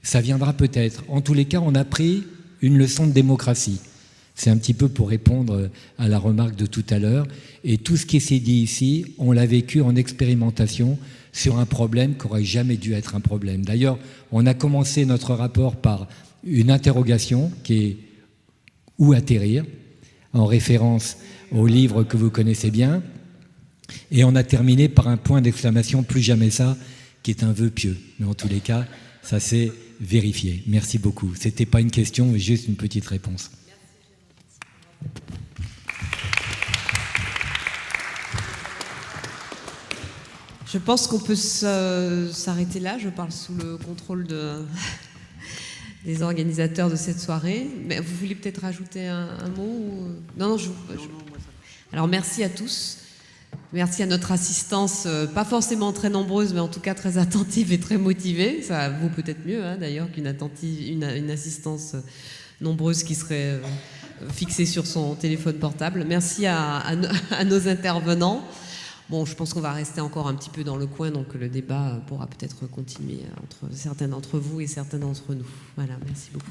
Ça viendra peut-être. En tous les cas, on a pris une leçon de démocratie. C'est un petit peu pour répondre à la remarque de tout à l'heure. Et tout ce qui s'est dit ici, on l'a vécu en expérimentation sur un problème qui n'aurait jamais dû être un problème. D'ailleurs, on a commencé notre rapport par une interrogation qui est « Où atterrir ?», en référence au livre que vous connaissez bien. Et on a terminé par un point d'exclamation « Plus jamais ça », qui est un vœu pieux. Mais en tous les cas, ça s'est vérifié. Merci beaucoup. Ce n'était pas une question, mais juste une petite réponse. Je pense qu'on peut s'arrêter là. Je parle sous le contrôle des organisateurs de cette soirée. Mais vous voulez peut-être rajouter un mot ou... Non, Alors merci à tous. Merci à notre assistance, pas forcément très nombreuse, mais en tout cas très attentive et très motivée. Ça vaut peut-être mieux d'ailleurs qu'une une assistance nombreuse qui serait fixée sur son téléphone portable. Merci à nos intervenants. Bon, je pense qu'on va rester encore un petit peu dans le coin, donc le débat pourra peut-être continuer entre certains d'entre vous et certains d'entre nous. Voilà, merci beaucoup.